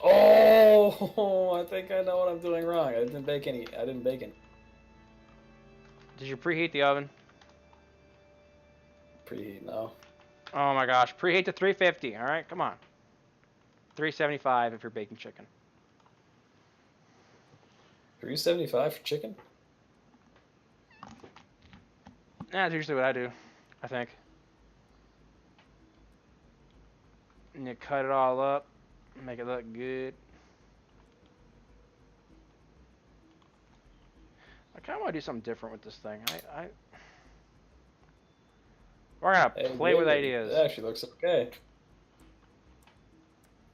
Oh, I think I know what I'm doing wrong. I didn't bake any. Did you preheat the oven? Preheat, no. Oh my gosh, preheat to 350, alright, come on. 375 if you're baking chicken. 375 for chicken? That's usually what I do, I think. And you cut it all up, make it look good. I kind of want to do something different with this thing. We're gonna play with ideas. It actually looks okay.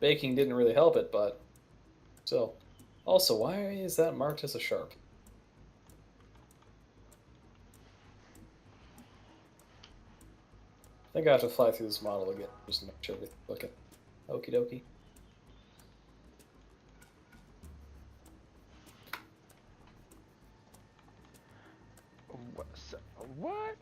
Baking didn't really help it, but so. Also, why is that marked as a sharp? I think I have to fly through this model again just to make sure we look at. Okie dokie. What?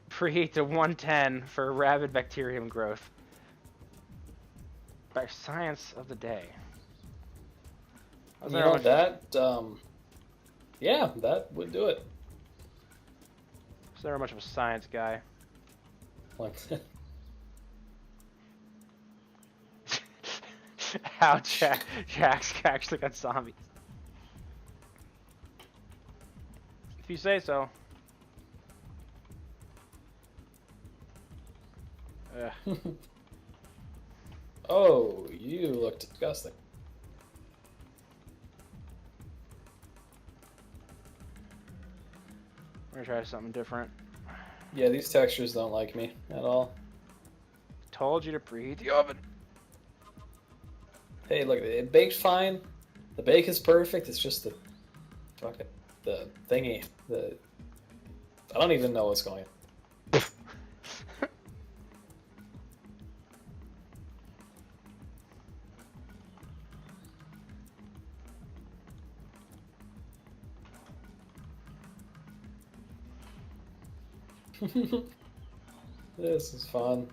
Preheat to 110 for rabid bacterium growth. By science of the day. You know, that, yeah, that would do it. Was never much of a science guy. How Jack's actually got zombies. If you say so. Oh, you look disgusting. We're gonna try something different. Yeah, these textures don't like me at all. Told you to preheat the oven. Hey, look, it baked fine. The bake is perfect. It's just the thingy. I don't even know what's going on. This is fun.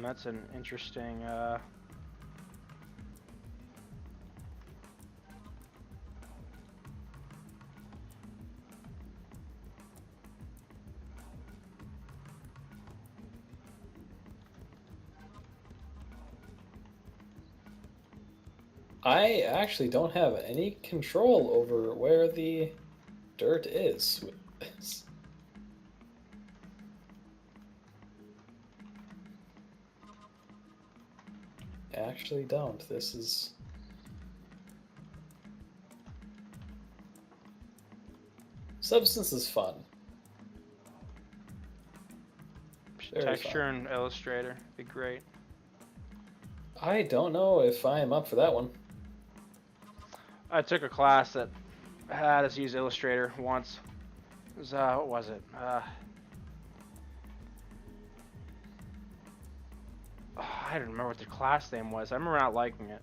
That's an interesting, I actually don't have any control over where the dirt is with this. Actually don't. This is... Substance is fun. Very Texture fun. and Illustrator. Be great. I don't know if I am up for that one. I took a class that had us use Illustrator once. It was, what was it? I don't remember what the class name was. I remember not liking it.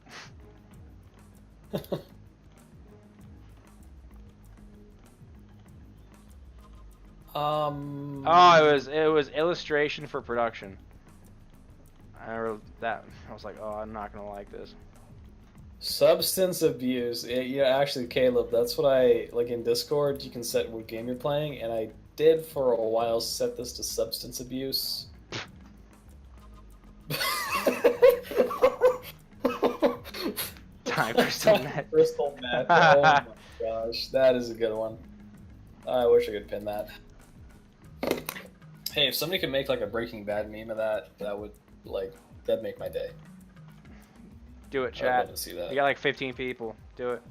Oh, it was illustration for production. I remember that. I was like, oh, I'm not gonna like this. Substance abuse. Yeah, actually, Caleb, that's what I like in Discord. You can set what game you're playing, and I did for a while set this to substance abuse. Time crystal net. Crystal net. Oh my gosh, that is a good one. I wish I could pin that. Hey, if somebody could make like a Breaking Bad meme of that, that'd make my day. Do it, chat. I'd love to see that. You got like 15 people. Do it.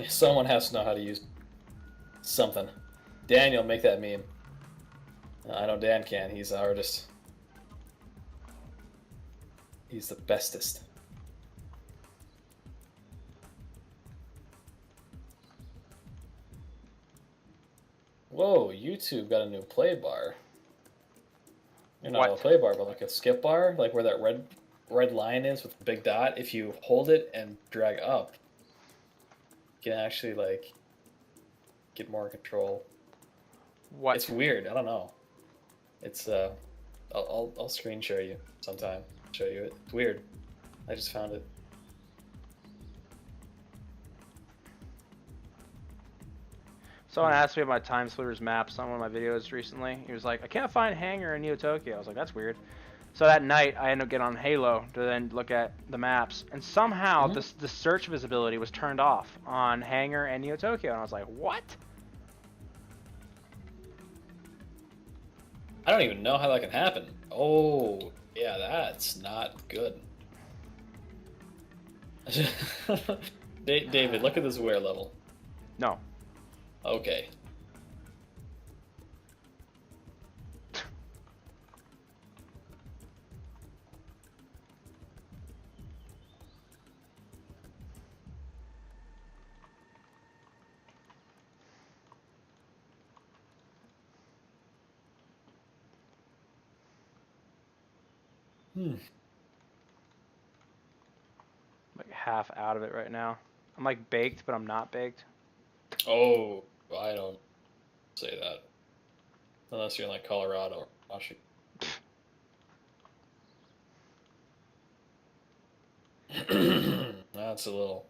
Someone has to know how to use something. Daniel, make that meme. I know Dan can. He's an artist. He's the bestest. Whoa, YouTube got a new play bar. You're not a play bar, but like a skip bar, like where that red line is with the big dot. If you hold it and drag up, you can actually like get more control. What? It's weird. I don't know. It's I'll screen share you sometime. Show you it. It's weird. I just found it. Someone asked me about Time Splitters maps on one of my videos recently. He was like, I can't find Hangar in Neo Tokyo. I was like, that's weird. So that night, I ended up getting on Halo to then look at the maps. And somehow, the search visibility was turned off on Hangar and Neo Tokyo. And I was like, what? I don't even know how that can happen. Oh, yeah, that's not good. David, look at this wear level. No. Okay. Like half out of it right now. I'm like baked, but I'm not baked. Oh, I don't say that. Unless you're in like Colorado or Washington. That's a little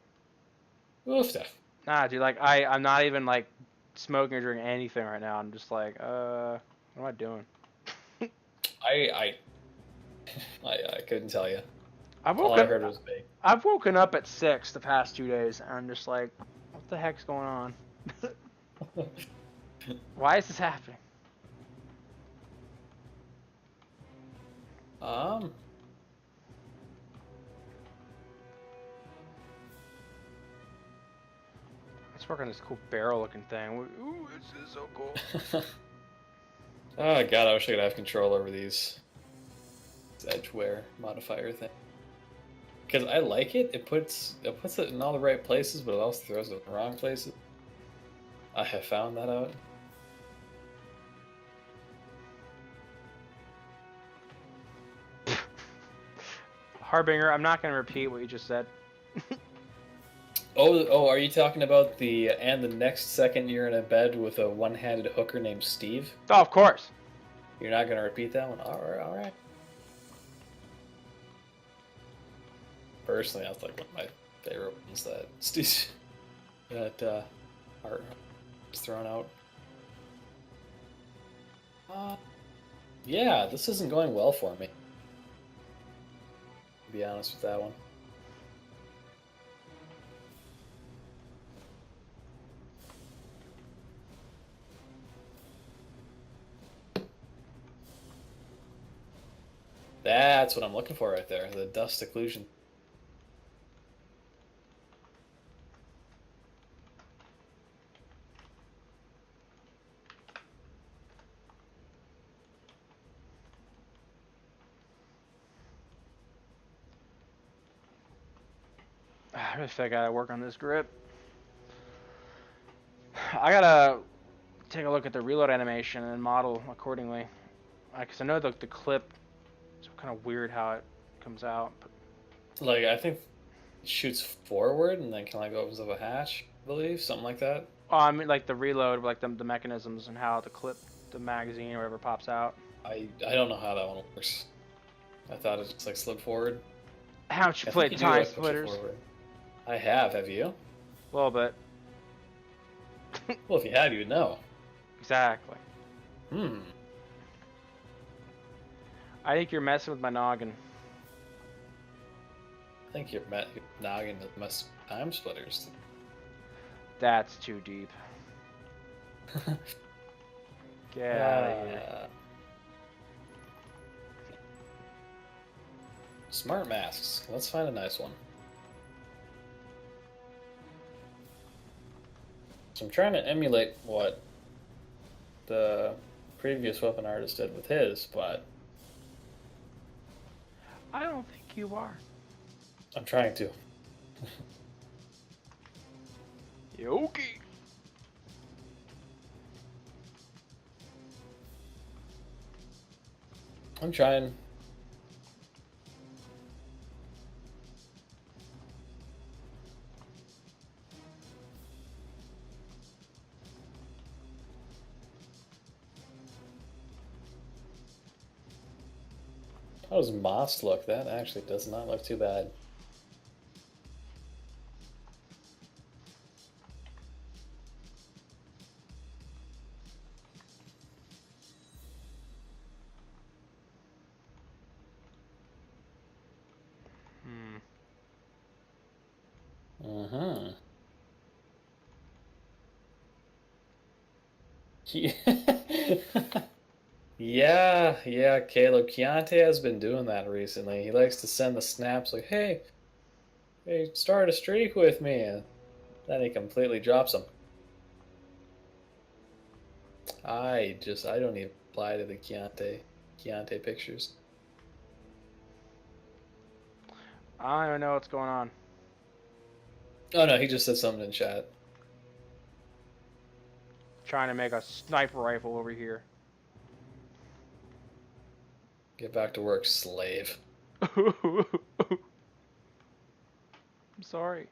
oofta. Nah, dude, like I'm not even like smoking or drinking anything right now. I'm just like, what am I doing? I couldn't tell you. All I heard was bake. I've woken up at 6 the past 2 days, and I'm just like, what the heck's going on? Why is this happening? Let's work on this cool barrel-looking thing. Ooh, this is so cool. Oh god, I wish I could have control over these edgeware modifier thing. Because I like it. It puts it in all the right places, but it also throws it in the wrong places. I have found that out. Harbinger, I'm not going to repeat what you just said. Oh, are you talking about the next second you're in a bed with a one-handed hooker named Steve? Oh, of course. You're not going to repeat that one? All right. Personally, that's like one of my favorite ones that Steve are just thrown out. Yeah, this isn't going well for me. To be honest with that one. That's what I'm looking for right there. The dust occlusion. I really think I gotta work on this grip. I gotta take a look at the reload animation and model accordingly. Because I know the clip is kind of weird how it comes out. But... Like, I think it shoots forward and then kind of like opens up a hatch, I believe, something like that. Oh, I mean like the reload, like the mechanisms and how the clip, the magazine or whatever pops out. I don't know how that one works. I thought it just like slid forward. Haven't you played Time Splitters? I have you? A little bit. Well, if you have, you would know. Exactly. Hmm. I think you're messing with my noggin. I think you're noggin with mess Time Splitters. That's too deep. Get out of here. Smart masks. Let's find a nice one. So I'm trying to emulate what the previous weapon artist did with his, but I don't think you are. I'm trying to. Yoki. I'm trying. How does moss look? That actually does not look too bad. Yeah, Caleb. Keontae has been doing that recently. He likes to send the snaps like, hey, start a streak with me. And then he completely drops them. I don't even reply to the Keontae pictures. I don't even know what's going on. Oh no, he just said something in chat. Trying to make a sniper rifle over here. Get back to work, slave. I'm sorry.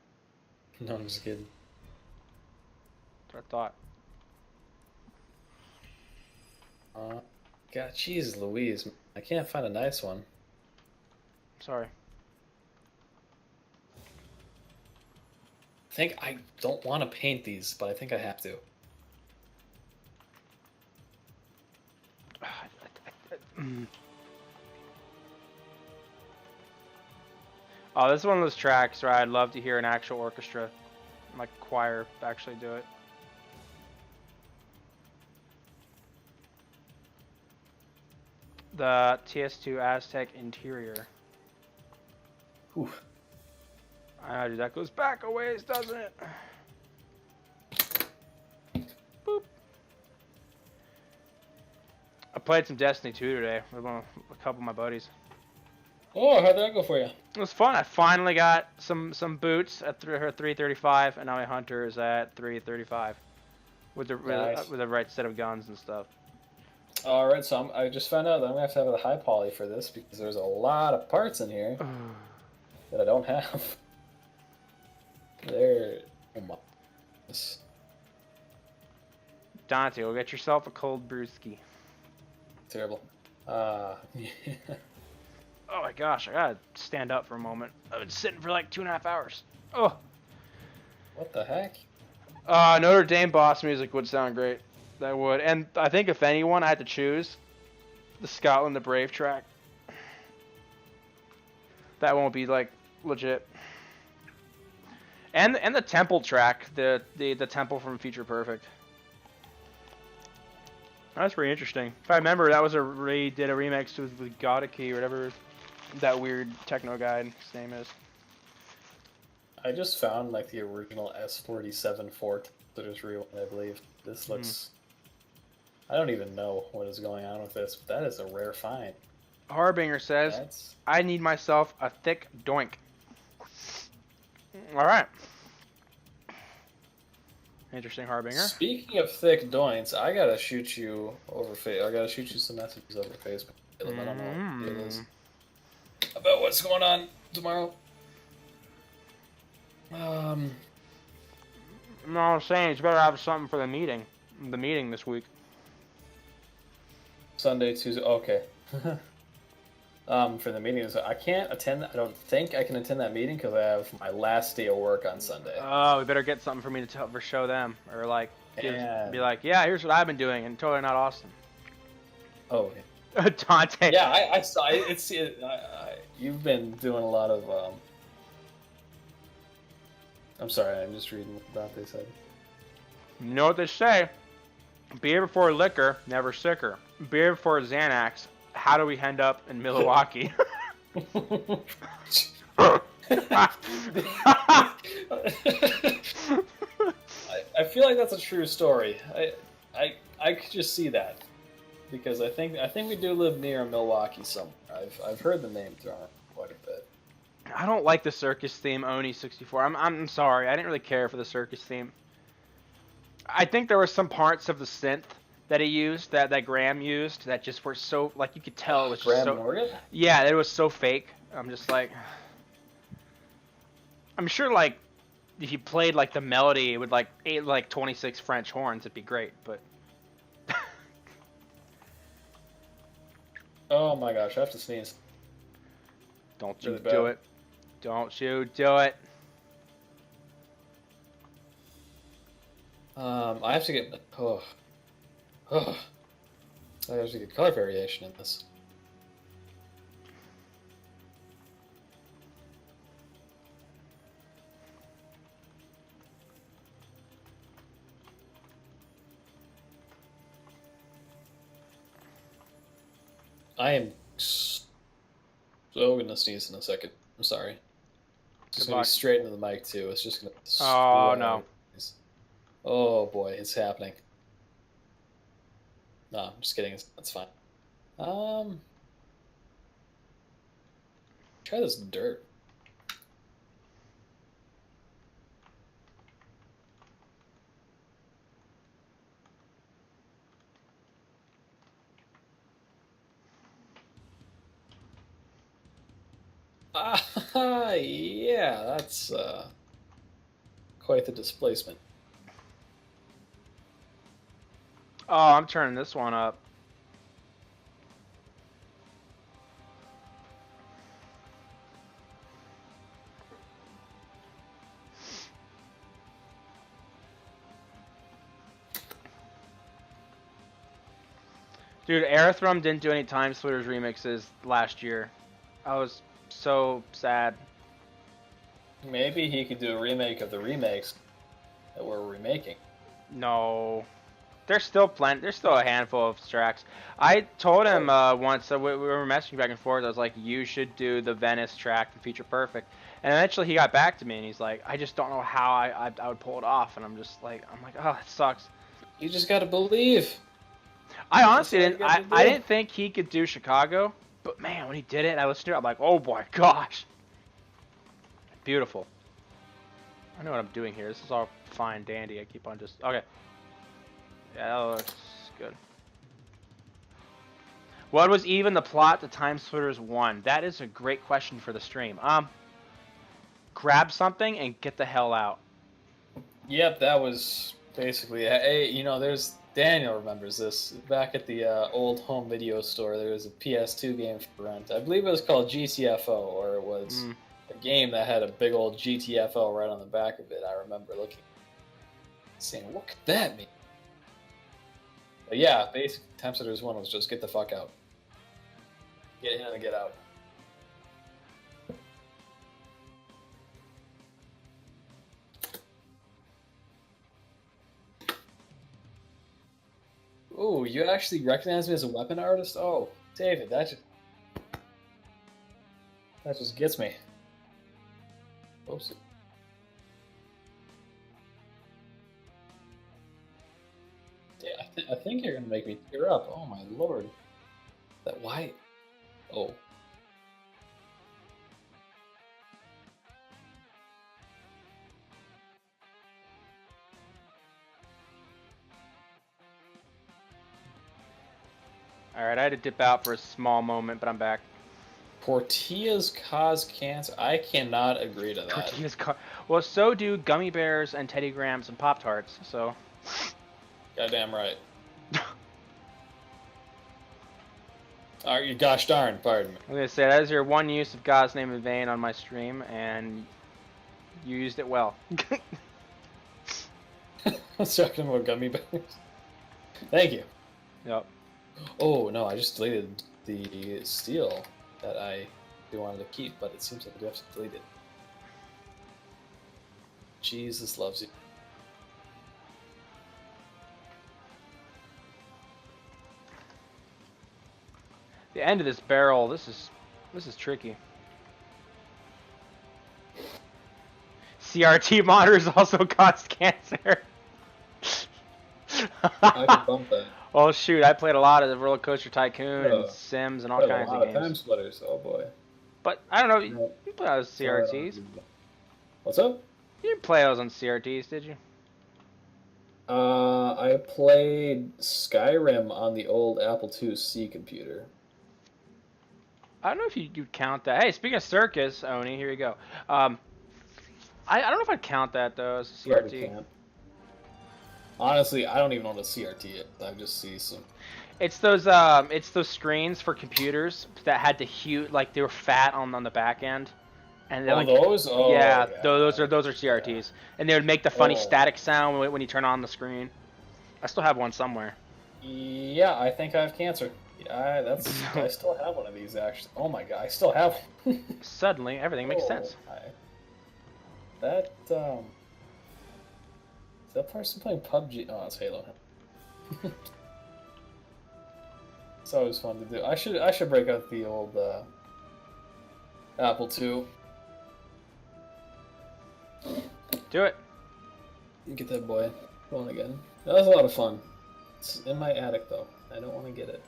No, I'm just kidding. That's what I thought. God, jeez Louise. I can't find a nice one. Sorry. I don't want to paint these, but I think I have to. Oh, this is one of those tracks where I'd love to hear an actual orchestra, like choir, actually do it. The TS2 Aztec Interior. Whew. I know, dude, that goes back a ways, doesn't it? Boop. I played some Destiny 2 today with a couple of my buddies. Oh, how'd that go for you? It was fun. I finally got some boots at 335, and now my hunter is at 335 with the Nice. with the right set of guns and stuff. All right, so I just found out that I'm gonna have to have a high poly for this because there's a lot of parts in here that I don't have. There. Oh my. Dante, go get yourself a cold brewski. Terrible. Yeah. Oh my gosh, I gotta stand up for a moment. I've been sitting for like 2.5 hours. Oh. What the heck? Notre Dame boss music would sound great. That would. And I think if anyone I had to choose, the Scotland the Brave track. That won't be like legit. And the Temple track, the Temple from Future Perfect. That's pretty interesting. If I remember, that was did a remix with Godiki or whatever that weird techno guy his name is. I just found like the original S47 fork that is real, I believe. This looks. I don't even know what is going on with this, but that is a rare find. Harbinger says, I need myself a thick doink. All right. Interesting, Harbinger. Speaking of thick doinks, I gotta shoot you I gotta shoot you some messages over Facebook. I don't know what it is about what's going on tomorrow. No, I'm saying it's better to have something for the meeting. The meeting this week. Sunday, Tuesday. Okay. For the meeting, I can't attend. I don't think I can attend that meeting because I have my last day of work on Sunday. Oh, we better get something for me to show them, or like be like, yeah, here's what I've been doing, and totally not awesome. Oh, Dante. Yeah, I saw it. You've been doing a lot of. I'm sorry, I'm just reading what Dante said. You know what they say? Beer before liquor, never sicker. Beer before Xanax. How do we end up in Milwaukee? I feel like that's a true story. I could just see that because I think we do live near Milwaukee somewhere. I've heard the name thrown quite a bit. I don't like the circus theme, Oni 64. I'm sorry. I didn't really care for the circus theme. I think there were some parts of the synth that he used, that Graham used, that just were so, like, you could tell it was Graham so... Morgan? Yeah, it was so fake. I'm just like... I'm sure, like, if you played, like, the melody, it would, like, 26 French horns, it'd be great, but... Oh my gosh, I have to sneeze. Don't you do it. Don't you do it. I have to get... I have to get color variation in this. I am so gonna sneeze in a second. I'm sorry. It's gonna be straight into the mic too. It's just gonna. Oh no. Oh boy, it's happening. No, I'm just kidding. That's fine. Try this dirt. Yeah, that's quite the displacement. Oh, I'm turning this one up. Dude, Aerithrum didn't do any Time Splitters remixes last year. I was so sad. Maybe he could do a remake of the remakes that we're remaking. No. There's still there's still a handful of tracks. I told him once, we were messaging back and forth, I was like, you should do the Venice track and Feature Perfect. And eventually he got back to me and he's like, I just don't know how I would pull it off. And I'm like, oh, that sucks. You just gotta believe. I honestly didn't think he could do Chicago, but man, when he did it and I listened to it, I'm like, oh my gosh. Beautiful. I know what I'm doing here. This is all fine dandy. I keep on just... Okay. Yeah, that looks good. What was even the plot to Time Splitters 1? That is a great question for the stream. Grab something and get the hell out. Yep, that was basically... Hey, you know, there's... Daniel remembers this. Back at the old home video store, there was a PS2 game for rent. I believe it was called GTFO, or it was... a game that had a big old GTFO right on the back of it. I remember looking, saying, what could that mean? But yeah, basically, Time Splitters 1 was just get the fuck out. Get in and get out. Oh, you actually recognize me as a weapon artist? Oh, David, that just gets me. Oops. Yeah, I think you're gonna make me tear up. Oh my lord. That why? Oh. Alright, I had to dip out for a small moment, but I'm back. Tortillas cause cancer? I cannot agree to that. Tortillas well, so do gummy bears and Teddy Grahams and Pop-Tarts, so... Goddamn right. Gosh darn, pardon me. I'm gonna say, that is your one use of God's name in vain on my stream, and you used it well. I was talking about gummy bears. Thank you. Yep. Oh no, I just deleted the steel that I wanted to keep, but it seems like I do have to delete it. Jesus loves you. The end of this barrel, this is tricky. CRT monitors also cause cancer. I can bump that. Well, shoot, I played a lot of Roller Coaster Tycoon and Sims and all kinds of games. Time splitters, oh boy. But I don't know, you play those CRTs. What's up? You didn't play those on CRTs, did you? I played Skyrim on the old Apple IIc computer. I don't know if you'd count that. Hey, speaking of circus, Oni, here you go. I don't know if I'd count that though as a CRT. Honestly, I don't even know what a CRT is. I just see some. It's those screens for computers that had to like they were fat on the back end, and they're those? Oh, yeah, those are CRTs, yeah. And they would make the funny static sound when you turn on the screen. I still have one somewhere. Yeah, I think I have cancer. I still have one of these actually. Oh my god, I still have one. Suddenly, everything makes sense. Is that person playing PUBG? Oh, it's Halo. It's always fun to do. I should break out the old Apple II. Do it. You get that boy going again. That was a lot of fun. It's in my attic though. I don't want to get it.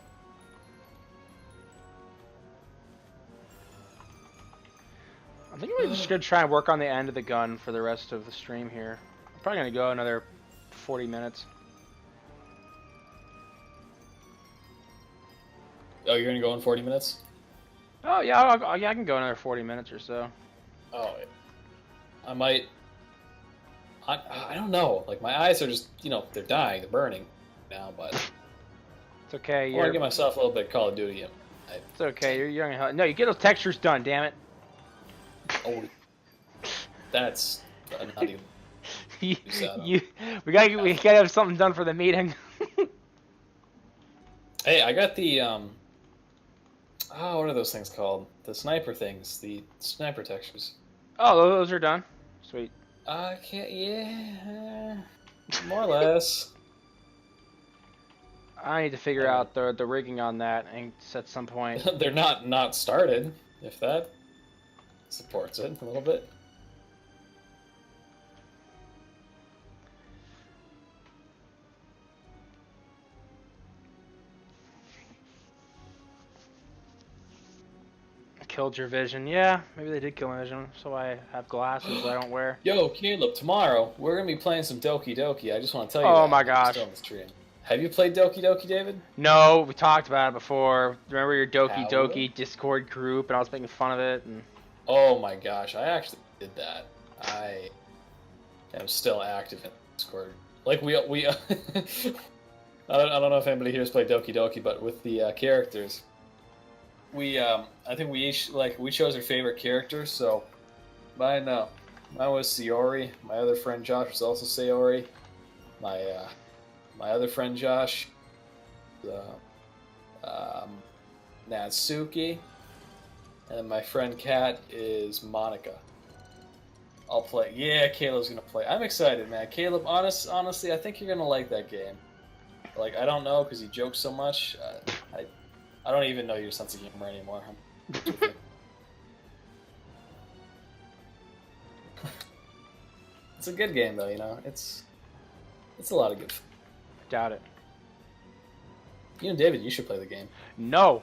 I think we're just gonna try and work on the end of the gun for the rest of the stream here. I'm probably gonna go another 40 minutes. Oh, you're gonna go in 40 minutes? Oh yeah, I can go another 40 minutes or so. Oh, I might. I don't know. Like my eyes are just they're dying, they're burning now, but it's okay. I want to give myself a little bit of Call of Duty. It's okay. You're young. No, you get those textures done. Damn it. Oh, that's not even. We gotta have something done for the meeting. Hey, I got the what are those things called? The sniper things, the sniper textures. Oh, those are done. Sweet. I can't. Yeah, more or less. I need to figure out the rigging on that and at some point. They're not started. If that supports it a little bit. Killed your vision. Yeah, maybe they did kill my vision, so I have glasses that I don't wear. Yo, Caleb, tomorrow we're gonna be playing some Doki Doki. I just want to tell you. Oh my gosh. Still on the stream. Have you played Doki Doki, David? No, we talked about it before. Remember your Doki Doki Discord group, and I was making fun of it. And... Oh my gosh, I actually did that. I am still active in Discord. Like we I don't know if anybody here has played Doki Doki, but with the characters, I think we each we chose our favorite characters. So mine was Sayori. My other friend Josh was also Sayori. My other friend Josh, Natsuki, and then my friend Kat is Monica. I'll play. Yeah, Caleb's gonna play. I'm excited, man. Caleb, honestly, I think you're gonna like that game. Like, I don't know, because you joke so much. I don't even know your sense of humor anymore. It's a good game, though, you know? It's a lot of good fun. Doubt it. You and David, you should play the game. No.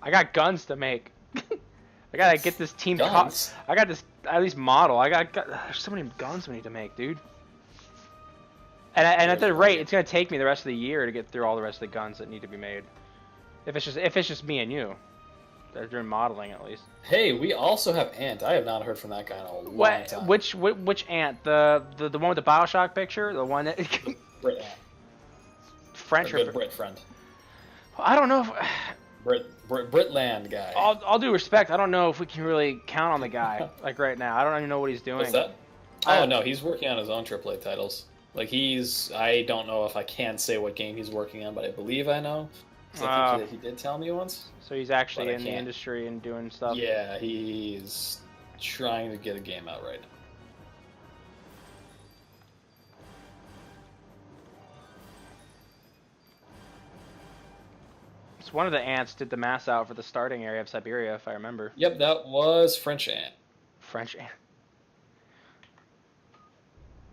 I got guns to make. I gotta get this team. Guns? I got this at least model. There's so many guns we need to make, dude. And at the rate, it's gonna take me the rest of the year to get through all the rest of the guns that need to be made. If it's just me and you, they're doing modeling at least. Hey, we also have Ant. I have not heard from that guy in a long time. Which Ant? The one with the Bioshock picture? The one that Brit Ant. French or Brit friend? I don't know. Britland guy. I'll do respect. I don't know if we can really count on the guy like right now. I don't even know what he's doing. What's that? Oh no, he's working on his own AAA titles. Like I don't know if I can say what game he's working on, but I believe I know. I think he did tell me once. So he's actually in the industry and doing stuff. Yeah, he's trying to get a game out right now. So one of the ants did the mass out for the starting area of Siberia, if I remember. Yep, that was French Ant. French Ant.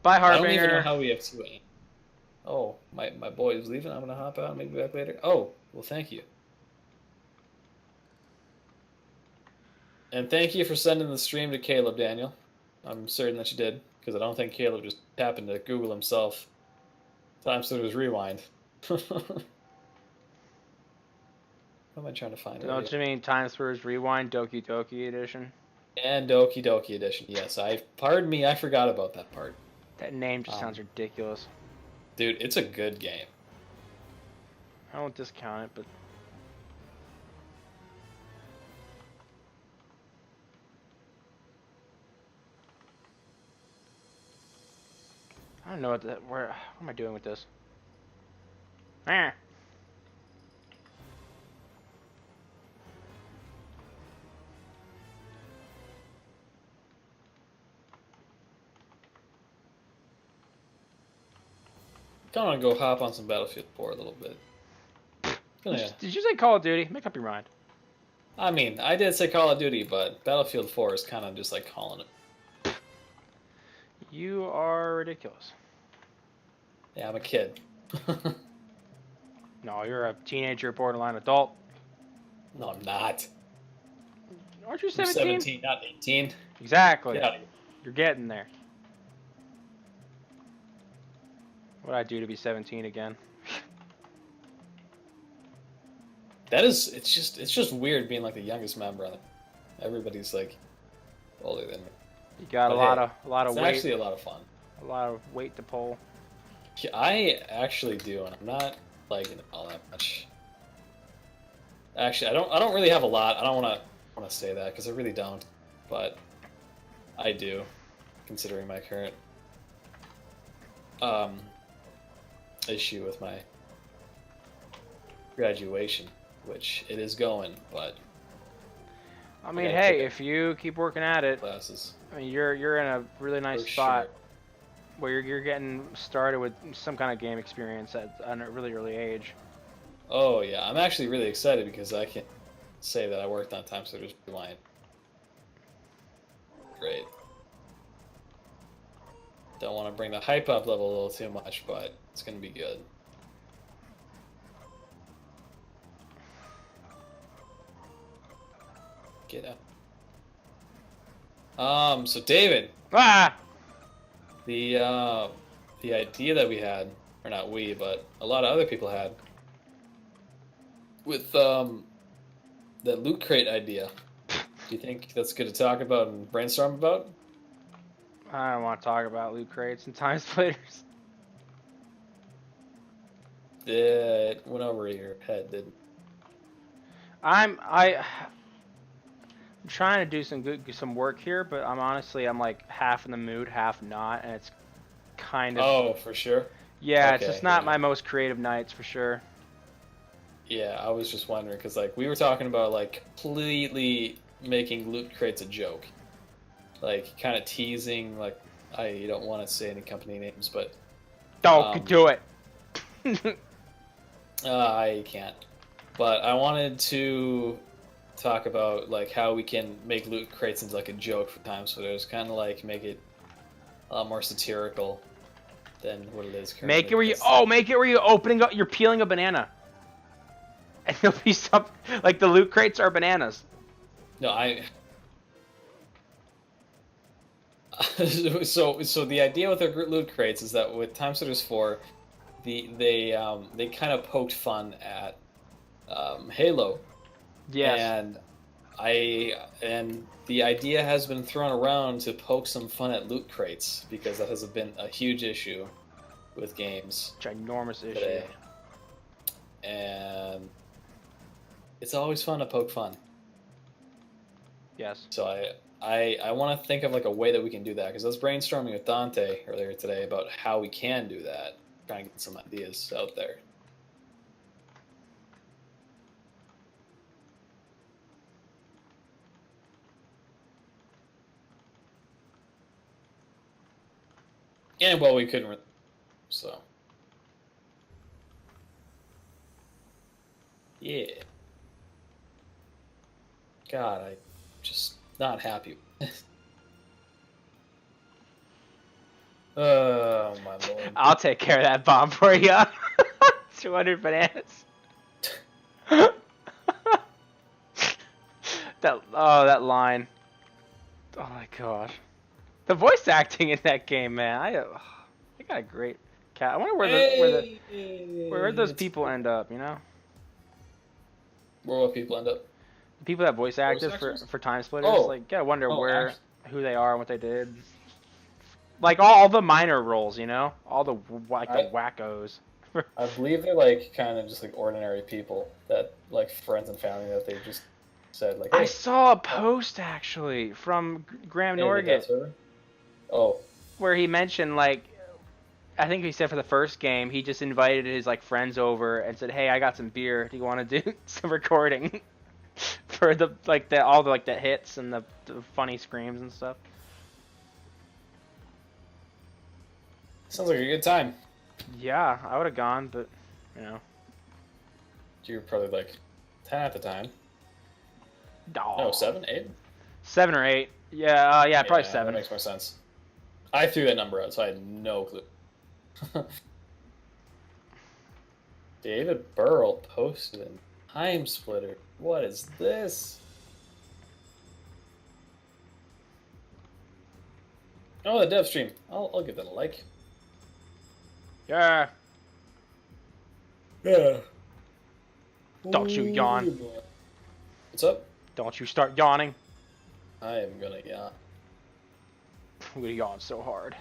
Bye, Harbinger. I don't even know how we have two Ant. Oh, my boy is leaving. I'm gonna hop out and maybe back later. Oh, well, thank you. And thank you for sending the stream to Caleb, Daniel. I'm certain that you did, because I don't think Caleb just happened to Google himself. Time Splitters Rewind. What am I trying to find? You know what you mean? Time Splitters Rewind, Doki Doki Edition. And Doki Doki Edition, yes. Pardon me, I forgot about that part. That name just sounds ridiculous. Dude, it's a good game. I won't discount it, but... I don't know what am I doing with this? Ah. I want to go hop on some Battlefield 4 a little bit. Did you say Call of Duty? Make up your mind. I mean, I did say Call of Duty, but Battlefield 4 is kind of just like calling it. You are ridiculous. Yeah, I'm a kid. No, you're a teenager, borderline adult. No, I'm not. Aren't you I'm 17? 17, not 18. Exactly. Yeah. You're getting there. What'd I do to be 17 again? It's just weird being like the youngest member. Everybody's like older than me. You got a lot of it's weight. It's actually a lot of fun. A lot of weight to pull. Yeah, I actually do, and I'm not liking it all that much. Actually, I don't really have a lot. I don't want to say that because I really don't, but I do, considering my current issue with my graduation, which it is going, but I mean, hey, if you keep working at it, classes. I mean, you're in a really nice spot where you're getting started with some kind of game experience at a really early age. Oh yeah, I'm actually really excited because I can say that I worked on Time Splitters Rewind. Great. Don't want to bring the hype up level a little too much, but it's going to be good. Get up. So David. Ah! The idea that we had, or not we, but a lot of other people had, with that loot crate idea. Do you think that's good to talk about and brainstorm about? I don't want to talk about loot crates and Time Splitters. It went over your head, didn't it? I'm trying to do some work here, but I'm like half in the mood, half not, and it's kind of... Oh, for sure? Yeah, okay, it's just not my most creative nights, for sure. Yeah, I was just wondering, because like, we were talking about like completely making loot crates a joke. Like, kind of teasing, like, I don't want to say any company names, but... Don't do it! I can't. But I wanted to talk about like how we can make loot crates into like a joke for time splitters, kind of like make it a lot more satirical than what it is currently. Make it where you opening up, you're peeling a banana, and there'll be some like the loot crates are bananas. No, so the idea with their loot crates is that with Time Splitters 4, they kind of poked fun at Halo. Yes. And the idea has been thrown around to poke some fun at loot crates because that has been a huge issue with games. Ginormous issue. Today. And it's always fun to poke fun. Yes. So I want to think of like a way that we can do that because I was brainstorming with Dante earlier today about how we can do that. Trying to get some ideas out there. And well, we couldn't. So yeah. God, I'm just not happy. Oh my lord! I'll take care of that bomb for you. 200 bananas. that line. Oh my god. The voice acting in that game, man. I got a great cat. I wonder where those people end up. You know. Where will people end up? The people that voice acted for Time Splitters. Like, gotta wonder who they are and what they did. Like all the minor roles, you know, all the the wackos. I believe they're like kind of just like ordinary people that like friends and family that they just said like. Hey, I saw a post actually from Graham Norgate. Oh. Where he mentioned like, I think he said for the first game he just invited his like friends over and said, "Hey, I got some beer. Do you want to do some recording for all the hits and the funny screams and stuff?" Sounds like a good time. Yeah, I would have gone, but you know. You were probably like 10 at the time. Oh. No, 7, 8? 7 or 8. Yeah, probably 7. That makes more sense. I threw that number out, so I had no clue. David Burrell posted a Time Splitter. What is this? Oh, the dev stream. I'll give that a like. Yeah. Yeah. Don't you yawn. What's up? Don't you start yawning. I am gonna yawn. We yawn so hard.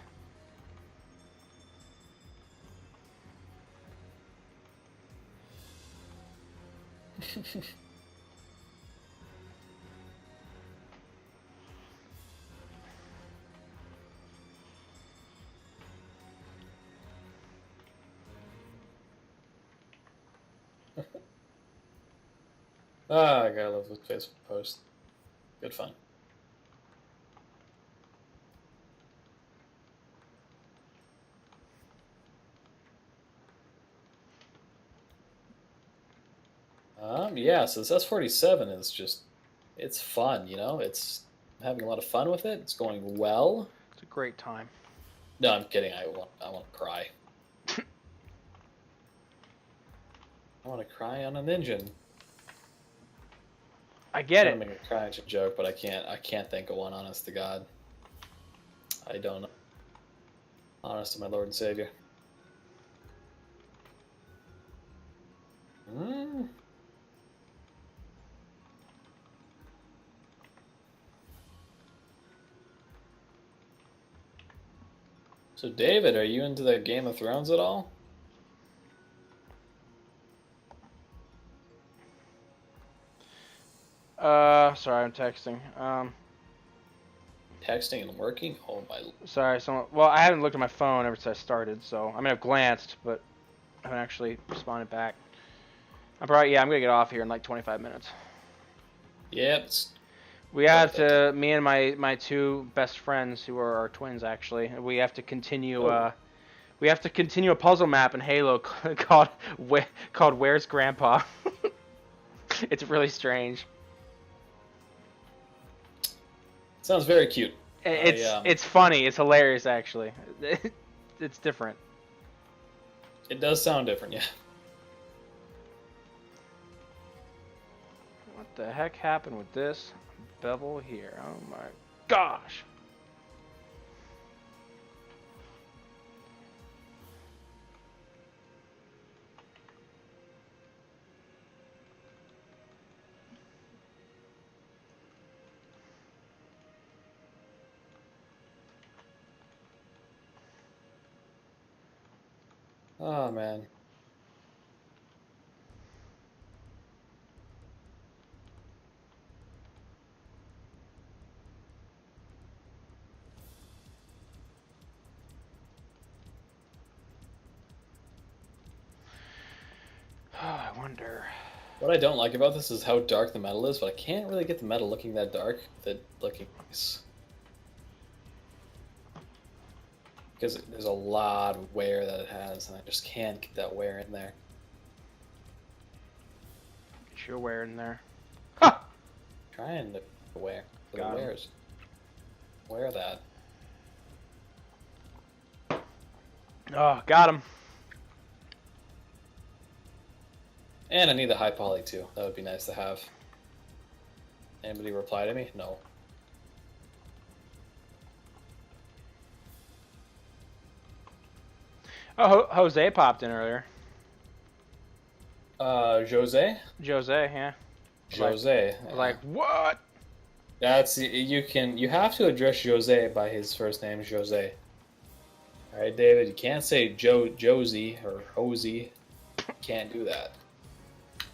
I gotta love this Facebook post. Good fun. Yeah, so this S47 is just, it's fun, you know? I'm having a lot of fun with it. It's going well. It's a great time. No, I'm kidding. I want to cry. I want to cry on an engine. I get it. I'm making a cry joke, but I can't think of one, honest to God. I don't know. Honest to my Lord and Savior. So, David, are you into the Game of Thrones at all? Sorry, I'm texting. Texting and working? Oh my. Sorry, well, I haven't looked at my phone ever since I started, so I mean I've glanced, but I haven't actually responded back. I'm gonna get off here in like 25 minutes. Yep. We have to, me and my two best friends who are our twins actually. We have to continue. We have to continue a puzzle map in Halo called Where's Grandpa? It's really strange. Sounds very cute. It's funny. It's hilarious, actually. It's different. It does sound different, yeah. What the heck happened with this bevel here? Oh my gosh. Oh, man. I wonder. What I don't like about this is how dark the metal is, but I can't really get the metal looking that dark with it looking nice. Because there's a lot of wear that it has, and I just can't get that wear in there. Get your wear in there. Ha! Trying to wear. But it Got 'em. wears. Wear that. Oh, got him. And I need the high poly too. That would be nice to have. Anybody reply to me? No. Oh, Jose popped in earlier. Jose? Jose, yeah. Jose. I was like, what? That's you have to address Jose by his first name, Jose. Alright, David, you can't say Josie or Hosey. You can't do that.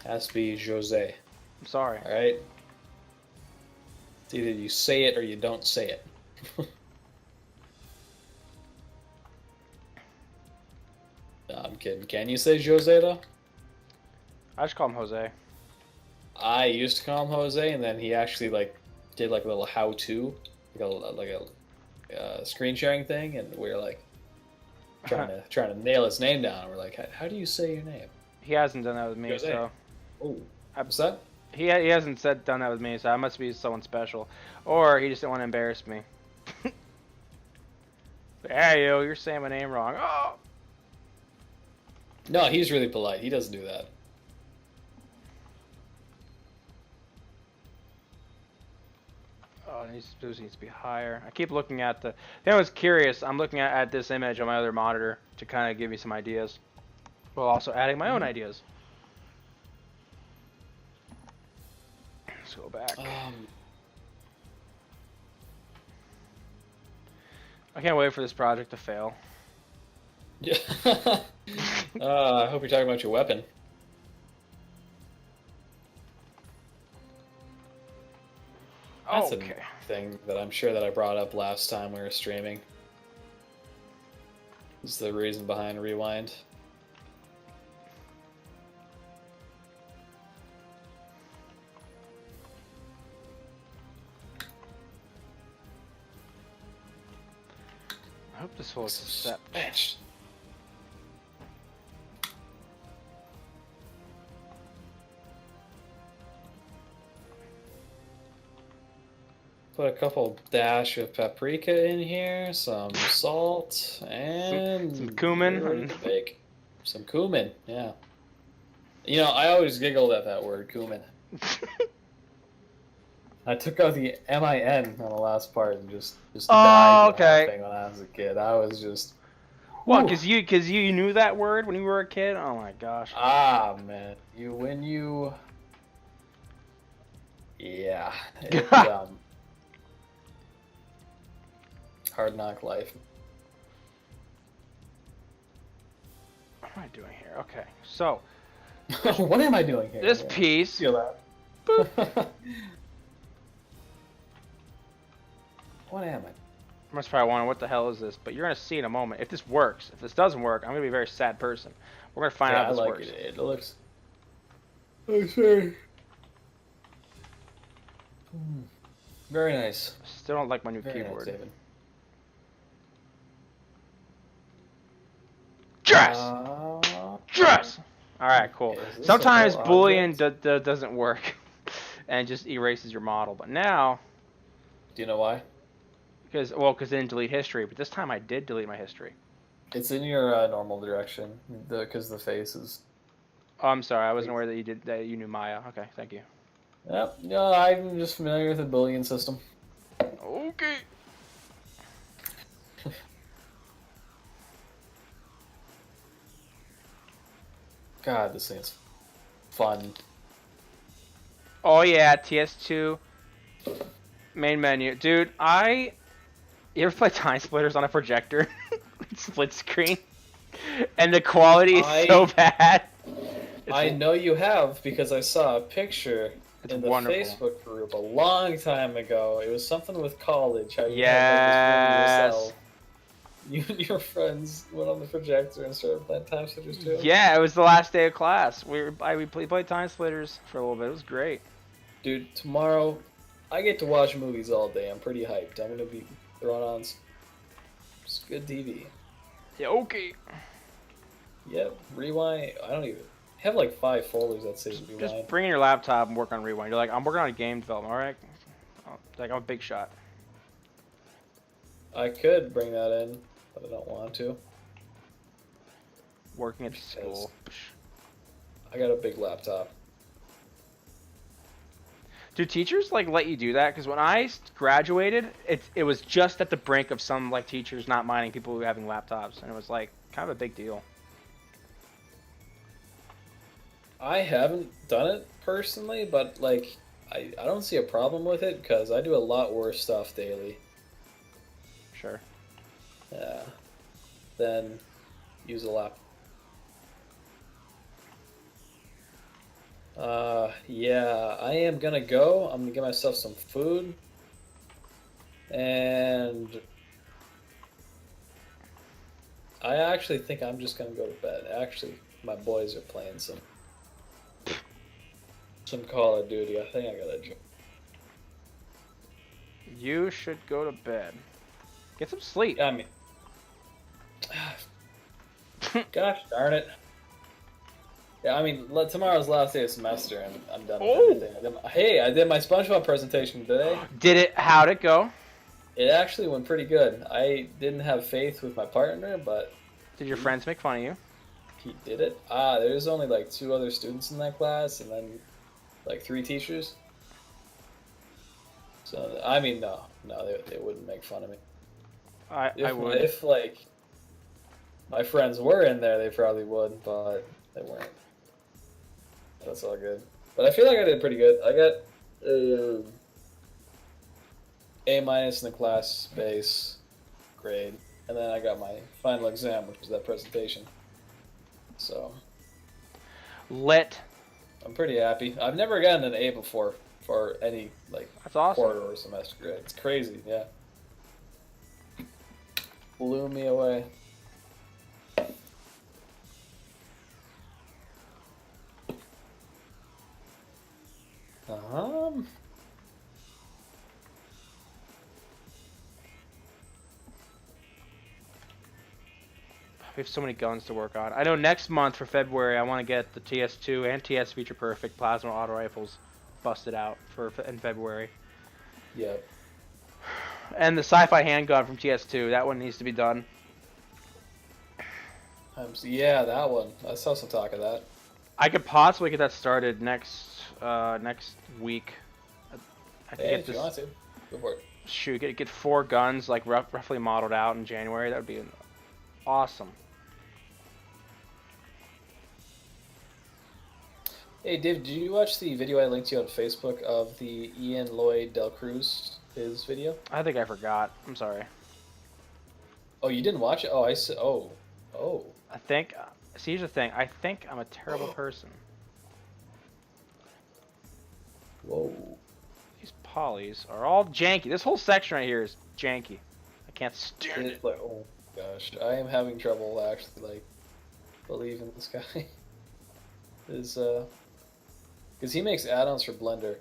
It has to be Jose. I'm sorry. Alright? It's either you say it or you don't say it. No, I'm kidding. Can you say Jose though? I just call him Jose. I used to call him Jose, and then he actually did a little how-to, like a screen sharing thing, and we were like trying to nail his name down. And we're like, how do you say your name? He hasn't done that with me, Jose. so Oh, what's that? he hasn't done that with me, so I must be someone special, or he just didn't want to embarrass me. Hey, yo, you're saying my name wrong. Oh. No, he's really polite. He doesn't do that. Oh, it needs to be higher. I keep looking at the... I was curious. I'm looking at this image on my other monitor to kind of give me some ideas, while also adding my own ideas. Let's go back. I can't wait for this project to fail. Yeah. I hope you're talking about your weapon. That's okay. a thing that I'm sure that I brought up last time we were streaming. This is the reason behind Rewind. I hope this holds a step. Bitch. Put a couple dash of paprika in here, some salt, and some cumin. ready to bake. Some cumin, yeah. You know, I always giggled at that word, cumin. I took out the M-I-N on the last part and just died laughing when I was a kid. I was just... What, because you knew that word when you were a kid? Oh my gosh. Ah, man. Yeah. It's, hard knock life. What am I doing here? Okay, so... What am I doing here? This piece... Feel that. What am I? Must probably wonder what the hell is this, but you're gonna see in a moment. If this works, if this doesn't work, I'm gonna be a very sad person. We're gonna find out if this works. It looks. Oh, sorry. Very nice. Still don't like my new Very keyboard. Nice, David. Yes! Yes! Alright, cool. Sometimes Boolean doesn't work and just erases your model, but now... Do you know why? Because it didn't delete history, but this time I did delete my history. It's in your normal direction, because the face is... Oh, I'm sorry, I wasn't aware that you knew Maya. Okay, thank you. Yep, no, I'm just familiar with the Boolean system. Okay. God, this thing's fun. Oh yeah, TS2 main menu, dude. You ever play Time Splitters on a projector? Split screen, and the quality is so bad. I know you have because I saw a picture in the wonderful. Facebook group a long time ago. It was something with college. How you had, like, this yourself. You and your friends went on the projector and started playing Time Splitters too? Yeah, it was the last day of class. We played Time Splitters for a little bit. It was great. Dude, tomorrow I get to watch movies all day. I'm pretty hyped. I'm gonna be throwing on some good TV. Yeah, okay. Yep, Rewind. I don't even have like 5 folders that say Rewind. Just bring in your laptop and work on Rewind. You're like, I'm working on a game development, alright? Like, I'm a big shot. I could bring that in, but I don't want to. Working at school. I got a big laptop. Do teachers like let you do that? Because when I graduated, it was just at the brink of some like teachers not minding people who were having laptops, and it was like kind of a big deal. I haven't done it personally, but like I don't see a problem with it because I do a lot worse stuff daily. Sure. Yeah. Then use a laptop. Yeah, I am gonna go. I'm gonna get myself some food. And I actually think I'm just gonna go to bed. Actually, my boys are playing some Call of Duty. I think I gotta join. You should go to bed. Get some sleep. I mean, gosh darn it. Yeah, I mean, tomorrow's last day of semester, and I'm done with everything. I did my SpongeBob presentation today. Did it? How'd it go? It actually went pretty good. I didn't have faith with my partner, but... Did your friends make fun of you? He did it. There's only like 2 other students in that class, and then like 3 teachers. So, I mean, no, they wouldn't make fun of me. I would. If, like, my friends were in there, they probably would, but they weren't. That's all good. But I feel like I did pretty good. I got A- in the class base grade, and then I got my final exam, which was that presentation. So, lit. I'm pretty happy. I've never gotten an A before for any like That's awesome. quarter or semester grade. It's crazy, yeah. Blew me away. We have so many guns to work on. I know next month for February, I want to get the TS2 and TS Feature Perfect plasma auto rifles busted out in February. Yep. And the sci-fi handgun from TS2, that one needs to be done. Yeah, that one. I saw some talk of that. I could possibly get that started next week. I can if you want to, go for it. Shoot, get 4 guns like roughly modeled out in January. That would be awesome. Hey, Dave, did you watch the video I linked you on Facebook of the Ian Lloyd Del Cruz, his video? I think I forgot. I'm sorry. Oh, you didn't watch it? Oh, I said. Oh. I think. See, here's the thing. I think I'm a terrible person. Whoa. These polys are all janky. This whole section right here is janky. I can't stand it. Like, oh gosh, I am having trouble actually like believing this guy is because he makes add-ons for Blender.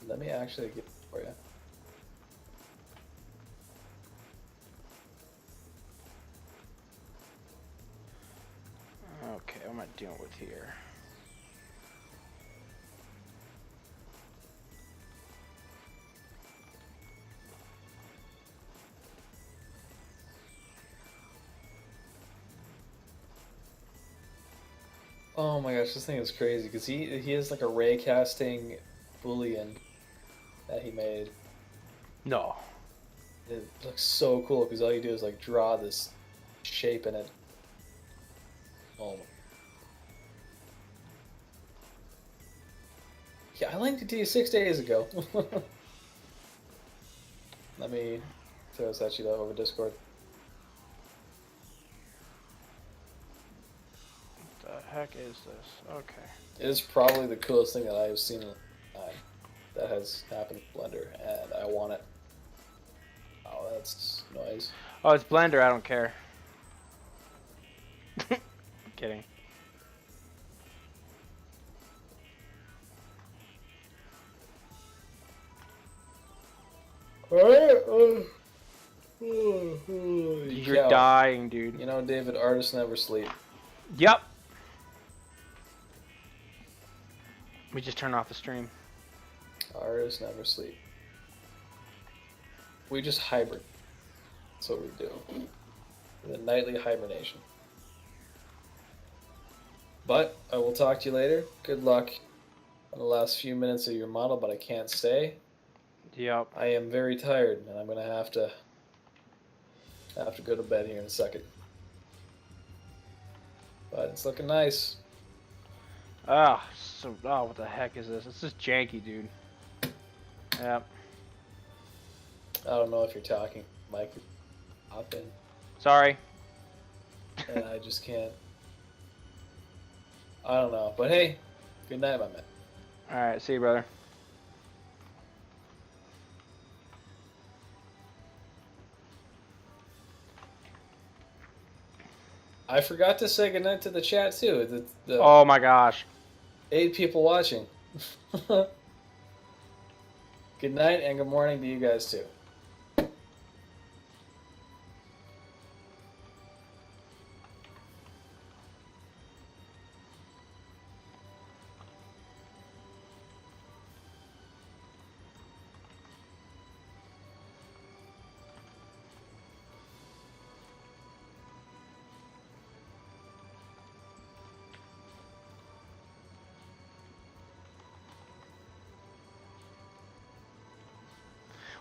Let me actually get it for you. dealing with here? Oh my gosh, this thing is crazy because he has like a ray casting boolean that he made. No. It looks so cool because all you do is like draw this shape in it. Oh. Yeah, I linked it to you 6 days ago. Let me throw this at you though over Discord. What the heck is this? Okay. It is probably the coolest thing that I have seen that has happened in Blender, and I want it. Oh, that's noise. Oh, it's Blender. I don't care. I'm kidding. You're dying, dude. You know, David, artists never sleep. Yep. We just turned off the stream. Artists never sleep. We just hibernate. That's what we do. The nightly hibernation. But I will talk to you later. Good luck on the last few minutes of your model, but I can't stay. Yep. I am very tired, and I'm gonna have to go to bed here in a second. But it's looking nice. Oh, what the heck is this? It's just janky, dude. Yep. I don't know if you're talking, Mike. Hop in. Sorry. And I just can't. I don't know. But hey, good night, my man. Alright, see you, brother. I forgot to say goodnight to the chat, too. Oh my gosh. 8 people watching. Good night and good morning to you guys, too.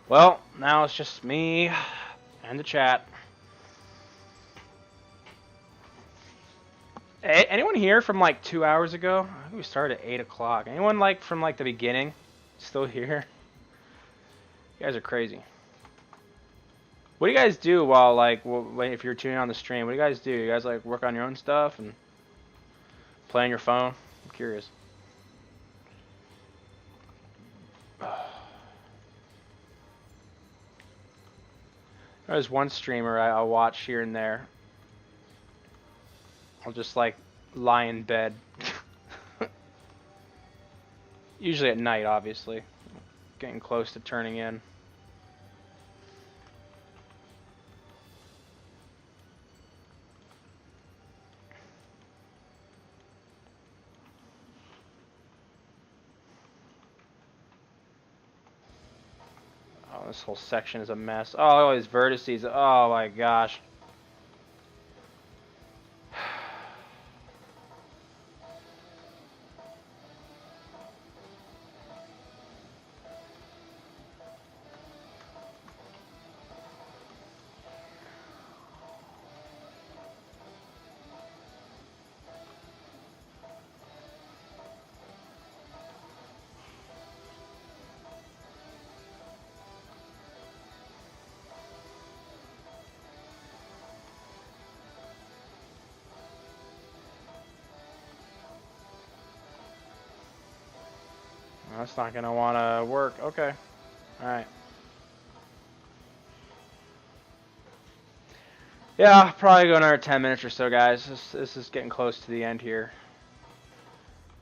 Well, now it's just me and the chat. Hey, anyone here from like 2 hours ago? I think we started at 8 o'clock. Anyone like from like the beginning still here? You guys are crazy. What do you guys do while like if you're tuning on the stream? What do you guys do? You guys like work on your own stuff and play on your phone? I'm curious. There's one streamer I'll watch here and there. I'll just like lie in bed. Usually at night, obviously. Getting close to turning in. Oh, this whole section is a mess. Oh, all these vertices. Oh my gosh. That's not gonna wanna work. Okay. Alright. Yeah, probably go another 10 minutes or so, guys. This is getting close to the end here.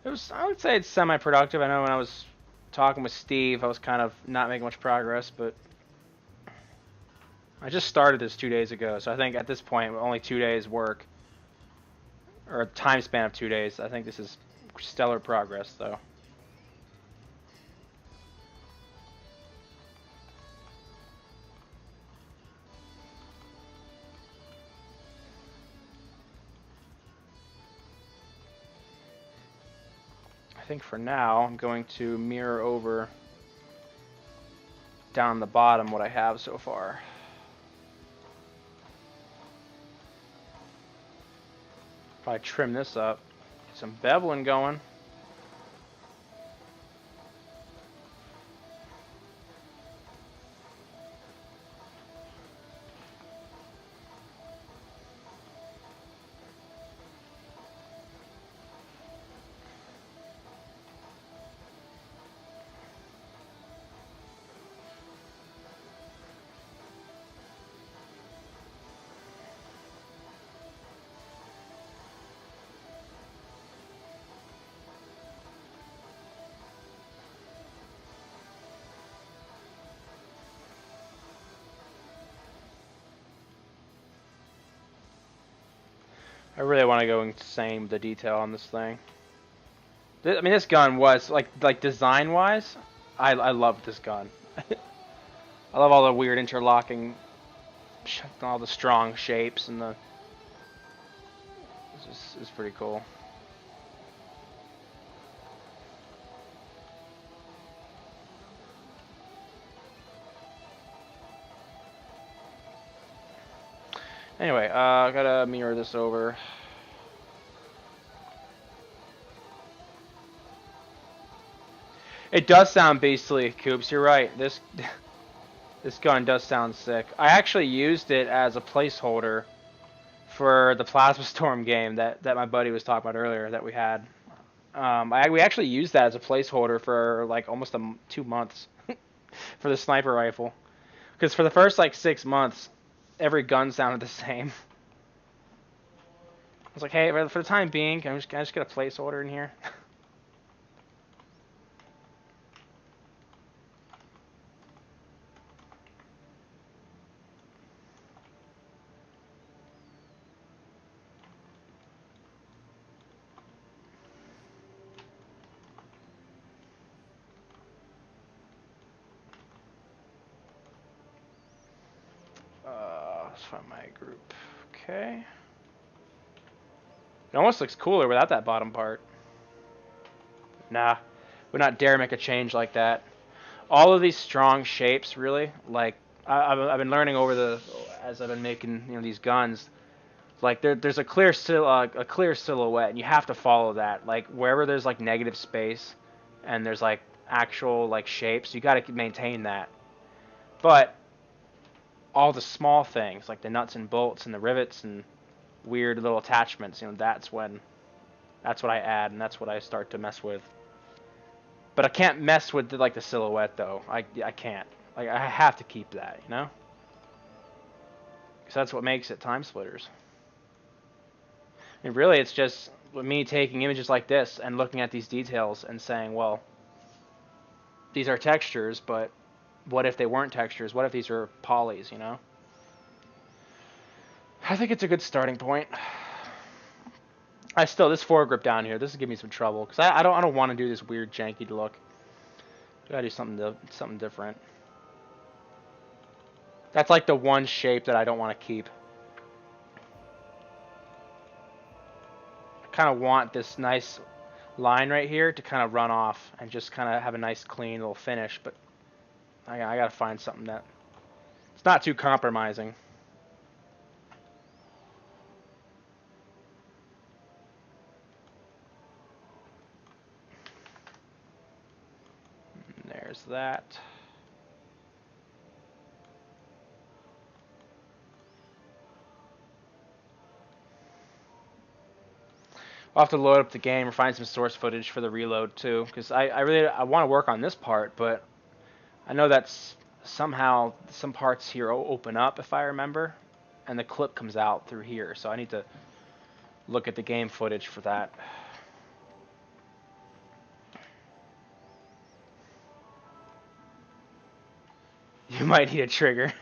I would say it's semi-productive. I know when I was talking with Steve, I was kind of not making much progress, but I just started this 2 days ago, so I think at this point, only 2 days work. or a time span of 2 days. I think this is stellar progress, though. I think for now, I'm going to mirror over down the bottom what I have so far. Probably trim this up, get some beveling going. I really want to go insane with the detail on this thing. I mean, this gun was like design-wise, I love this gun. I love all the weird interlocking, all the strong shapes and the. It's pretty cool. Anyway, I gotta mirror this over. It does sound beastly, Coops. You're right. This gun does sound sick. I actually used it as a placeholder for the Plasma Storm game that my buddy was talking about earlier that we had. We actually used that as a placeholder for like almost 2 months for the sniper rifle. Because for the first like 6 months, every gun sounded the same. I was like, hey, for the time being, can I just get a placeholder in here? Let's find my group. Okay. It almost looks cooler without that bottom part. Nah, would not dare make a change like that. All of these strong shapes, really, like I've been learning as I've been making these guns. Like there's a clear silhouette, and you have to follow that. Like wherever there's like negative space, and there's like actual like shapes, you got to maintain that. But all the small things, like the nuts and bolts and the rivets and weird little attachments, that's what I add, and that's what I start to mess with. But I can't mess with the silhouette though. I can't. Like I have to keep that, because that's what makes it Time Splitters. And really, it's just me taking images like this and looking at these details and saying, well, these are textures, but what if they weren't textures? What if these are polys, I think it's a good starting point. This foregrip down here, this is giving me some trouble because I don't want to do this weird janky look. I gotta do something different. That's like the one shape that I don't want to keep. I kind of want this nice line right here to kind of run off and just kind of have a nice clean little finish, but I gotta find something that it's not too compromising. And there's that. I'll have to load up the game or find some source footage for the reload too, because I want to work on this part, but I know that's somehow some parts here open up if I remember, and the clip comes out through here, so I need to look at the game footage for that. You might need a trigger.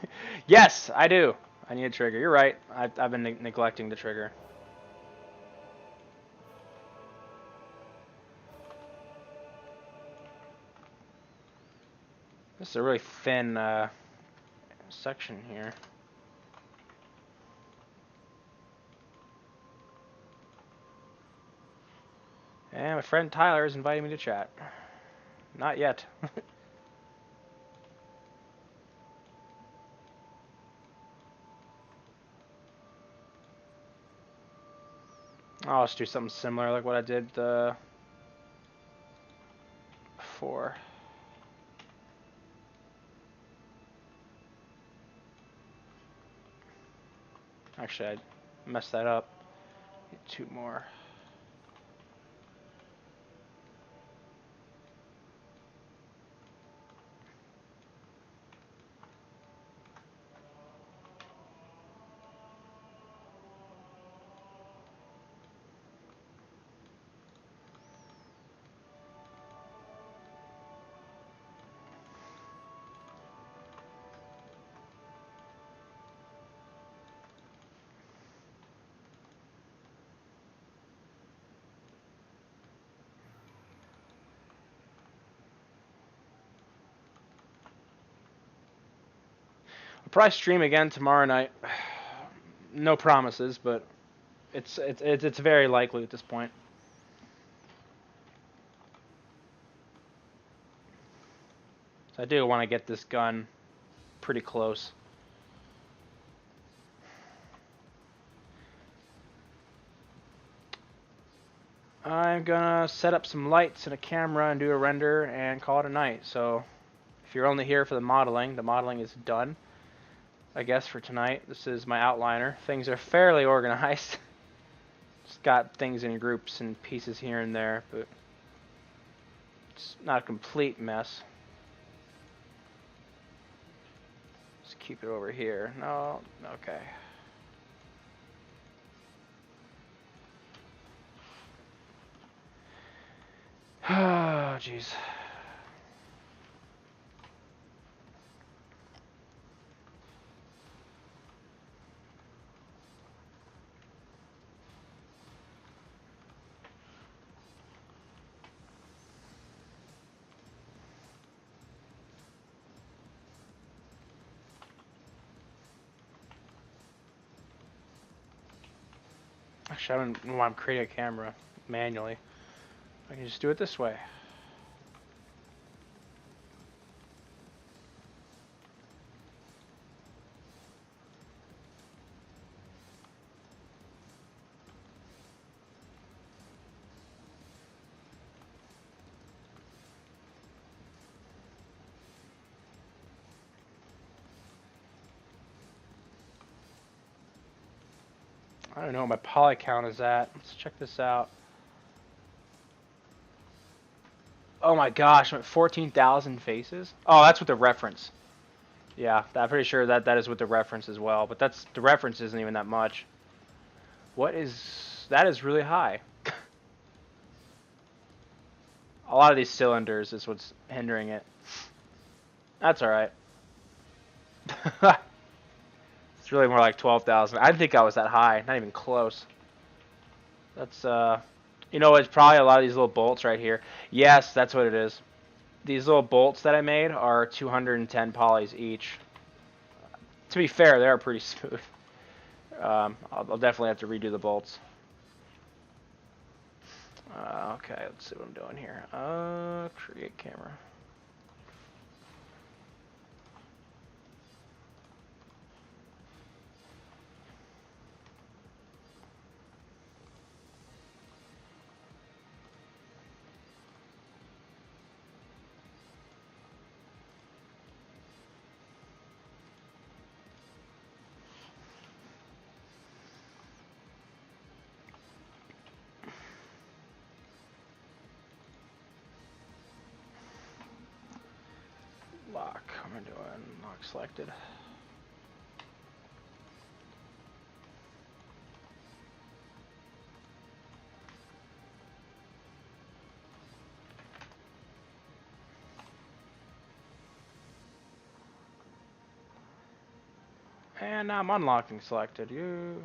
Yes, I do. I need a trigger. You're right. I've been neglecting the trigger. This is a really thin section here. And my friend Tyler is inviting me to chat. Not yet. I'll just do something similar like what I did before. Actually, I messed that up. Need 2 more. I'll probably stream again tomorrow night. No promises, but it's very likely at this point. So I do want to get this gun pretty close. I'm gonna set up some lights and a camera and do a render and call it a night. So if you're only here for the modeling is done, I guess, for tonight. This is my outliner. Things are fairly organized. Just got things in groups and pieces here and there, but it's not a complete mess. Just keep it over here. No, okay. Oh, jeez. Actually, I don't know why I'm creating a camera manually. I can just do it this way. I don't know what my poly count is at. Let's check this out. Oh my gosh, I'm at 14,000 faces. Oh, that's with the reference. Yeah, I'm pretty sure that is with the reference as well. But the reference isn't even that much. That is really high. A lot of these cylinders is what's hindering it. That's alright. It's really more like 12,000. I didn't think I was that high. Not even close. That's, you know, it's probably a lot of these little bolts right here. Yes, that's what it is. These little bolts that I made are 210 polys each. To be fair, they are pretty smooth. I'll definitely have to redo the bolts. Okay, let's see what I'm doing here. Create camera. Lock. What am I doing? Lock selected. And now I'm unlocking selected. You.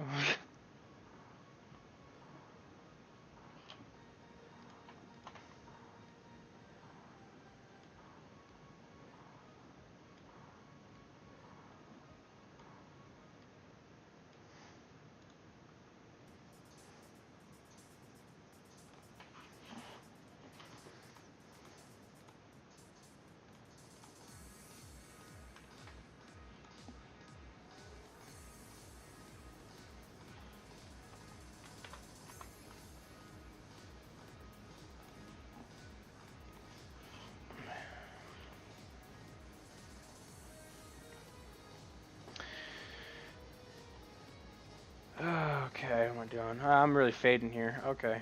I doing? I'm really fading here. Okay,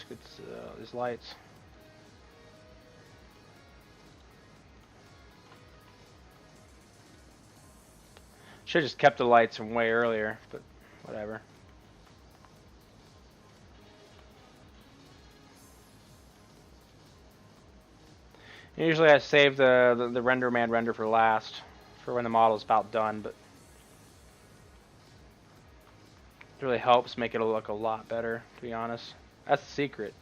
it's these lights. Should have just kept the lights from way earlier, but whatever. Usually I save the render man render for last, for when the model's about done, but it really helps make it look a lot better, to be honest. That's the secret.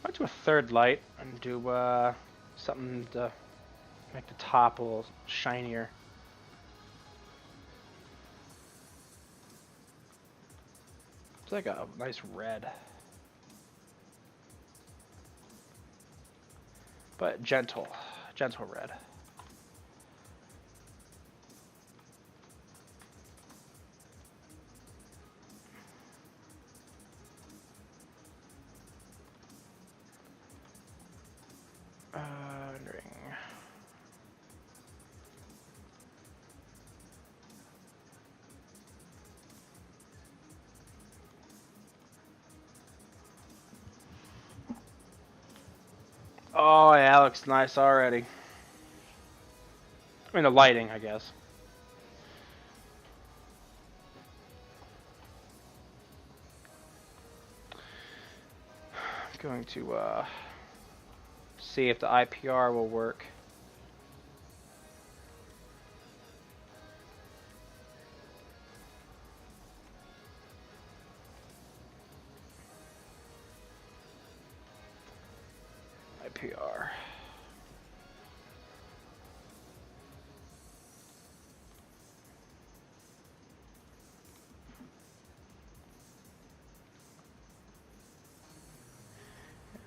I'll do a third light and do something to make the top a little shinier. It's like a nice red. But gentle red. Rendering. Oh yeah, that looks nice already. I mean the lighting, I guess. I'm going to see if the IPR will work. IPR.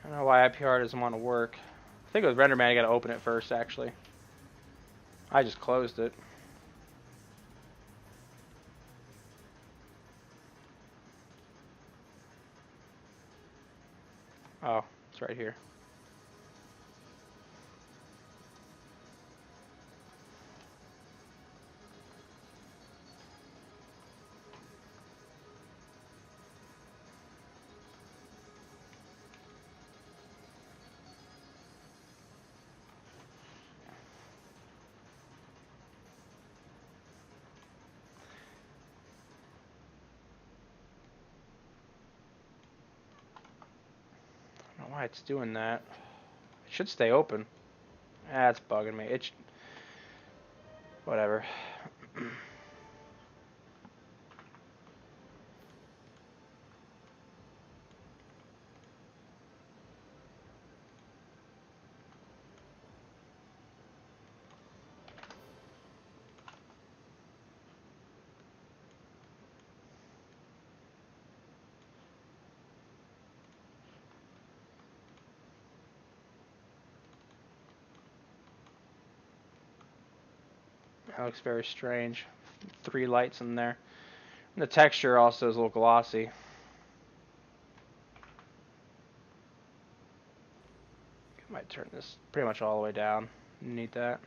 I don't know why IPR doesn't want to work. I think with RenderMan I gotta open it first actually. I just closed it. Oh, it's right here. I don't know why it's doing that. It should stay open. That's bugging me. Whatever. That looks very strange. 3 lights in there. And the texture also is a little glossy. I might turn this pretty much all the way down. Need that.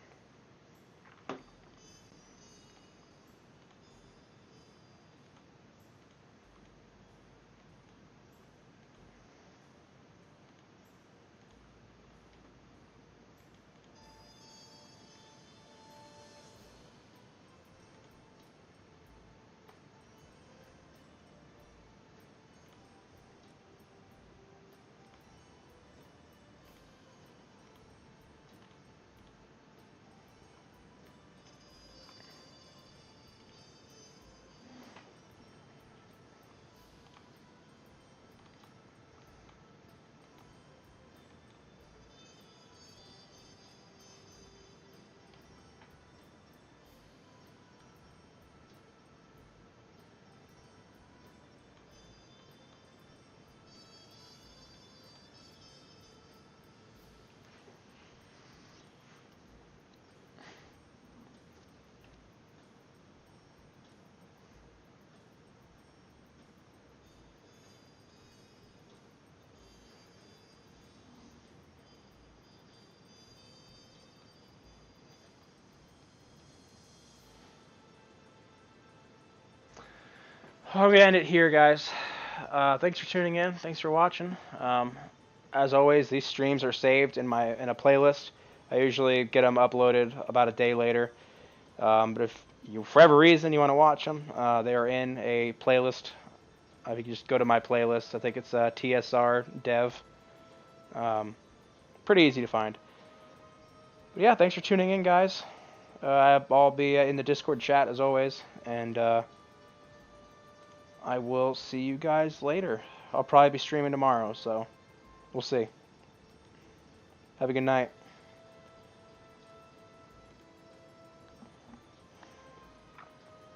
I'm gonna end it here, guys. Thanks for tuning in. Thanks for watching. As always, these streams are saved in a playlist. I usually get them uploaded about a day later. But if you, for whatever reason, you want to watch them, they are in a playlist. You can just go to my playlist. I think it's TSR Dev. Pretty easy to find. But yeah, thanks for tuning in, guys. I'll be in the Discord chat as always, and I will see you guys later. I'll probably be streaming tomorrow, so we'll see. Have a good night.